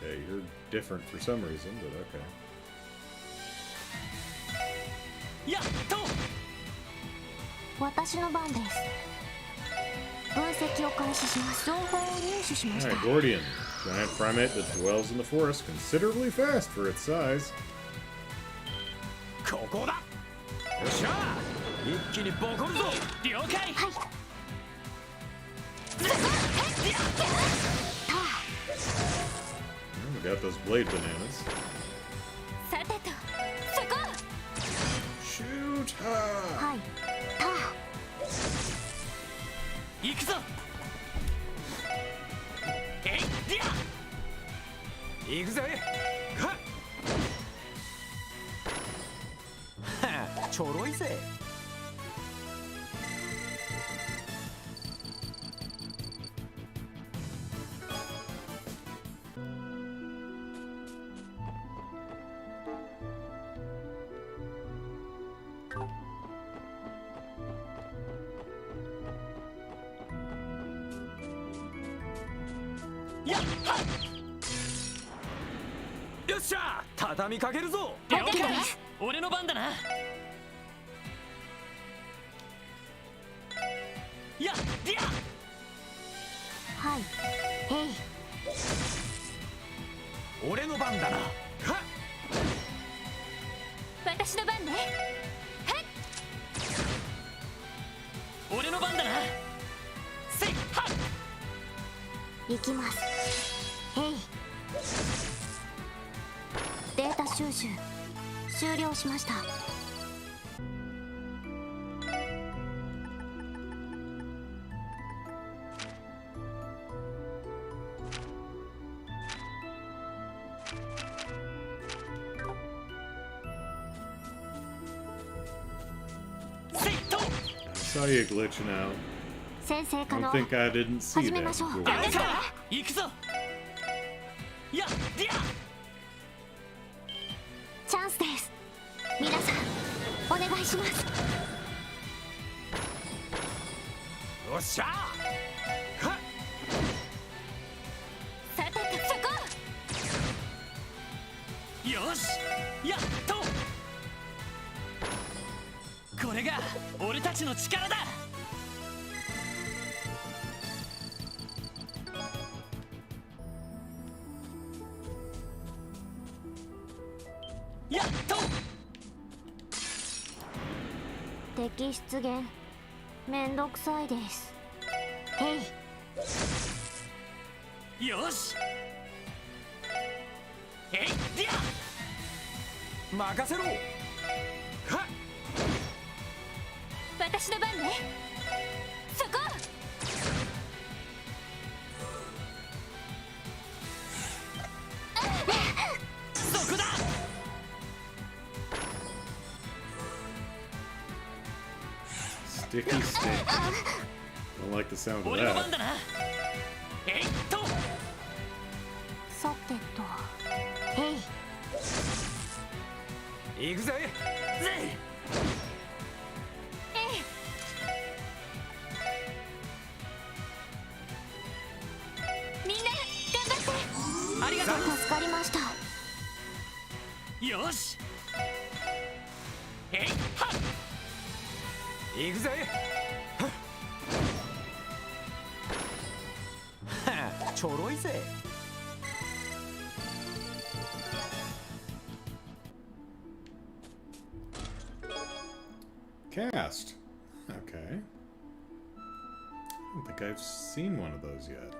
Okay, you're different for some reason, but okay. やっと。 私の番です。分析を開始します。情報を入手しました。 Alright, Gordian. Giant primate that dwells in the forest, considerably fast for its size. ここだ。よっしゃ。一気にボコるぞ。了解。はい。 We got those blade bananas. さてと、そこ。 Shoot her! はい。ター。 行くぞ。行くぜ。はっ。はあ、ちょろいぜ。 分やっはっよっしゃ畳みかけるぞ。オッケーです。俺の番だな。やっりゃはい。えい。俺の番だな。はっ私の番ね。はい。俺の番だな。せいはっ行きます。えい。データ収集終了しました。せいと I saw you glitching out. 先生可 I 能 don't think I didn't see 始め that. ましょう。 before. 何ですか？行くぞ。やっりゃチャンスです。皆さんお願いします。よっしゃはっさてとそこ。よしやっとこれが俺たちの力だ。やっと敵出現めんどくさいです。へい。よしえいりゃ任せろ。はっ私の番ね。そこ。そこだ。 Sticky stick. Don't like the sound of 俺の that. 番だな。えいっとさてと。へい。行くぜ。ぜみんな頑張っありがとて。助かりました。う。よしえいはっ行くぜ。はっちょろいぜ。 Cast. Okay. I don't think I've seen one of those yet.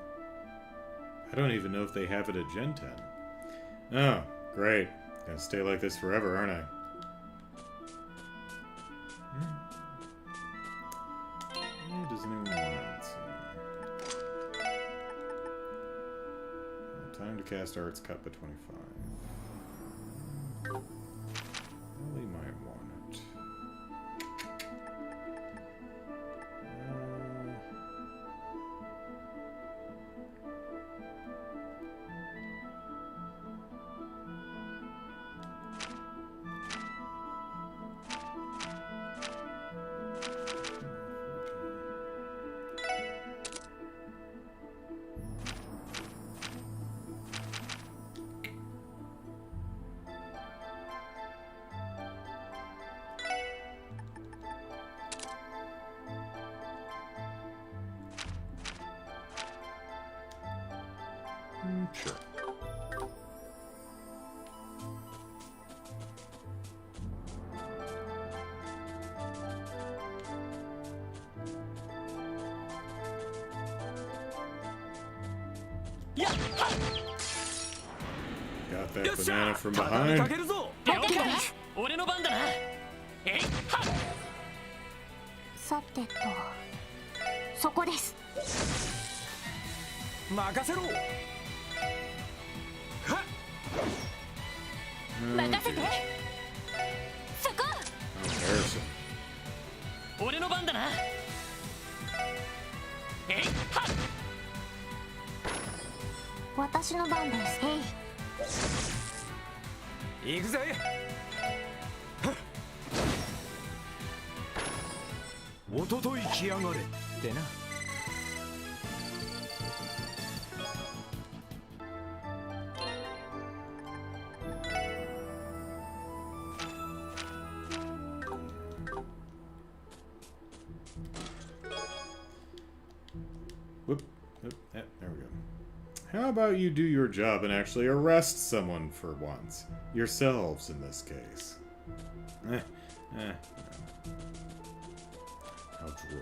I don't even know if they have it at Gen 10. Oh, great. Gonna stay like this forever, aren't I? Does anyone want some? Time to cast Arts Cup at 25. Ellie might want it. Sure. Yeah. Got that banana from 畳みか behind. けるぞ。了解です。俺の番だな。えいはっさてと。そこです。任せろ。はっ任せて。そこ。 Embarrassing. 俺の番だな。えいはっ私の番です。へい。行くぜ。おととい来やがれってな。There we go. How about you do your job and actually arrest someone for once? Yourselves, in this case. How droll.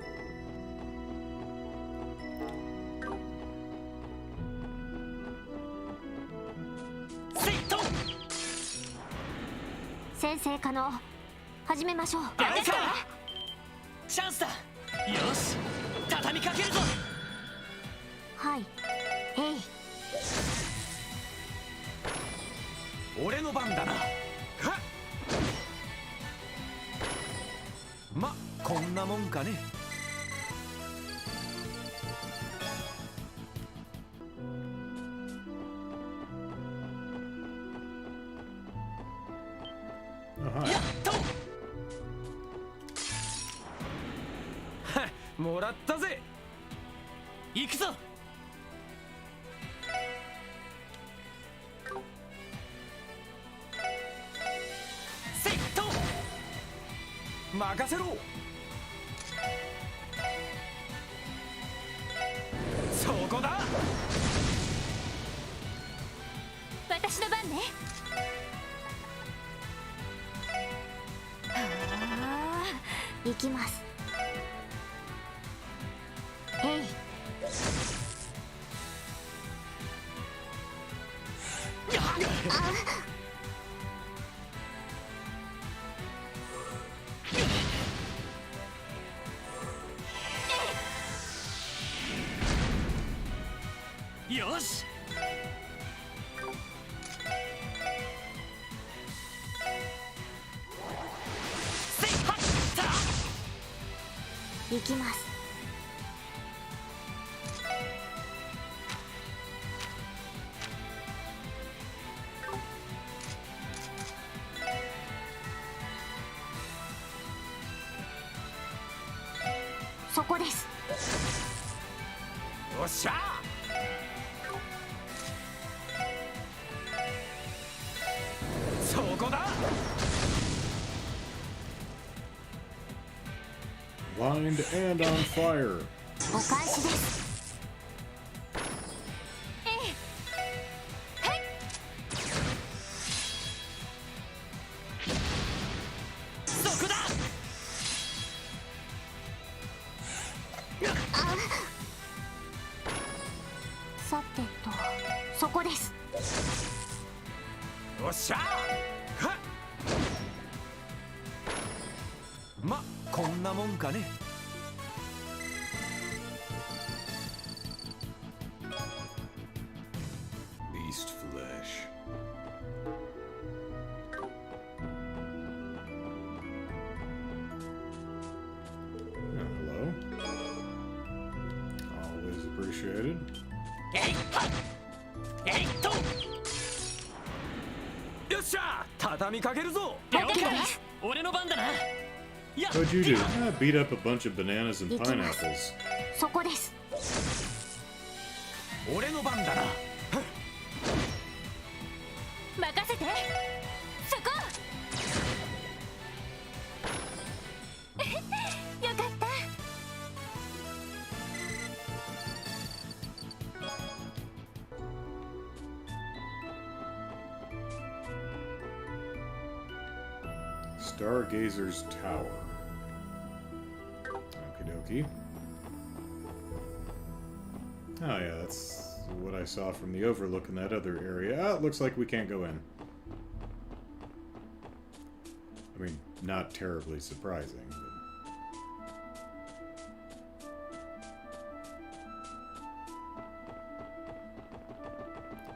先生可能始めましょう。やるかチャンスだ。よし畳みかけるぞ。はい。えい。俺の番だな。はっまこんなもんかね。やっともらったぜ。行くぞ。セット任せろ。そこだ。私の番ね。行きます。えい。よし。行きます。そこです。よっしゃ。そこだ。Blind and on fire. お返しです。そこだ。さてと、そこです。よっしゃ。はっまこんなもんかね。Beast flesh. Hello. Always appreciated. よっしゃ畳みかけるぞ。俺の番だな。 What'd you do? Beat up a bunch of bananas and pineapples. そこです。俺の番だな。任せて。そこ。よかった。Stargazer's Tower. Okie dokie. Oh yeah, that's what I saw from the overlook in that other area. Ah, it looks like we can't go in. I mean, not terribly surprising.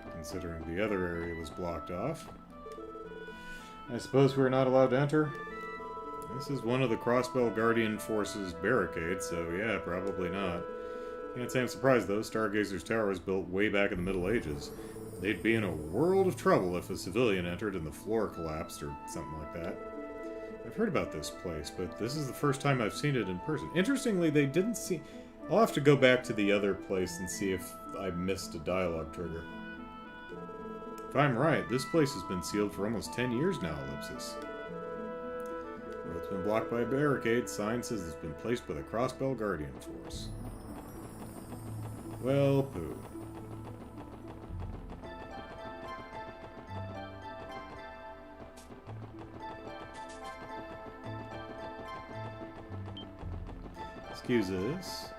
But considering the other area was blocked off. I suppose we're not allowed to enter? This is one of the Crossbell Guardian Force's barricades, so yeah, probably not. Can't say I'm surprised, though. Stargazer's Tower was built way back in the Middle Ages. They'd be in a world of trouble if a civilian entered and the floor collapsed or something like that. I've heard about this place, but this is the first time I've seen it in person. Interestingly, they didn't see... I'll have to go back to the other place and see if I missed a dialogue trigger. If I'm right, this place has been sealed for almost 10 years now, Ellipsis. Road's been blocked by a barricade. Sign says it's been placed by the Crossbell Guardian Force. Well, poo. Excuse us.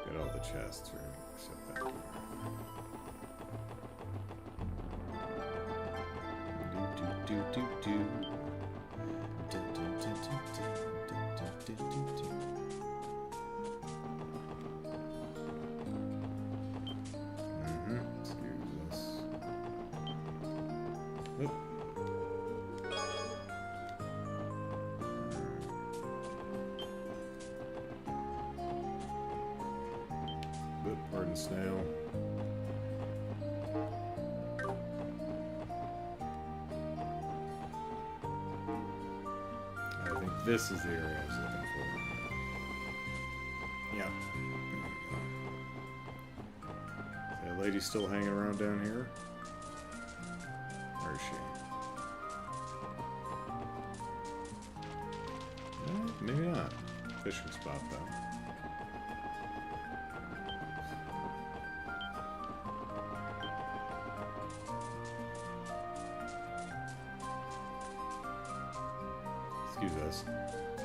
Get all the chests right, except that door. Do do do do do. Do, do, do, do, do, do, do, do. Excuse us. Oop. Pardon, snail. I think this is the area I was looking for. Yeah. Is that lady still hanging around down here? Where is she? Maybe not. Fishing spot, though. Excuse us.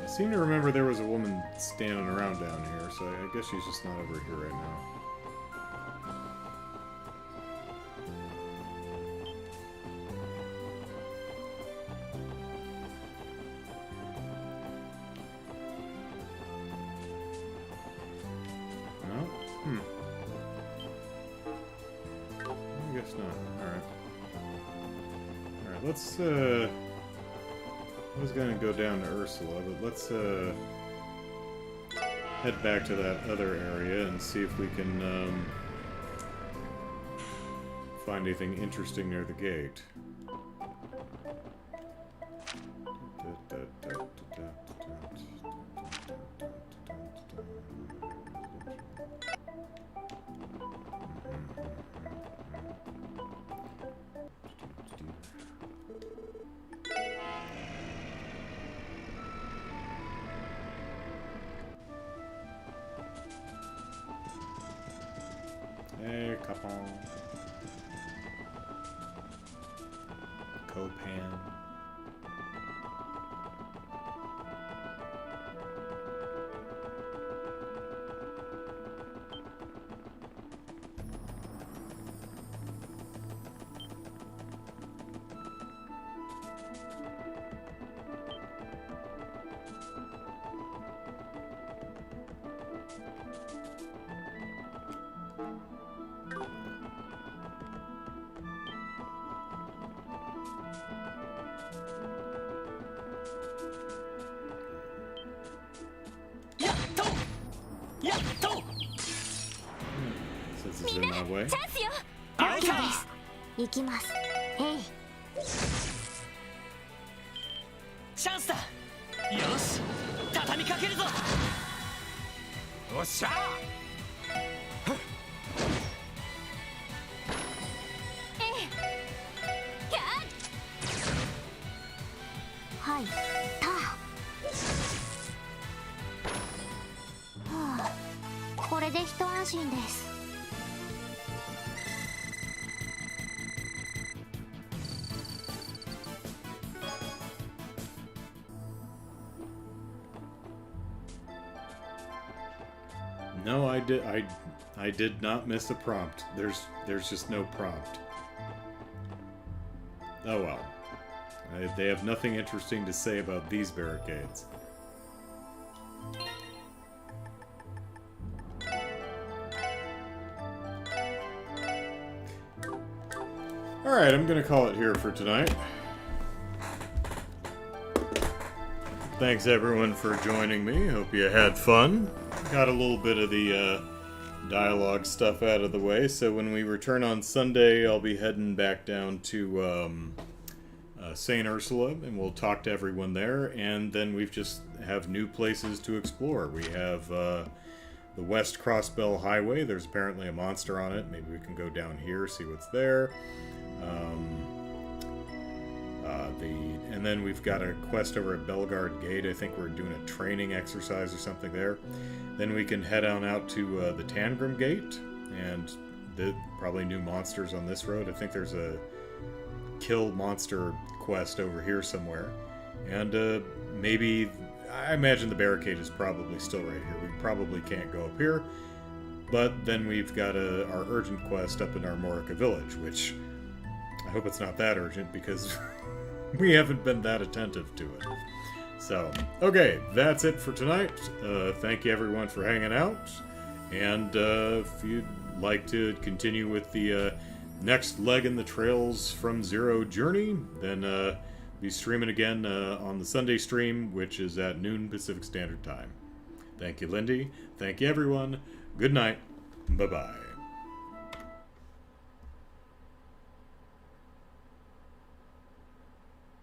I seem to remember there was a woman standing around down here, so I guess she's just not over here right now. No? I guess not. Alright. Alright, let's, I was gonna go down to Ursula, but let's head back to that other area and see if we can find anything interesting near the gate. Hey, Capon. Copan. Since it's in my way. チャンスよ。あいた。行きます。えい。チャンスだ。よし、畳みかけるぞ。おっしゃ。はい。た。はあ。これで一安心です。No, I did not miss a prompt. There's just no prompt. Oh well. They have nothing interesting to say about these barricades. Alright, I'm gonna call it here for tonight. Thanks everyone for joining me. Hope you had fun. Got a little bit of the dialogue stuff out of the way, so when we return on Sunday, I'll be heading back down to St. Ursula, and we'll talk to everyone there, and then we just have new places to explore. We have the West Crossbell Highway. There's apparently a monster on it. Maybe we can go down here, see what's there. And then we've got a quest over at Bellegarde Gate. I think we're doing a training exercise or something there. Then we can head on out to the Tangrim Gate, and probably new monsters on this road. I think there's a kill monster quest over here somewhere. And maybe, I imagine the barricade is probably still right here. We probably can't go up here. But then we've got our urgent quest up in Armorica Village, which I hope it's not that urgent because we haven't been that attentive to it. So, okay, that's it for tonight. Thank you everyone for hanging out. And if you'd like to continue with the next leg in the Trails from Zero journey, then be streaming again on the Sunday stream, which is at noon Pacific Standard Time. Thank you, Lindy. Thank you, everyone. Good night. Bye-bye.